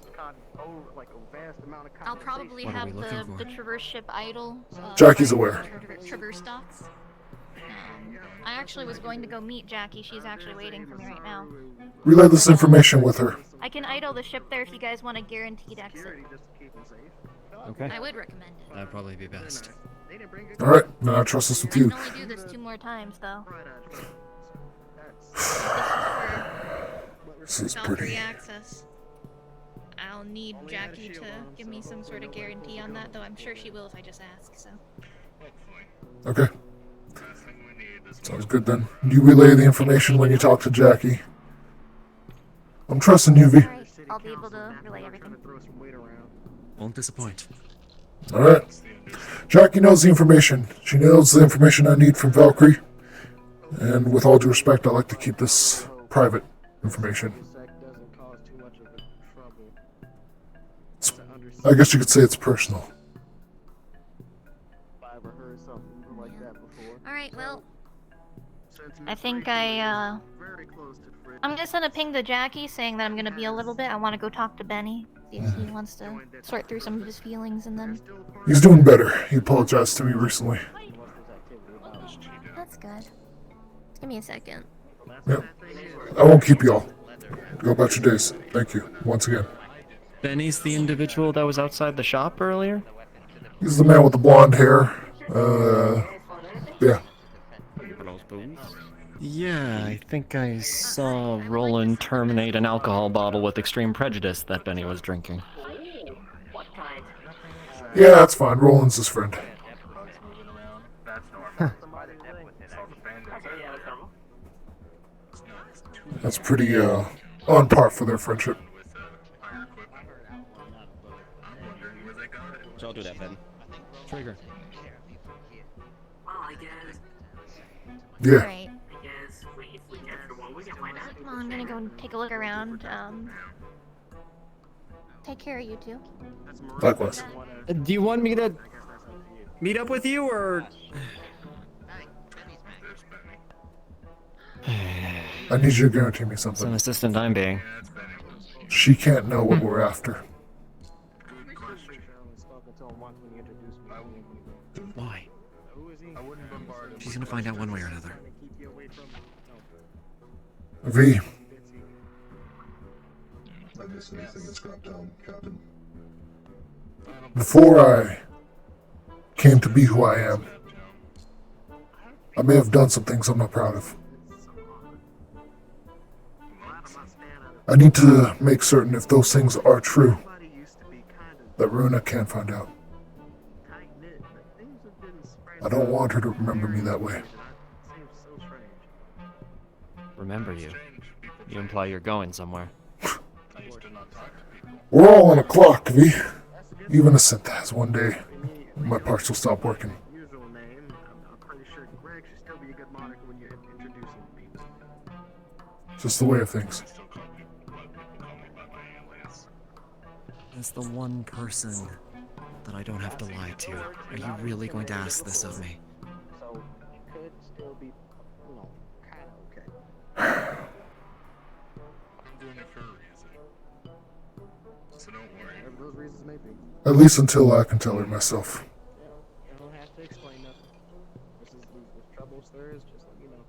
I'll probably have the Traverse ship idle. Jackie's aware. Traverse docks. I actually was going to go meet Jackie. She's actually waiting for me right now. Relay this information with her. I can idle the ship there if you guys want a guaranteed exit. Okay. I would recommend it. That'd probably be best. Alright, now I trust this with I you. can only do this 2 more times, though. This is Valkyrie pretty. access. I'll need Jackie to give me some sort of guarantee on that, though I'm sure she will if I just ask, so. Okay. Sounds good then. You relay the information when you talk to Jackie. I'm trusting you, V. Alright, I'll be able to relay everything. Won't disappoint. Alright. Jackie knows the information. She knows the information I need from Valkyrie. And with all due respect, I like to keep this private information. I guess you could say it's personal. Alright, well, I think I'm gonna send a ping to Jackie saying that I'm gonna be a little bit. I want to go talk to Benny, see if he wants to sort through some of his feelings, and then... He's doing better. He apologized to me recently. That's good. Give me a second. Yep. I won't keep you all. Go about your days. Thank you, once again. Benny's the individual that was outside the shop earlier? He's the man with the blonde hair. Yeah. Yeah, I think I saw Roland terminate an alcohol bottle with extreme prejudice that Benny was drinking. Yeah, that's fine. Roland's his friend. That's pretty, on par for their friendship. So I'll do that, Benny. Trigger. Yeah. Alright. Well, I'm gonna go and take a look around. Take care of you two. Likewise. Do you want me to meet up with you, or...? I need you to guarantee me something. Some assistant I'm being. She can't know what we're after. Why? She's gonna find out one way or another. V. I guess anything that's got down, Captain. Before I came to be who I am, I may have done some things I'm not proud of. I need to make certain if those things are true, that Runa can't find out. I don't want her to remember me that way. Seems so strange. Remember you. You imply you're going somewhere. I used to not talk to people. We're all on a clock, V. Even a synth has one day. My parts will stop working. Usual name. I'm pretty sure Greg should still be a good moniker when you're introducing people. Just the way of things. As the one person that I don't have to lie to, are you really going to ask this of me? So it could still be, you know, kind of okay. I'm doing it for a reason. So don't worry. Whatever those reasons may be. At least until I can tell her myself. You don't have to explain nothing. This is if trouble stirs, just let me know.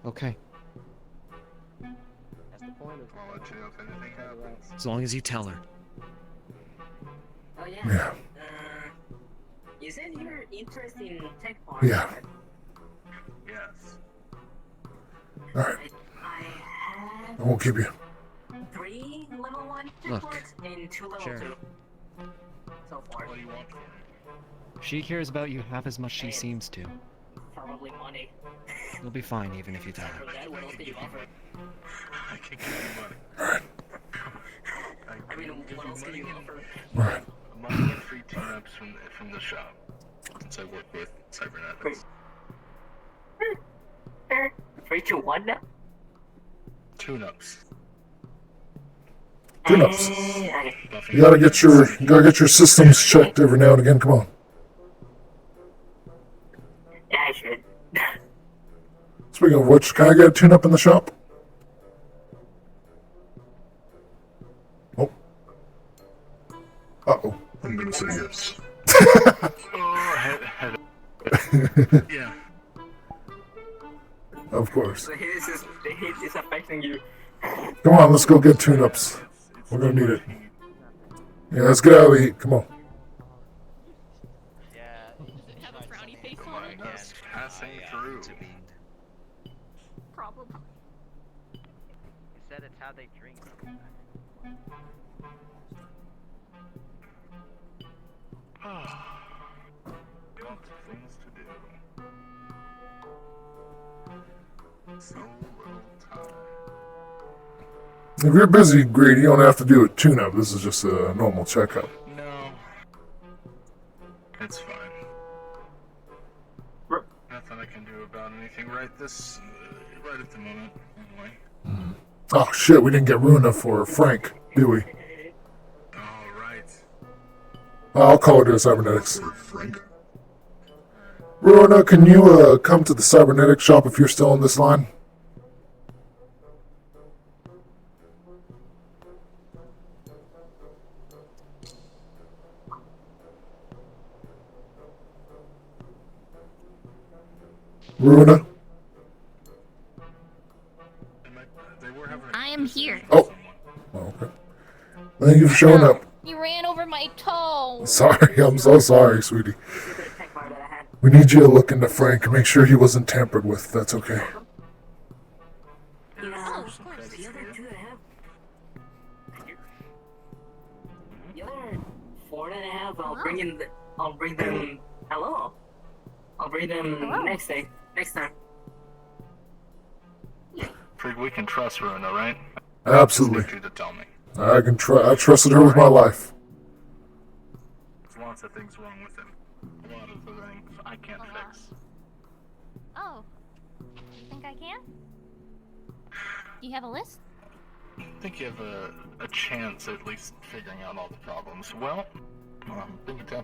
Okay. That's the point of it. I'll let you know if anything happens. As long as you tell her. Oh yeah. Yeah. You said you're interested in tech part. Yeah. Yes. Alright. I have I won't keep you. 3 level 1 tech Look, parts and 2 level Sheriff. 2. So far. What do you want from me? She cares about you half as much she seems to. Probably money. You'll be fine even if you tell her. For that, what else did you offer? I can give you money. I mean, what else can you offer? Right. Money and free tune-ups from the shop. Since I work with cybernetics. 3 to 1 now? Tune-ups. Tune-ups. Okay. You gotta get your systems checked every now and again. Come on. Yeah, I should. Speaking of which, can I get a tune-up in the shop? Oh. Uh-oh. I'm gonna say yes. Yeah. Of course. The heat is affecting you. Come on, let's go get tune-ups. We're gonna need it. Yeah, let's get out of the heat. Come on. Have a frowny face on it? That's passing through. Probably. You said it's how they drink. Lots of things to do. So little time. If you're busy, Grady, you don't have to do a tune-up. This is just a normal checkup. No. It's fine. Nothing I can do about anything right at the moment, anyway. Oh shit, we didn't get Runa for Frank, do we? Alright. I'll call her to cybernetics. Frank? Runa, can you come to the cybernetics shop if you're still on this line? Runa? I am here. Oh, okay. Thank you for showing up. You ran over my toe. Sorry, I'm so sorry, sweetie. We need you to look into Frank and make sure he wasn't tampered with. That's okay. Oh, of course. The other 2 that I have. The other 4 that I have, I'll bring them. Hello. I'll bring them next day. Next time. Frig, we can trust Runa, right? Absolutely. You to tell me. I trusted her with my life. There's lots of things wrong with him. A lot of the things I can't fix. Oh. You think I can? Do you have a list? I think you have a chance at least figuring out all the problems. Well, think it down.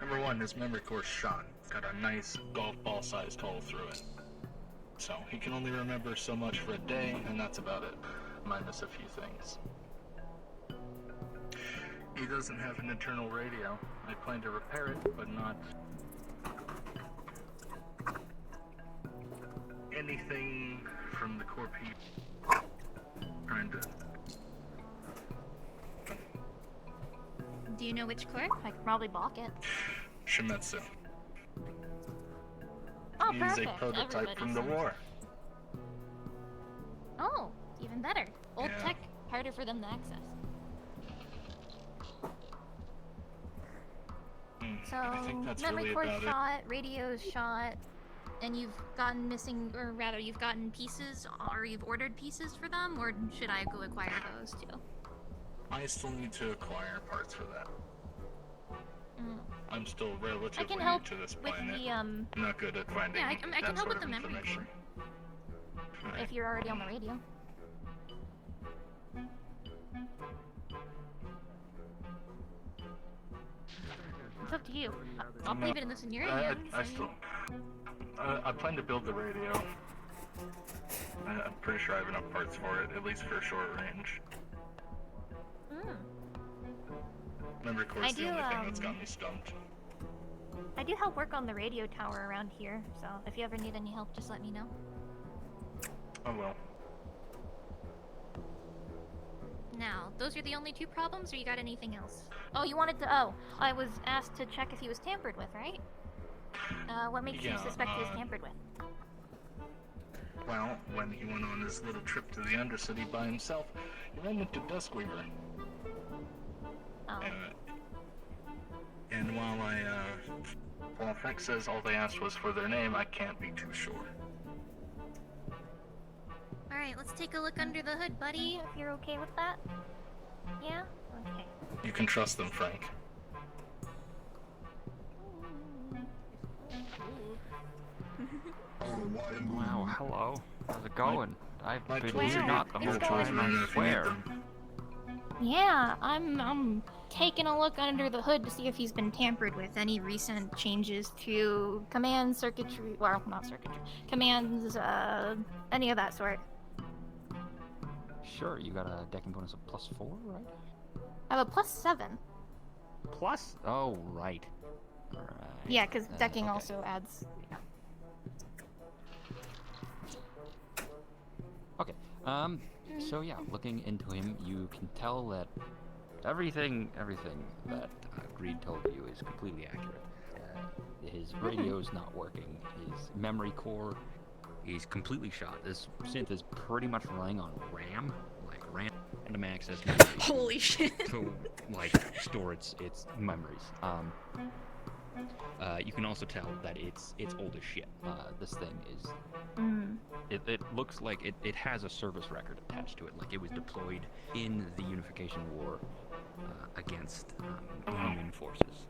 Number 1, his memory core's shot. It's got a nice golf ball sized hole through it. So he can only remember so much for a day, and that's about it, minus a few things. He doesn't have an internal radio. I plan to repair it, but not anything from the core people. Trying to. Do you know which core? I could probably balk it. Shimetsu. Oh, He's perfect. a prototype Everybody from the seems- war. Oh, even better. Old Yeah. tech, harder for them to access. So, I think that's memory really core about it. shot, radio's shot, and you've gotten missing, or rather, you've gotten pieces, or you've ordered pieces for them, or should I go acquire those too? I still need to acquire parts for that. Mm. I'm still relatively I can help new to this with planet. the, I'm not good at finding Yeah, I can that help sort with of the memory information. core. If you're already on the radio. It's up to you. I'll leave it in your hands. I plan to build the radio. I'm pretty sure I have enough parts for it, at least for short range. Memory core's the only thing that's got me stumped. I do help work on the radio tower around here, so if you ever need any help, just let me know. Oh well. Now, those are the only two problems, or you got anything else? Oh, you wanted to. Oh, I was asked to check if he was tampered with, right? What makes you suspect he was tampered with? Well, when he went on his little trip to the Undercity by himself, he ran into Duskweaver. Oh. And while Frank says all they asked was for their name, I can't be too sure. Alright, let's take a look under the hood, buddy, if you're okay with that. Yeah? Okay. You can trust them, Frank. Wow, hello. How's it going? I've been here not the whole It's time, going. I swear. Yeah, I'm taking a look under the hood to see if he's been tampered with. Any recent changes to command circuitry, well, not circuitry, commands, any of that sort. Sure, you got a decking bonus of +4, right? I have a +7. Plus? Oh, right. Right. Yeah, because decking also adds. Okay, so yeah, looking into him, you can tell that everything that Greed told you is completely accurate. His radio's not working, his memory core is completely shot. This synth is pretty much relying on RAM, like random access memory. Holy shit. To, like, store its memories. You can also tell that it's old as shit. This thing is... It looks like it has a service record attached to it, like it was deployed in the Unification War against Union forces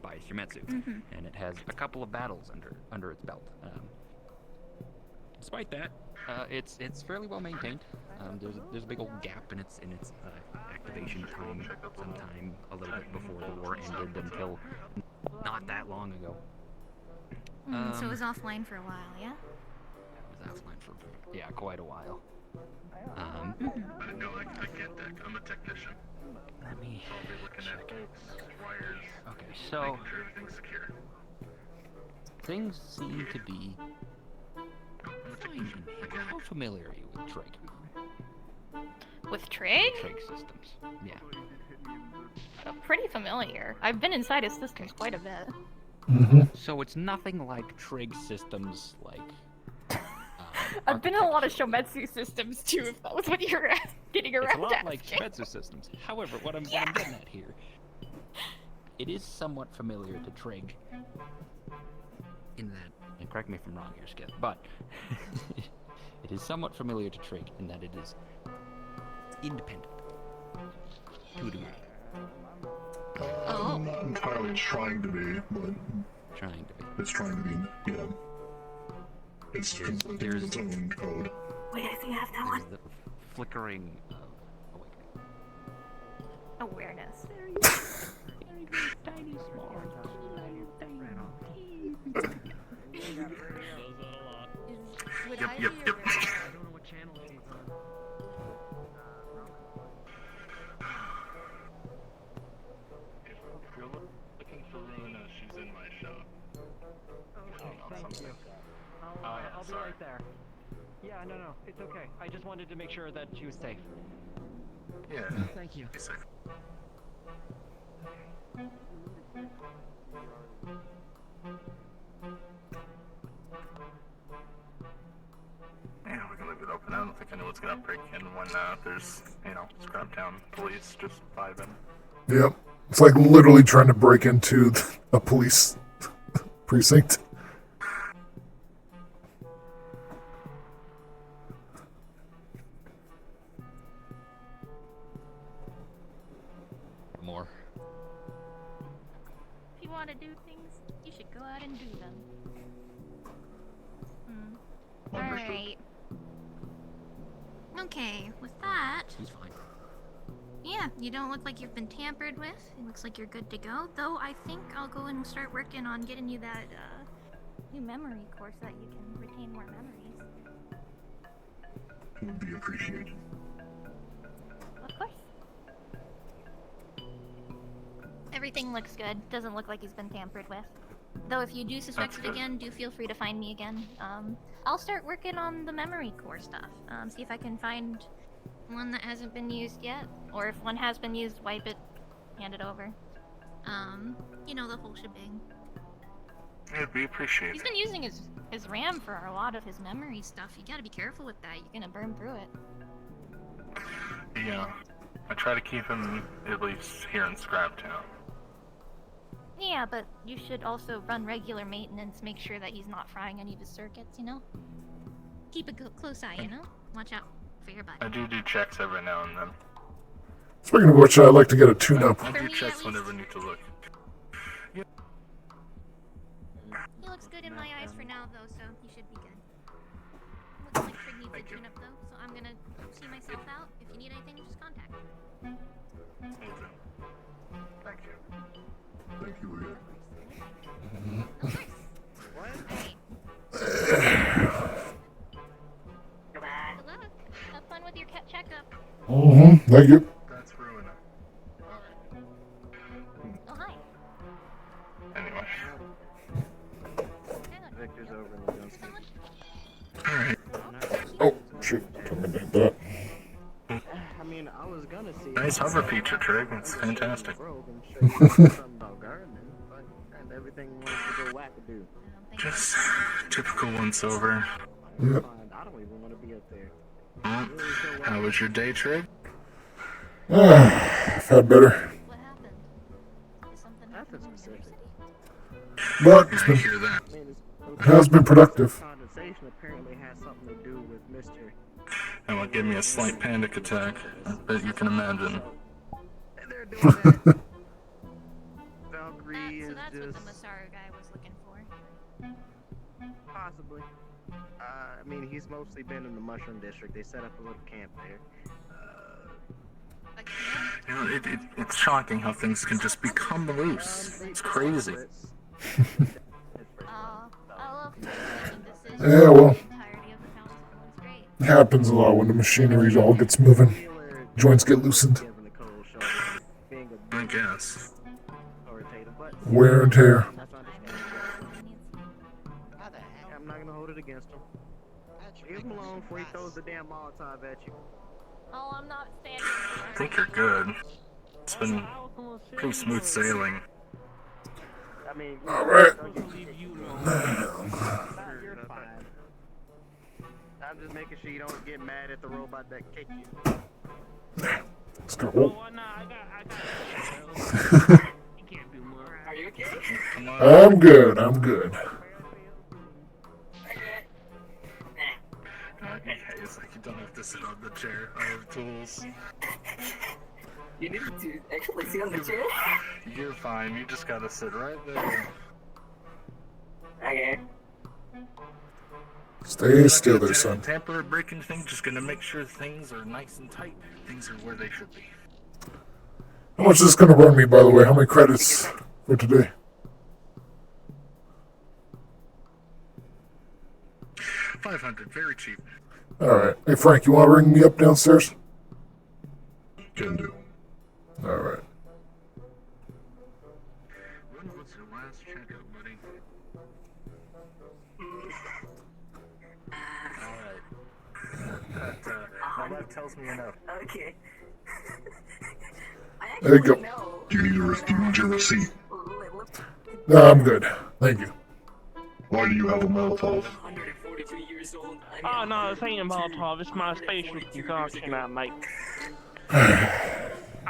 by Shimetsu, and it has a couple of battles under its belt. Despite that, it's fairly well maintained. There's a big old gap in its activation time, sometime a little bit before the war ended until not that long ago. So it was offline for a while, yeah? It was offline for quite a while. No, I get that. I'm a technician. Let me. So I'll be looking at bolts, wires. Okay, so making sure everything's secure. things seem to be fine. How familiar are you with Trig? With Trig? Trig systems. Yeah. Pretty familiar. I've been inside his systems quite a bit. So it's nothing like Trig systems, like. I've been in a lot of Shometsu systems too, if that was what you were getting around It's a lot asking. like Shimetsu systems. However, what I'm getting at here, it is somewhat familiar to Trig. In that, and correct me if I'm wrong here, Skip, but it is somewhat familiar to Trig in that it is independent to a degree. I'm not entirely trying to be, but trying to be. It's trying to be, yeah. It's conflicting with its own code. Wait, I think I have that one. The flickering of Awareness. tiny small. Yep. I don't know what channel she's on. If you're looking for Runa, she's in my shop. Okay, thank you. I'll be right there. Yeah, no, it's okay. I just wanted to make sure that she was safe. Yeah. Thank you. Be safe. Yeah, we can leave it open. I don't think anyone's gonna break in when there's, Scrubtown police just vibing. Yep. It's like literally trying to break into a police precinct. More. If you want to do things, you should go out and do them. Alright. Okay, with that... He's fine. Yeah, you don't look like you've been tampered with. It looks like you're good to go. Though I think I'll go and start working on getting you that, new memory course so that you can retain more memories. It would be appreciated. Of course. Everything looks good. Doesn't look like he's been tampered with. Though if you do suspect it again, do feel free to find me again. I'll start working on the memory core stuff. See if I can find one that hasn't been used yet. Or if one has been used, wipe it, hand it over. You know, the whole shebang. It'd be appreciated. He's been using his RAM for a lot of his memory stuff. You gotta be careful with that. You're gonna burn through it. Yeah. I try to keep him at least here in Scraptown. Yeah, but you should also run regular maintenance, make sure that he's not frying any of his circuits, you know? Keep a close eye, you know? Watch out for your buddy. I do checks every now and then. Speaking of which, I'd like to get a tune-up. I do checks whenever I need to look. He looks good in my eyes for now, though, so he should be good. Looks like Trig needs a tune-up, though, so I'm gonna see myself out. If you need anything, just contact me. Thank you. Thank you again. Good luck. Have fun with your cat checkup. Thank you. That's ruining it. Oh, hi. Anyway. Victor's over in the dumpster. Alright. Oh, shoot. Don't mean to hit that. I mean, I was gonna see. Nice hover feature, Trig. It's fantastic. About gardening, but and everything wants to go wackadoo. Just typical once over. Yep. I don't even want to be up there. How was your day, Trig? I've had better. Nothing specific. But it's I been, hear that. it has been productive. Condensation apparently has something to do with Mr. And what gave me a slight panic attack. I bet you can imagine. They're doing that. Valkyrie So is that's what just the Masaru guy was looking for. possibly. I mean, he's mostly been in the Mushroom District. They set up a little camp there. You know, it's shocking how things can just become loose. It's crazy. Yeah, well. It happens a lot when the machinery all gets moving. Joints get loosened. I guess. Wear and tear. I'm not gonna hold it against him. Leave him alone before he throws the damn Molotov at you. Oh, I'm not standing. I think you're good. It's been pretty smooth sailing. I mean, alright. I'm just making sure you don't get mad at the robot that kicked you. Let's go. Are you okay? I'm good. I'm good. Okay, it's like you don't have to sit on the chair. I have tools. You need to actually sit on the chair? You're fine. You just gotta sit right there. Okay. Stay still there, son. Tamper breaking thing, just gonna make sure things are nice and tight. Things are where they should be. How much is this gonna run me, by the way? How many credits for today? 500, very cheap. Alright. Hey, Frank, you wanna ring me up downstairs? Can do. Alright. When was your last checkup, buddy? Alright. My wife tells me enough. Okay. There you go. Do you need your receipt? No, I'm good. Thank you. Why do you have a Molotov? 142 years old. Oh no, it's ain't a Molotov. It's my special concoction I make.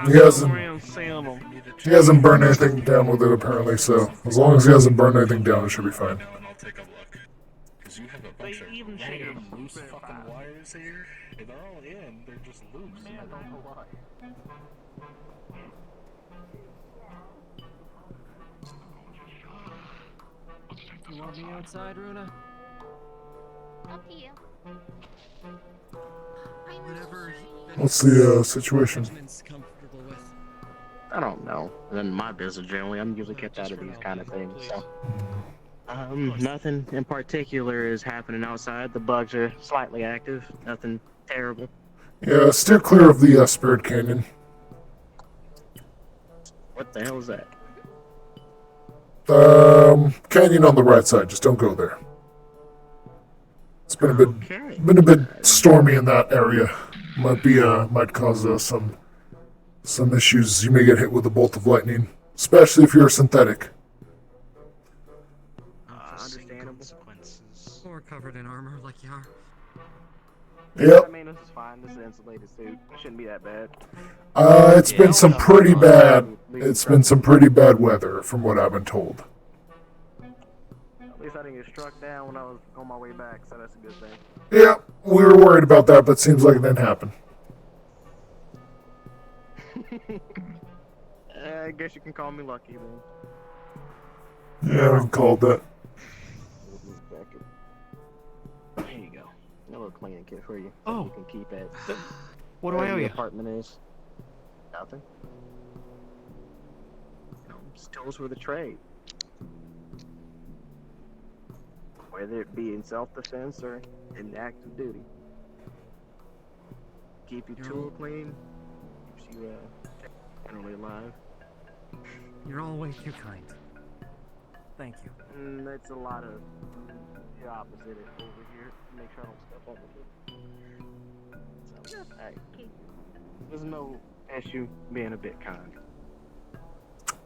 He hasn't. around seeing them. He hasn't burned anything down with it apparently. So as long as he hasn't burned anything down, it should be fine. I'll take a look. Because you have a bunch of random loose fucking wires here. And they're all in, they're just loose. I don't know why. You want me outside, Runa? Up to you. Whatever. What's the situation? I don't know. None of my business generally. I'm usually kept out of these kind of things. So, nothing in particular is happening outside. The bugs are slightly active. Nothing terrible. Yeah, steer clear of the Spirit Canyon. What the hell is that? Canyon on the right side. Just don't go there. It's been a bit stormy in that area. Might cause some issues. You may get hit with a bolt of lightning, especially if you're synthetic. Understandable. Or covered in armor like you are. Yep. I mean, this is fine. This is an insulated suit. It shouldn't be that bad. It's been some pretty bad. It's been some pretty bad weather, from what I've been told. At least I didn't get struck down when I was on my way back, so that's a good thing. Yeah, we were worried about that, but seems like it didn't happen. I guess you can call me lucky then. Yeah, we can call it that. There you go. A little cleaning kit for you. Oh. You can keep it. What do I owe Wherever you? your apartment is. Nothing. You know, just tools for the trade. Whether it be in self-defense or in active duty. Keep your tool clean. Keeps you generally alive. You're all way too kind. Thank you. That's a lot of the opposite over here. Make sure I don't step up with it. So, hey, there's no issue being a bit kind.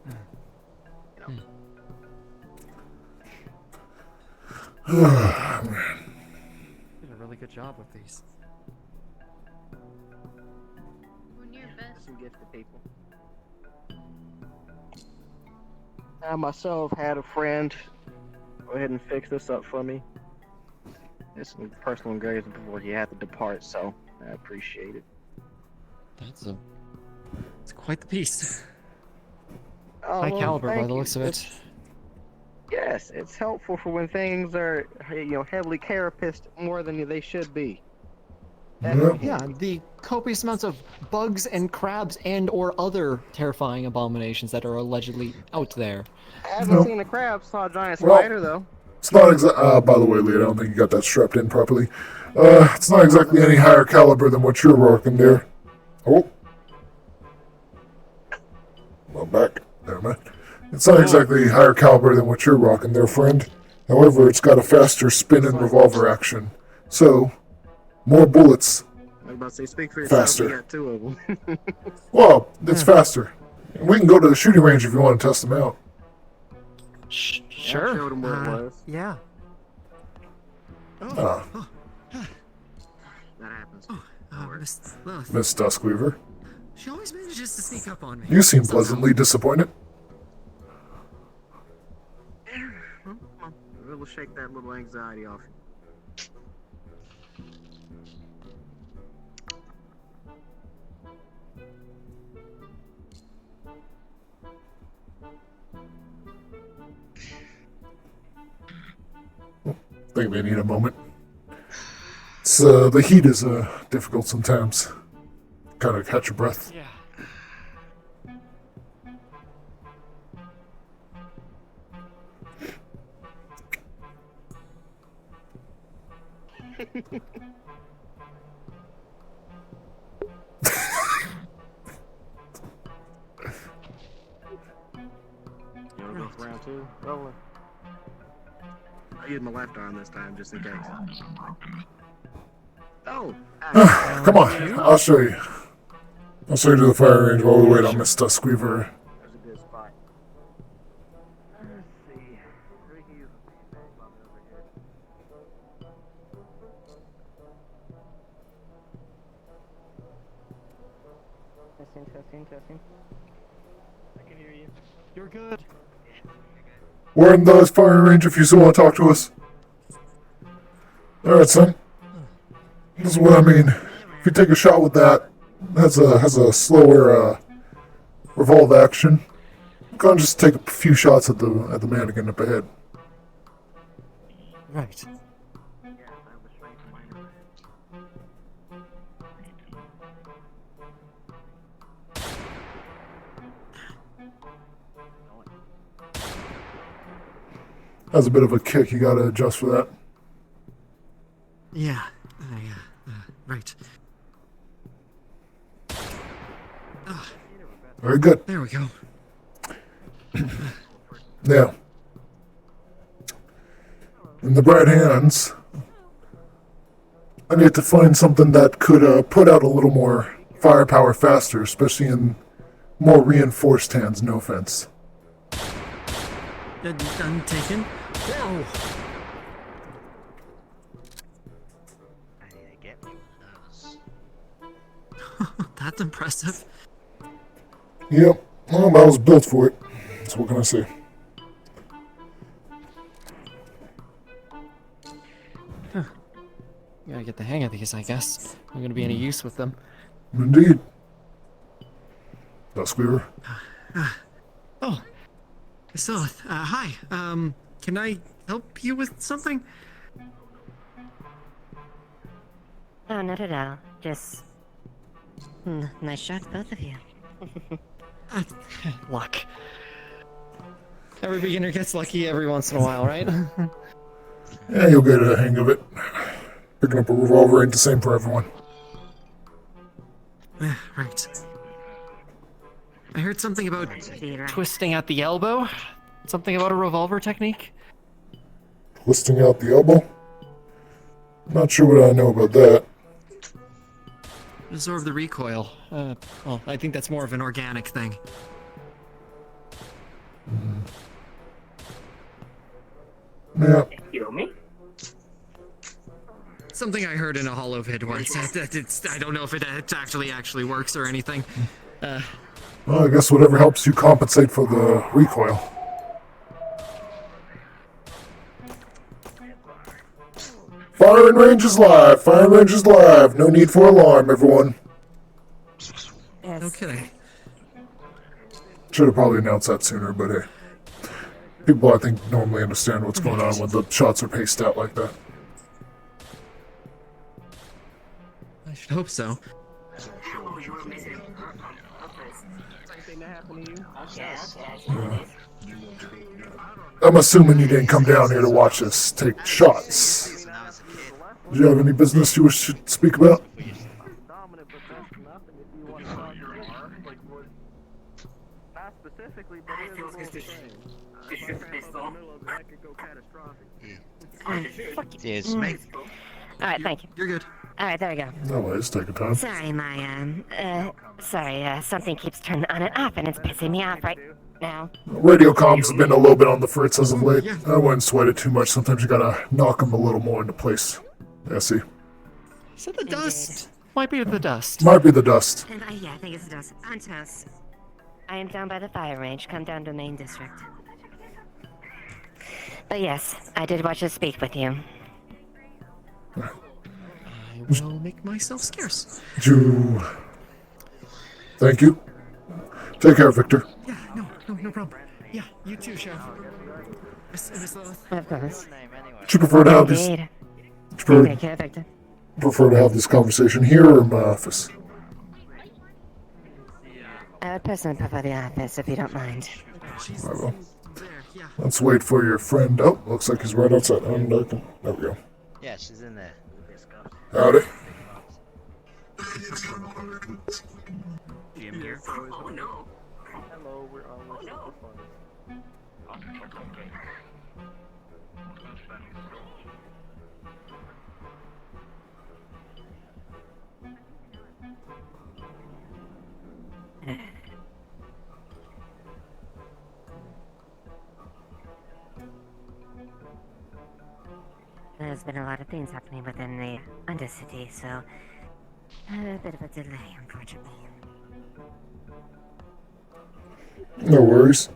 You know. Man. Did a really good job with these. Some gifts to people. I myself had a friend go ahead and fix this up for me. There's some personal engagement before he had to depart, so I appreciate it. It's quite the piece. Oh, High well, caliber by thank the you. looks of it. Yes, it's helpful for when things are, heavily carapaced more than they should be. Yeah, the copious amounts of bugs and crabs and or other terrifying abominations that are allegedly out there. I haven't seen a crab, saw a giant spider though. It's not by the way, Lee, I don't think you got that strapped in properly. It's not exactly any higher caliber than what you're rocking there. Oh. Well, back. Never mind. It's not exactly higher caliber than what you're rocking there, friend. However, it's got a faster spin and revolver action. So, more bullets. I was about to say, speak for yourself, Faster. you got two of them. Well, it's faster. And we can go to the shooting range if you want to test them out. Sure. I showed him where it was. Yeah. Ah, That happens. Miss Lilith. Miss Duskweaver. She always manages to sneak up on me. You seem pleasantly disappointed. Well, come on. We'll shake that little anxiety off. I think we need a moment. It's, the heat is difficult sometimes. Gotta catch your breath. Yeah. You wanna go for round two? Rolling. I used my left arm this time just in case. Oh! Come on, I'll show you. I'll show you to the fire range while we wait on Miss Duskweaver. That's a good spot. Let's see. We can use a feedback button over here. Testing, testing, testing. I can hear you. You're good. We're in the firing range if you still want to talk to us. Alright, son. This is what I mean. If you take a shot with that, has a slower revolve action. Go and just take a few shots at the mannequin up ahead. Right. Has a bit of a kick, you gotta adjust for that. Yeah. Right. Very good. There we go. Now, in the bright hands, I need to find something that could put out a little more firepower faster, especially in more reinforced hands, no offense. Done taken. Whoa! I need to get one of those. That's impressive. Yep, well, I was built for it. So what can I say? Gotta get the hang of these, I guess. I'm gonna be any use with them. Indeed. Duskweaver. Oh, Silith. Hi. Can I help you with something? Oh, not at all. Just... nice shots, both of you. Luck. Every beginner gets lucky every once in a while, right? Yeah, you'll get a hang of it. Picking up a revolver ain't the same for everyone. Right. I heard something about twisting at the elbow. Something about a revolver technique. Twisting out the elbow? Not sure what I know about that. Absorb the recoil. Well, I think that's more of an organic thing. Yeah. Kill me? Something I heard in a holo vid once. I don't know if it actually works or anything. Well, I guess whatever helps you compensate for the recoil. Firing range is live! Firing range is live! No need for alarm, everyone. Okay. Should have probably announced that sooner, but hey. People, I think, normally understand what's going on when the shots are paced out like that. I should hope so. I'm assuming you didn't come down here to watch us take shots. Do you have any business you wish to speak about? Cheers, mate. Alright, thank you. You're good. Alright, there we go. No worries, take your time. Sorry, something keeps turning on and off and it's pissing me off right now. Radio comms have been a little bit on the fritz as of late. I wouldn't sweat it too much. Sometimes you gotta knock them a little more into place. Yeah, see? Is it the dust? Might be the dust. Might be the dust. Yeah, I think it's the dust. On toast. I am down by the fire range. Come down to main district. But yes, I did watch us speak with you. I will make myself scarce. Thank you. Take care, Victor. Yeah, no problem. Yeah, you too, Sheriff. Miss Lilith. Of course. Would you prefer to have this? Indeed. Would you Take care, Victor. prefer to have this conversation here or in my office? I would personally prefer the office, if you don't mind. I will. Let's wait for your friend. Oh, looks like he's right outside. There we go. Yeah, she's in there. Howdy. GM here. Oh no. Hello, we're on with the There's been a lot of things happening within the Undercity, so a bit of a delay, unfortunately. No worries.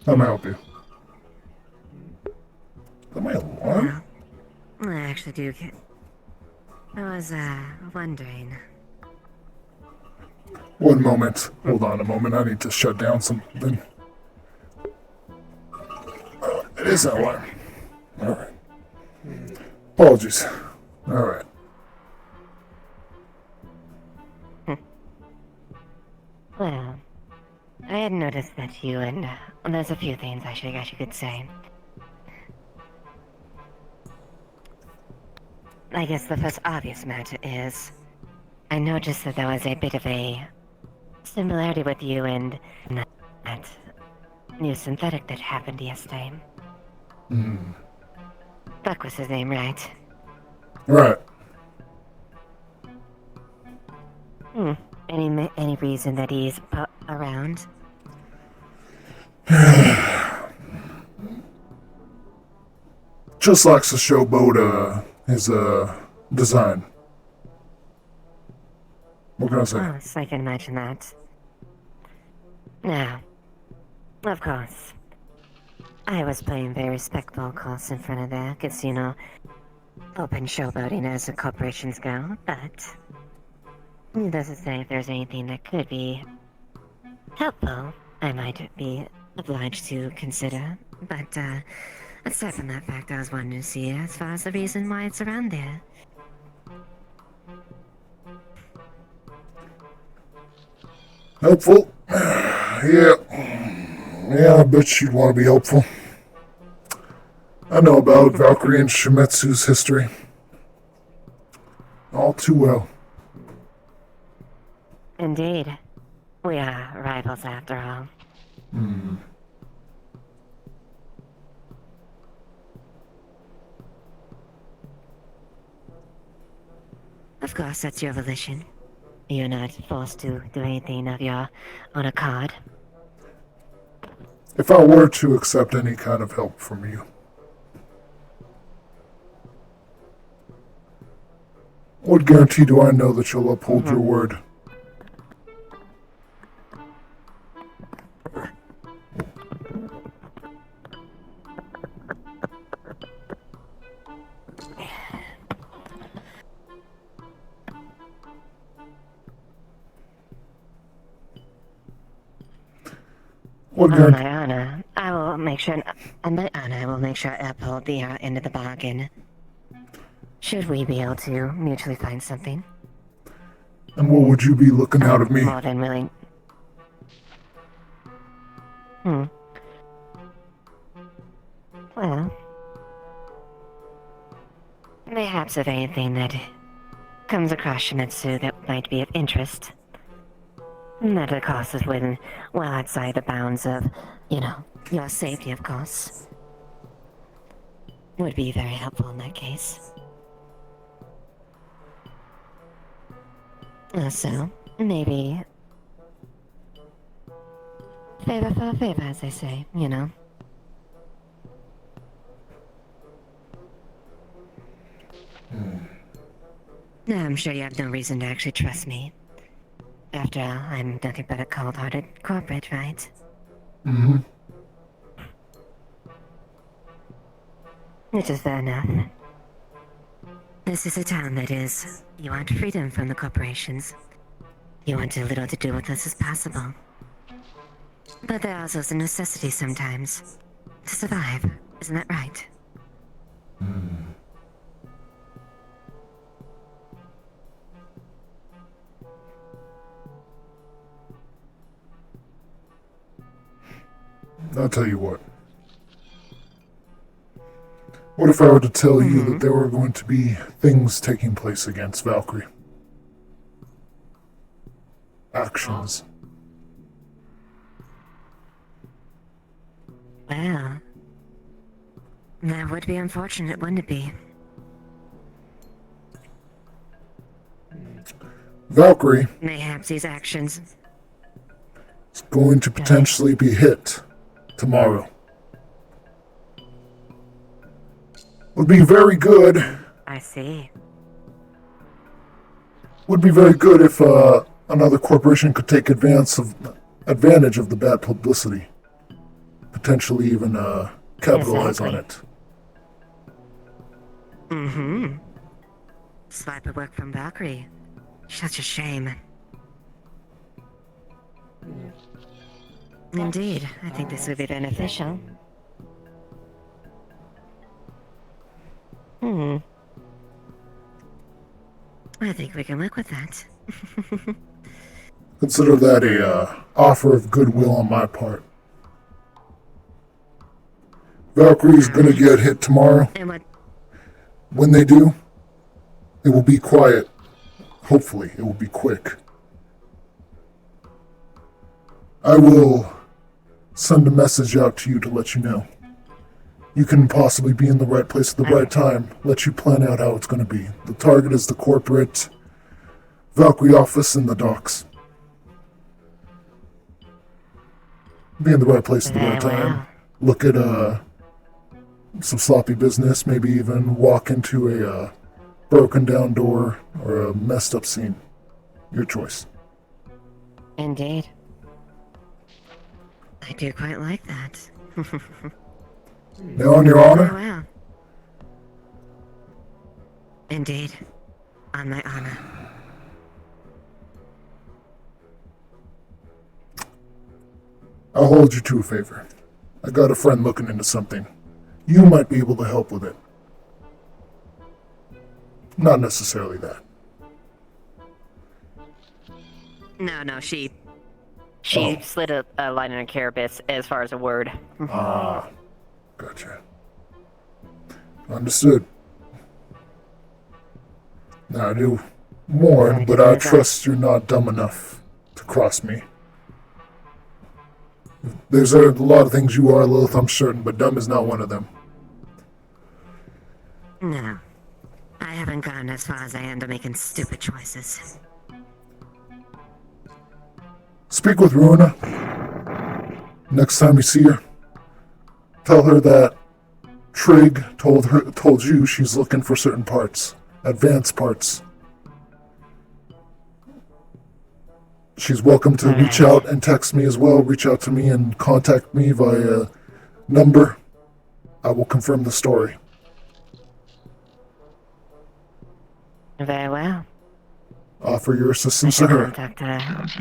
How may I help you? Am I alarm? Well, I actually do get... I was, wondering... One moment. Hold on a moment. I need to shut down something. It is an alarm. Alright. Apologies. Alright. Well, I had noticed that you and... there's a few things I guess you could say. I guess the first obvious matter is... I noticed that there was a bit of a... similarity with you and... that new synthetic that happened yesterday. Buck was his name, right? Right. Any reason that he's around? Just likes to showboat his design. What can I say? Oh, so I can imagine that. Now, of course, I was playing very respectful calls in front of the casino, open showboating as the corporations go, but needless to say, if there's anything that could be helpful, I might be obliged to consider. But aside from that fact, I was wanting to see as far as the reason why it's around there. Helpful? Yeah. Yeah, I bet she'd want to be helpful. I know about Valkyrie and Shimetsu's history. All too well. Indeed. We are rivals after all. Of course, that's your volition. You're not forced to do anything of your own accord. If I were to accept any kind of help from you, what guarantee do I know that you'll uphold your word? What On my honor, I will make sure. On my honor, I will make sure I uphold the end of the bargain. Should we be able to mutually find something? And what would you be looking out of me? More than willing. Well, perhaps if anything that comes across Shimetsu that might be of interest. That of course is within well outside the bounds of, your safety, of course. Would be very helpful in that case. Also, maybe favor for a favor, as they say, I'm sure you have no reason to actually trust me. After all, I'm nothing but a cold-hearted corporate, right? Which is fair enough. This is a town that is... You want freedom from the corporations. You want as little to do with us as possible. But there also is a necessity sometimes. To survive, isn't that right? I'll tell you what. What if I were to tell you that there were going to be things taking place against Valkyrie? Actions. Well, that would be unfortunate, wouldn't it be? Valkyrie Mayhaps these actions... is going to potentially be hit tomorrow. Would be very good. I see. Would be very good if another corporation could take advantage of the bad publicity. Potentially even capitalize on it. Mm-hmm. Sniper work from Valkyrie. Such a shame. Indeed, I think this would be beneficial. I think we can work with that. Consider that a offer of goodwill on my part. Valkyrie's gonna get hit tomorrow. And what? When they do, it will be quiet. Hopefully, it will be quick. I will send a message out to you to let you know. You can possibly be in the right place at the right time. Let you plan out how it's going to be. The target is the corporate Valkyrie office in the docks. Be in the right place at the right time. Look at some sloppy business. Maybe even walk into a broken down door or a messed up scene. Your choice. Indeed. I do quite like that. Now, on your honor? Very well. Indeed. On my honor. I'll hold you to a favor. I got a friend looking into something. You might be able to help with it. Not necessarily that. No, she slid a line in her carapace as far as a word. Ah, gotcha. Understood. Now I do warn, but I trust you're not dumb enough to cross me. There's a lot of things you are, Lilith, I'm certain, but dumb is not one of them. No. I haven't gone as far as I am to making stupid choices. Speak with Runa. Next time you see her, tell her that Trig told you she's looking for certain parts, advanced parts. She's welcome to reach out and text me as well. Reach out to me and contact me via number. I will confirm the story. Very well. Offer your assistance to her. Contact her.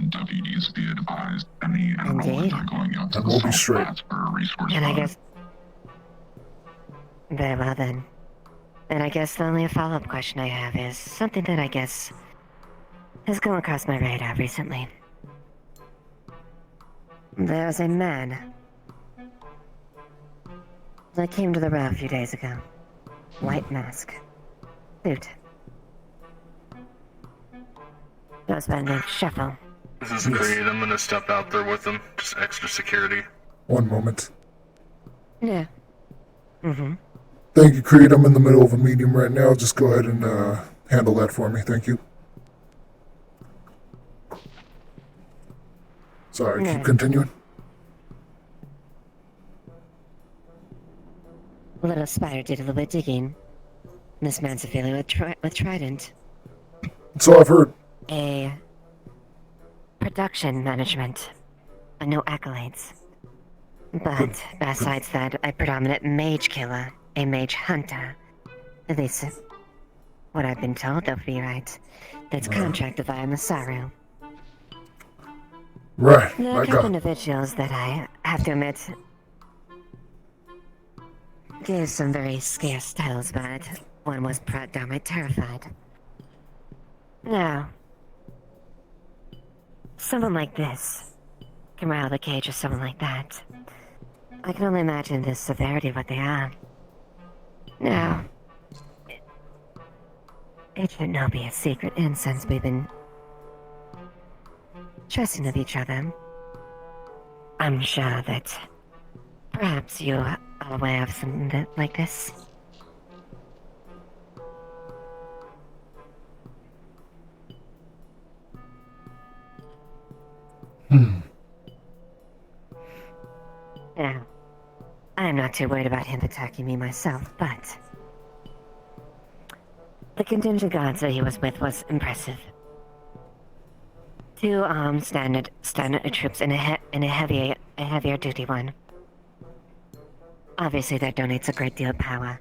Deputies be advised any animals are going out to And the we'll be salt straight. flats for a resource And I fund. guess... Very well then. And I guess the only follow-up question I have is something that I guess has come across my radar recently. There's a man that came to the row a few days ago. White mask. Suit. Goes by the name Shuffle. This is great. I'm gonna step out there with him. Just extra security. One moment. Yeah. Mm-hmm. Thank you, Creed. I'm in the middle of a meeting right now. Just go ahead and handle that for me. Thank you. Sorry, keep continuing. Little Spider did a little bit digging. This man's affiliated with Trident. So I've heard. A production management. No accolades. But besides that, a predominant mage killer. A mage hunter. At least, what I've been told, that would be right. That's contracted via Masaru. Right, There are a couple individuals that I have to admit gave some very scarce tales about it. One was downright terrified. Now, someone like this can rattle the cage of someone like that. I can only imagine the severity of what they are. Now, it should not be a secret, and since we've been trusting of each other, I'm sure that perhaps you are aware of something like this. Now, I'm not too worried about him attacking me myself, but The contingent guards that he was with was impressive. Two standard troops and a heavier duty one. Obviously, that donates a great deal of power.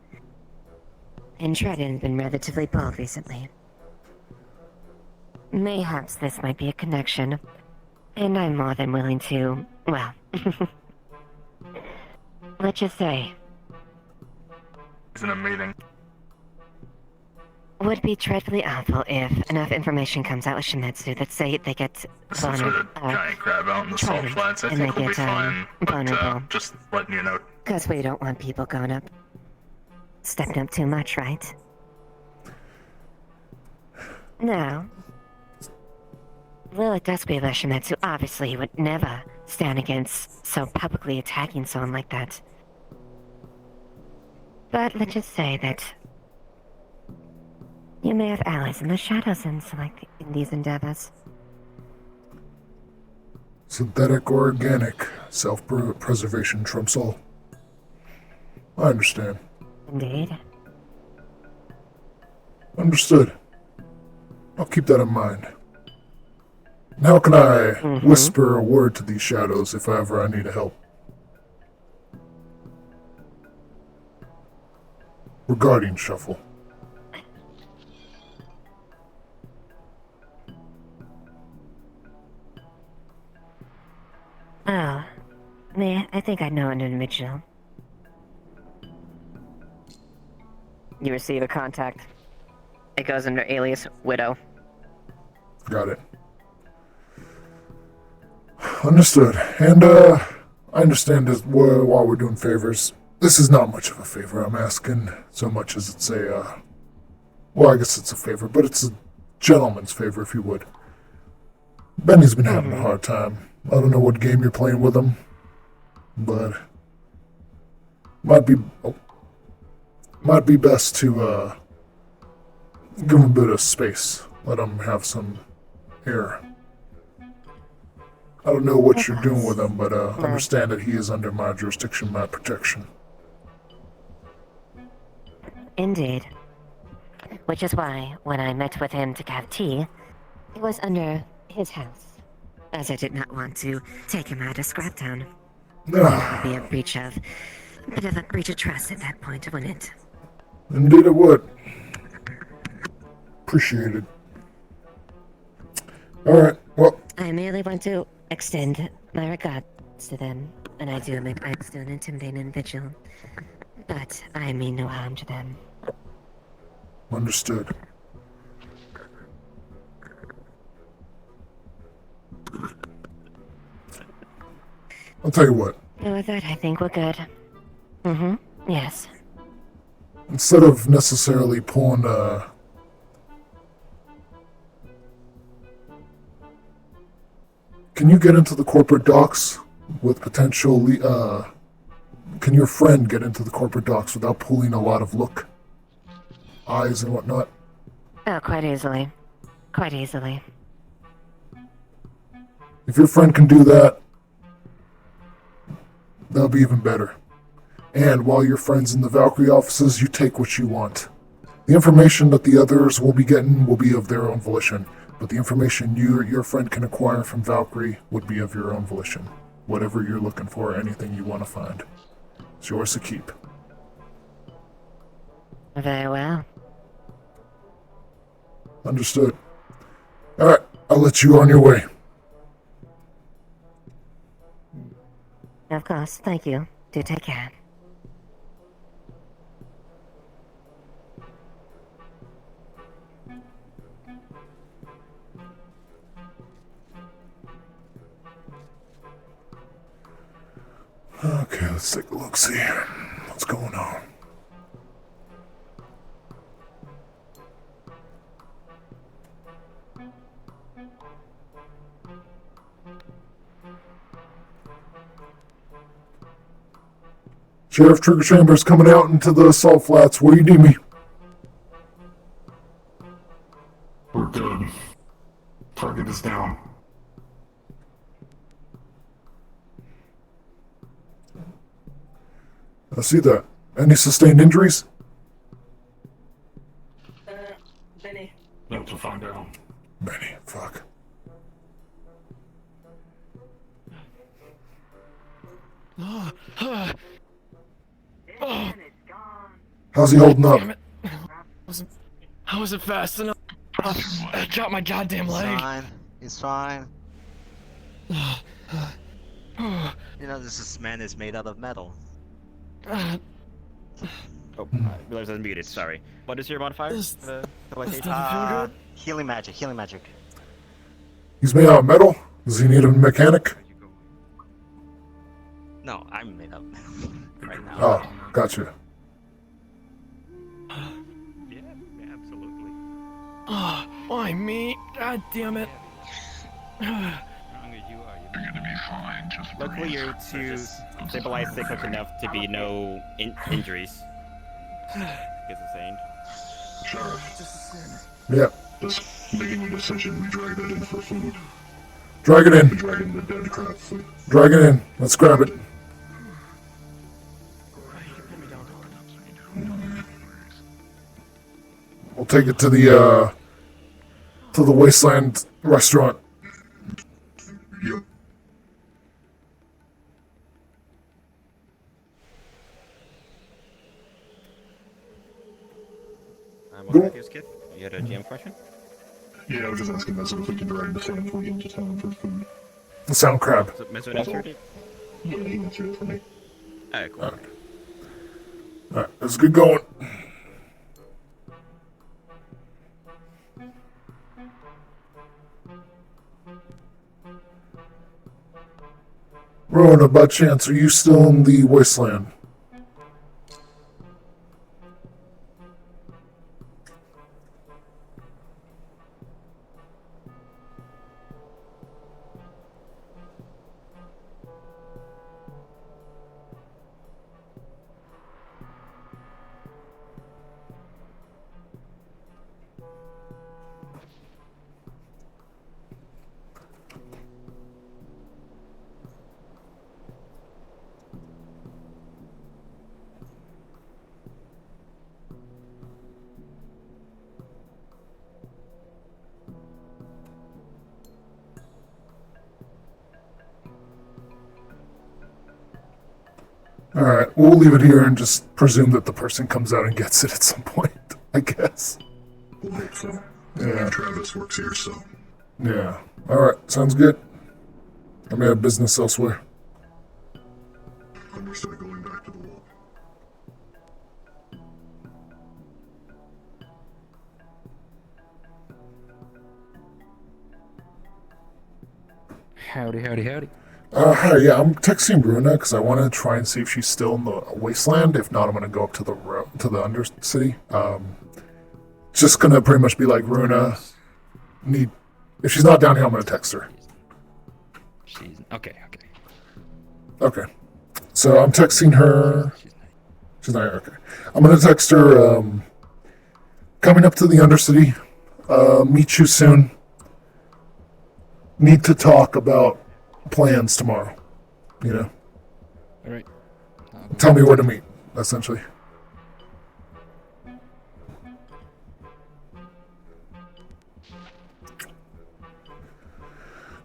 And Shredden has been relatively bold recently. Mayhaps this might be a connection, and I'm more than willing to, well, let's just say, He's in a meeting. would be dreadfully awful if enough information comes out with Shimetsu that say they get Some sort of giant crab out in the salt flats. I and think they we'll be get fine. But vulnerable. just letting you know. Because we don't want people going up, stepping up too much, right? Now, Lilith does believe that Shimetsu obviously would never stand against so publicly attacking someone like that. But let's just say that you may have allies in the shadows in these endeavors. Synthetic or organic, self-preservation trumps all. I understand. Indeed. Understood. I'll keep that in mind. How can I whisper a word to these shadows if ever I need help? Regarding Shuffle. Oh, I think I know an individual. You receive a contact. It goes under alias Widow. Got it. Understood. And, I understand that while we're doing favors, this is not much of a favor I'm asking, so much as it's a, well, I guess it's a favor, but it's a gentleman's favor, if you would. Benny's been having a hard time. I don't know what game you're playing with him, but might be best to, give him a bit of space. Let him have some air. I don't know what you're doing with him, but understand that he is under my jurisdiction, my protection. Indeed. Which is why, when I met with him to have tea, it was under his house, as I did not want to take him out of Scraptown. That would be a bit of a breach of trust at that point, wouldn't it? Indeed it would. Appreciate it. Alright, well. I merely want to extend my regards to them, and I do make I'm still an intimidating individual, but I mean no harm to them. Understood. I'll tell you what. And with that, I think we're good. Yes. Instead of necessarily pulling, can you get into the corporate docks with potential, can your friend get into the corporate docks without pulling a lot of eyes and whatnot? Oh, quite easily. Quite easily. If your friend can do that, that'll be even better. And while your friend's in the Valkyrie offices, you take what you want. The information that the others will be getting will be of their own volition, but the information you or your friend can acquire from Valkyrie would be of your own volition. Whatever you're looking for, anything you want to find. It's yours to keep. Very well. Understood. Alright, I'll let you on your way. Of course, thank you. Do take care. Okay, let's take a look, see what's going on. Sheriff Trigger Chambers coming out into the Salt Flats. Where do you need me? We're good. Target is down. I see that. Any sustained injuries? How's he holding up? Damn it. I wasn't fast enough. I dropped my goddamn He's leg. fine. He's fine. You know, this man is made out of metal. Oh, I realized I was muted. Sorry. What is your modifier? Healing magic. Healing magic. He's made out of metal? Does he need a mechanic? No, I'm made out of metal right now. Oh, gotcha. Yeah, absolutely. Oh, why me? God damn it. Luckily, you're too stabilized sick enough to be no injuries. Gets insane. Sheriff. Yeah. Just making a decision. We drag that in for food. Drag it in. We drag in the dead crab food. Drag it in. Let's grab it. We'll take it to the Wasteland restaurant. Yep. Welcome to Skip. You had a GM question? Yeah, I was just asking that so if we can drag the Sam food into town for food. The sound crab. So, Mr. answered it? Yeah, he answered it for me. Alright, cool. Alright, let's get going. Rona, by chance, are you still in the Wasteland? Alright, we'll leave it here and just presume that the person comes out and gets it at some point, I guess. We'll hope so. Yeah. Travis works here, so. Yeah. Alright, sounds good. I may have business elsewhere. Understood. Going back to the wall. Howdy, howdy, howdy. Hi, yeah, I'm texting Bruna because I want to try and see if she's still in the Wasteland. If not, I'm going to go up to the Undercity. Just going to pretty much be like, Bruna, if she's not down here, I'm going to text her. She's okay. Okay. So I'm texting her. She's not here, okay. I'm going to text her, coming up to the Undercity. Meet you soon. Need to talk about plans tomorrow, you know. All right. Tell me where to meet, essentially.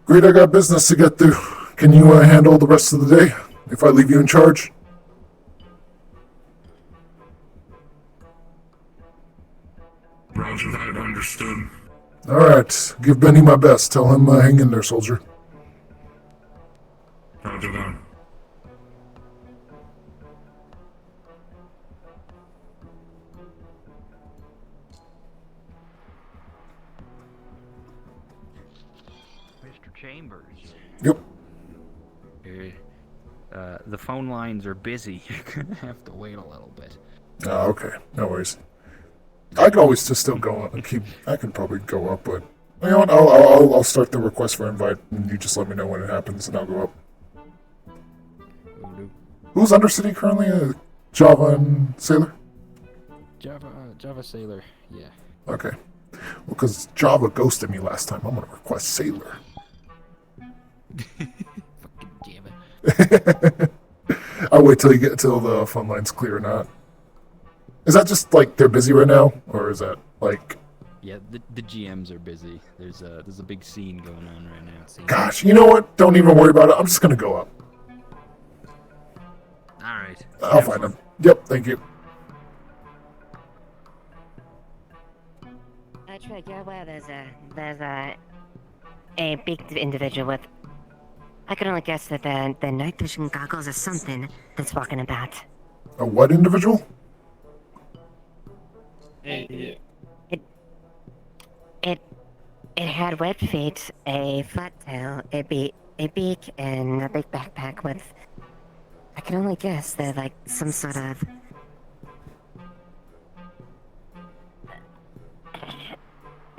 Great, I got business to get through. Can you handle the rest of the day if I leave you in charge? Roger that, understood. All right, give Benny my best. Tell him hang in there, soldier. Roger that. Mr. Chambers. Yep. The phone lines are busy. You're gonna have to wait a little bit. Oh, okay. No worries. I can always just still go on and keep. I can probably go up, but you know what? I'll start the request for invite, and you just let me know when it happens, and I'll go up. Who's Undercity currently? Java and Sailor? Java Sailor, yeah. Okay. Well, because Java ghosted me last time, I'm gonna request Sailor. Fucking damn it. I'll wait till the phone line's clear or not. Is that just like they're busy right now, or is that like? Yeah, the GMs are busy. There's a big scene going on right now. Gosh, you know what? Don't even worry about it. I'm just gonna go up. right. I'll find him. Yep, thank you. Trig, you're aware there's a beaked individual with. I can only guess that the night vision goggles or something that's walking about. A what individual? It had webbed feet, a flat tail, a beak, and a big backpack with. I can only guess they're like some sort of.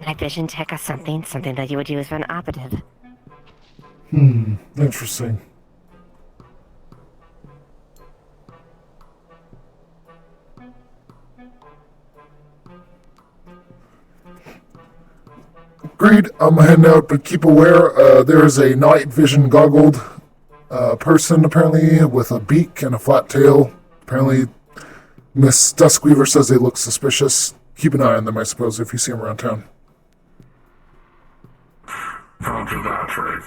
Night vision tech or something that you would use for an operative. Interesting. Agreed, I'm heading out, but keep aware, there's a night vision goggled person, apparently, with a beak and a flat tail. Apparently, Miss Duskweaver says they look suspicious. Keep an eye on them, I suppose, if you see them around town. Roger that, Trig.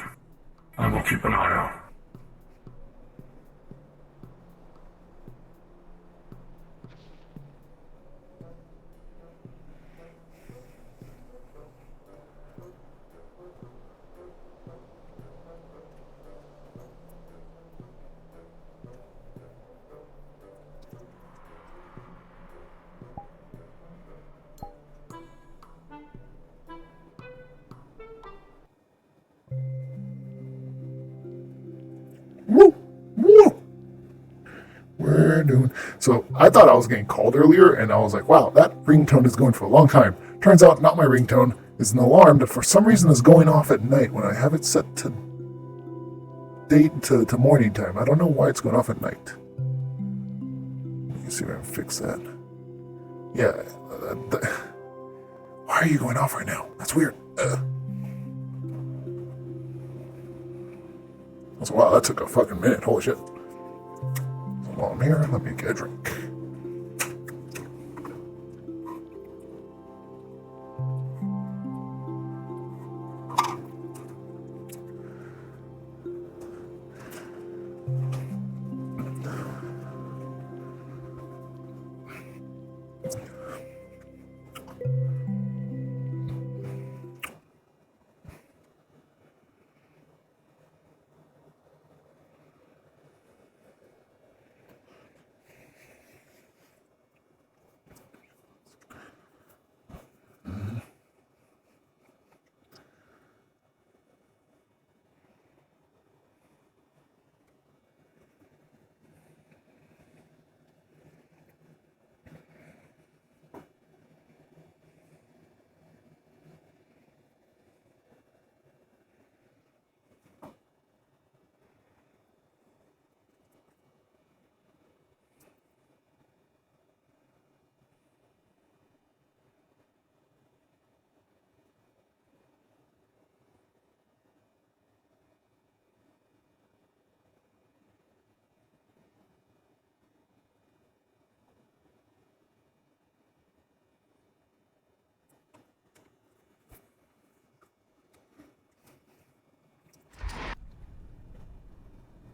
I will keep an eye out. Woo! Woo! We're doing. So I thought I was getting called earlier, and I was like, wow, that ringtone is going for a long time. Turns out, not my ringtone. It's an alarm that for some reason is going off at night when I have it set to date to morning time. I don't know why it's going off at night. Let me see if I can fix that. Yeah. Why are you going off right now? That's weird. So, wow, that took a fucking minute. Holy shit. So while I'm here, let me get a drink.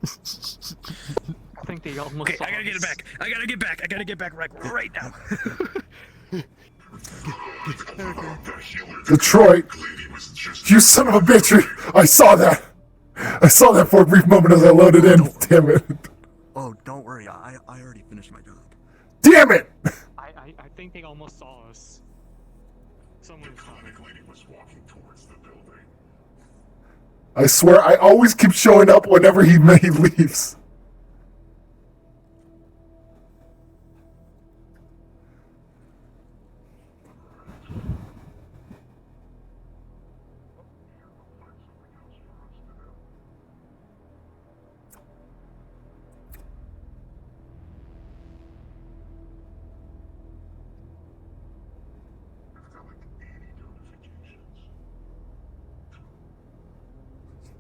I think they almost. Okay, I gotta get it back. I gotta get back right now. Detroit! You son of a bitch! I saw that! I saw that for a brief moment as I loaded in. Damn it. Oh, don't worry. I already finished my job. Damn it! I think they almost saw us. Someone was walking towards the building. I swear, I always keep showing up whenever he leaves.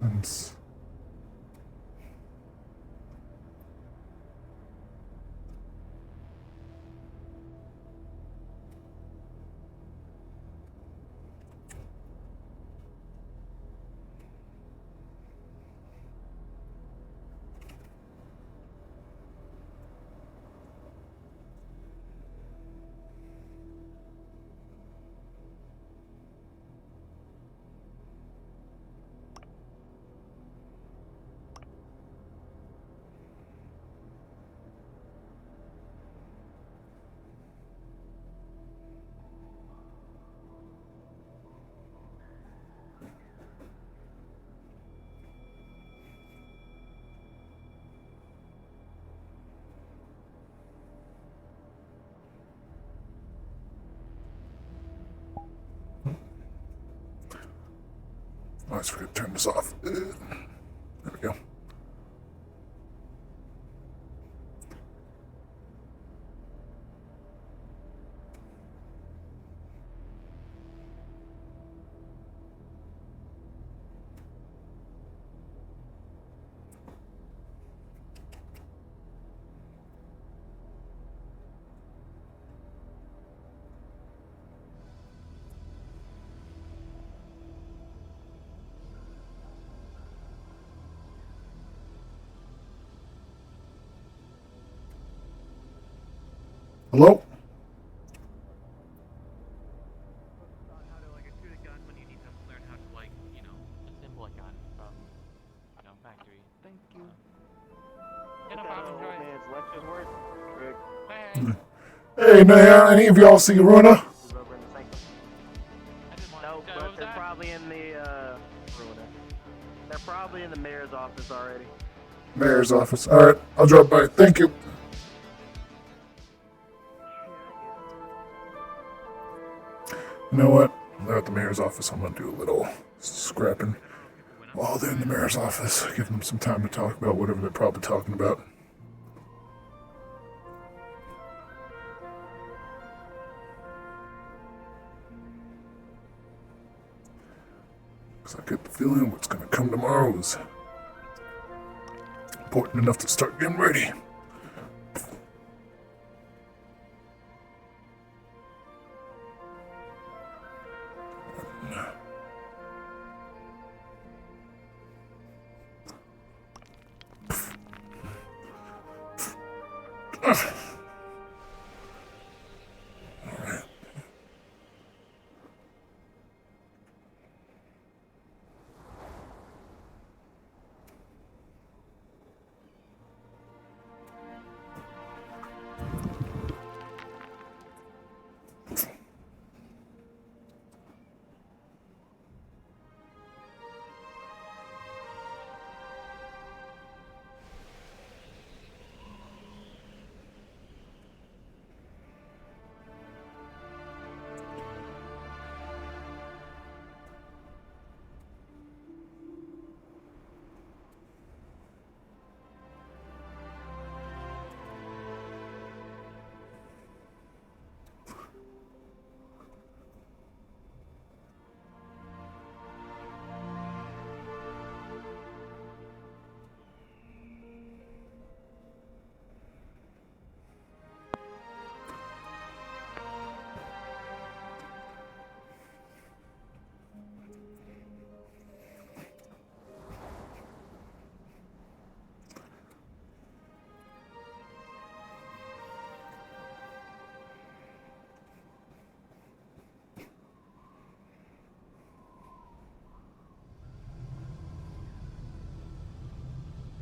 Nice. always forget to turn this off. There we go. Hello? How to like shoot a gun when you need to learn how to like, assemble a gun from, factory. Thank you. Get up, Hey, now, any of y'all see Runa? No, but they're probably in the they're probably in the mayor's office already. Mayor's office. Alright, I'll drop by. Thank you. You know what? They're at the mayor's office. I'm gonna do a little scrapping while they're in the mayor's office. Give them some time to talk about whatever they're probably talking about. Because I get the feeling what's gonna come tomorrow is important enough to start getting ready.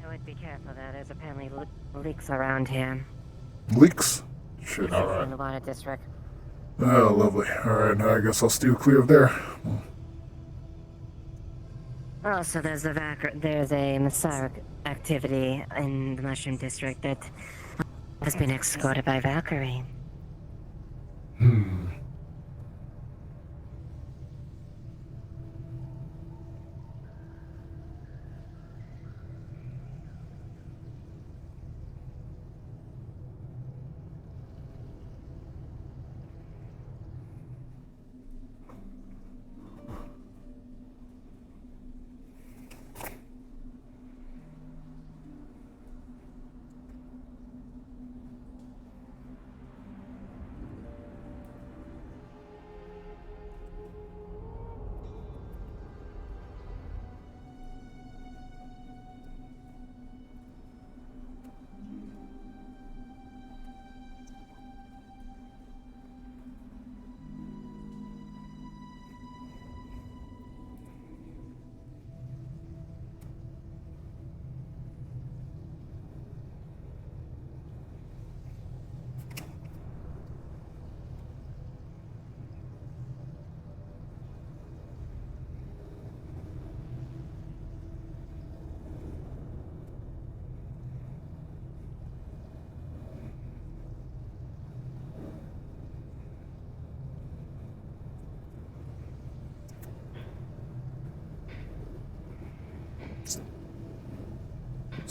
I would be careful though, there's apparently leaks around here. Leaks? Shit, From alright. the water district. Oh, lovely. Alright, now I guess I'll steer clear of there. Also, there's a Masaric activity in the Mushroom District that has been escorted by Valkyrie.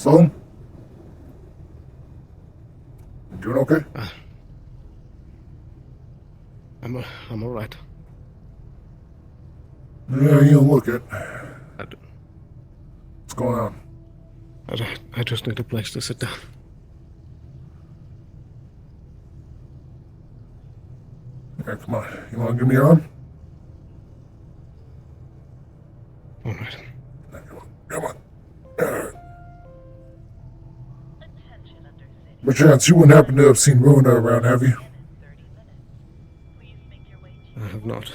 Sloan? You doing okay? I'm alright. Yeah, you don't look it. What's going on? I just need a place to sit down. Yeah, come on. You want to give me your arm? Alright. Come on. By chance, you wouldn't happen to have seen Rona around, have you? I have not.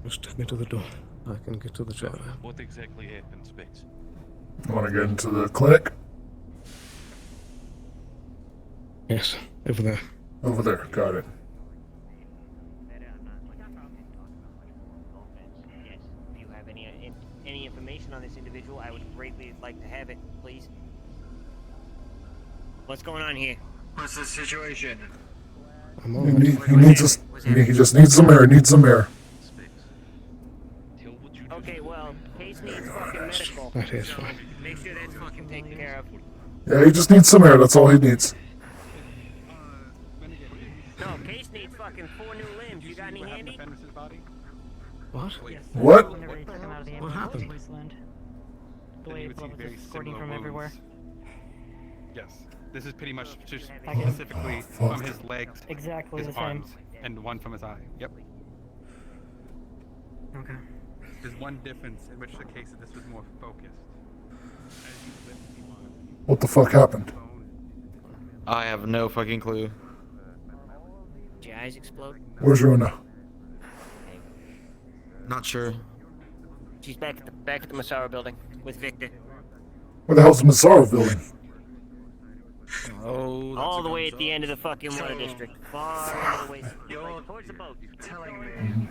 Just take me to the door. I can get to the shower. What exactly happened, Specs? You want to get into the clinic? Yes, over there. Over there, got it. If you have any information on this individual, I would greatly like to have it, please. What's going on here? What's the situation? He just needs some air. Needs some air. Okay, well, case needs fucking medical. That is so fine. make sure that's fucking taken care of. Yeah, he just needs some air. That's all he needs. No, case needs fucking 4 new limbs. You got any handy? What? What? What happened? The way it was squirting from everywhere. Yes. This is pretty much just Okay. specifically from his legs, Exactly his the same. arms, and one from his eye. Yep. Okay. There's one difference in which the case of this was more focused. What the fuck happened? I have no fucking clue. Did your eyes explode? Where's Rona? Not sure. She's back at the Massaro building with Victor. Where the hell's the Massaro building? Oh, All the way at the end of the fucking water district. Far end of the way. Like, towards the boat. Telling me.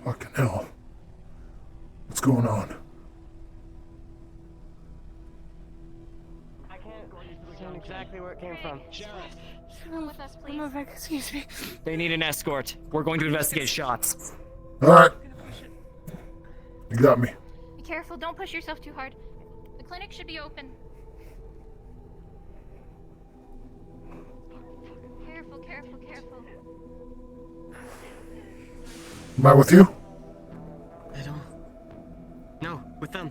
Fucking hell. What's going on? I can't understand exactly where it came from. Come with us, please. Excuse me. They need an escort. We're going to investigate shots. Alright. You got me. Be careful, don't push yourself too hard. The clinic should be open. Careful, careful, careful. Am I with you? I don't. No, with them.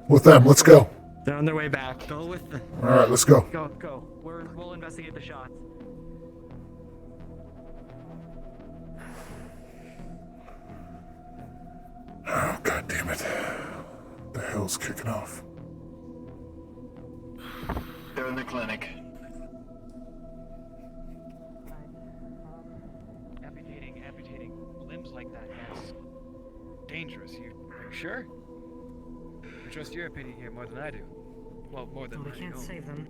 With them. Let's go. They're on their way back. Go with them. Alright, let's go. Go. We'll investigate the shots. Oh, god damn it. The hell's kicking off? They're in the clinic. Amputating limbs like that, yes. Dangerous. Are you sure? I trust your opinion here more than I do. Well, more than We my can't own. save them.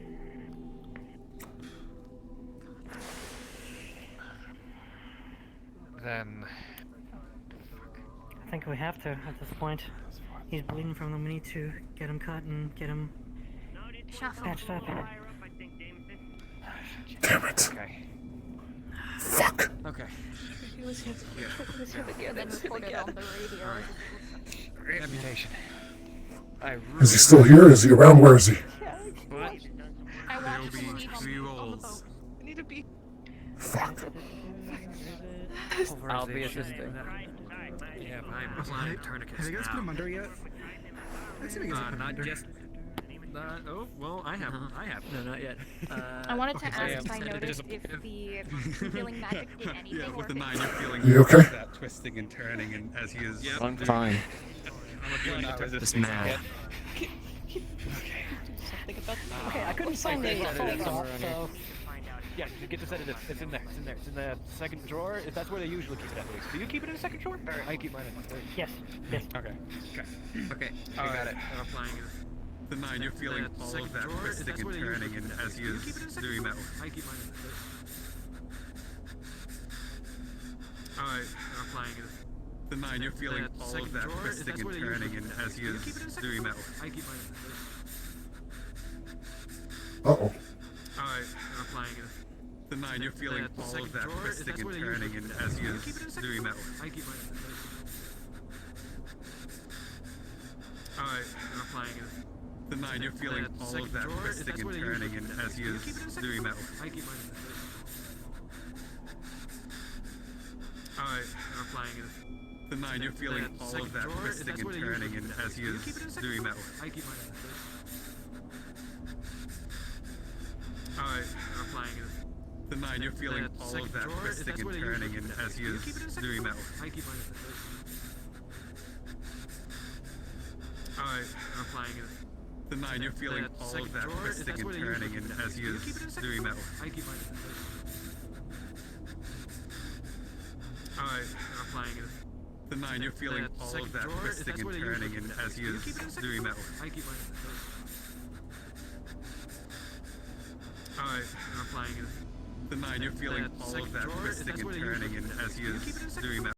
Then I think we have to at this point. He's bleeding from them. We need to get him cut and get him patched up. Damn it. Okay. Fuck. Okay. It was him. It was him again. Then reported on the radio. Amputation. Is he still here? Is he around? Where is he? What? I want There'll to be leave on 3 the rolls. boat. I need to be. Fuck. I'll be assisting. Yeah, I'm tourniquets. Have you guys put him under yet? Not just. Oh, well, I have. No, not yet. I wanted to Okay, ask if I noticed if the healing magic did anything. Yeah, or with the if 9, it- you're feeling You okay? that twisting and turning, and as he is. Yep. I'm fine. I'm Just mad. Okay, I couldn't find the full shot, so Yeah, you get the sedative. It's in there. It's in there. It's in the second drawer. That's where they usually keep it at least. Do you keep it in the second drawer? Or I keep mine in the third. Yes. Yes. Okay. Okay, I got it. I'm applying it. The 9, you're feeling all of that twisting and turning, and as he is doing that. I keep mine in the third. Alright, I'm applying it. The 9, you're feeling all of that twisting and turning, and as he is doing that. I keep mine in the third. Uh-oh. Alright, I'm applying it. The 9, you're feeling all of that twisting and turning, and as he is doing that. I keep mine in the third. Alright, I'm applying it. The 9, you're feeling all of that twisting and turning, and as he is doing that. I keep mine in the third. Alright, I'm applying it. The 9, you're feeling all of that twisting and turning, and as he is doing that. I keep mine in the third. Alright, I'm applying it. The 9, you're feeling all of that twisting and turning, and as he is doing that. I keep mine in the third. Alright, I'm applying it. The 9, you're feeling all of that twisting and turning, and as he is doing that. I keep mine in the third. Alright, I'm applying it. The 9, you're feeling all of that twisting and turning, and as he is doing that. I keep mine in the third. Alright, I'm applying it. The 9, you're feeling all of that twisting and turning, and as he is doing that.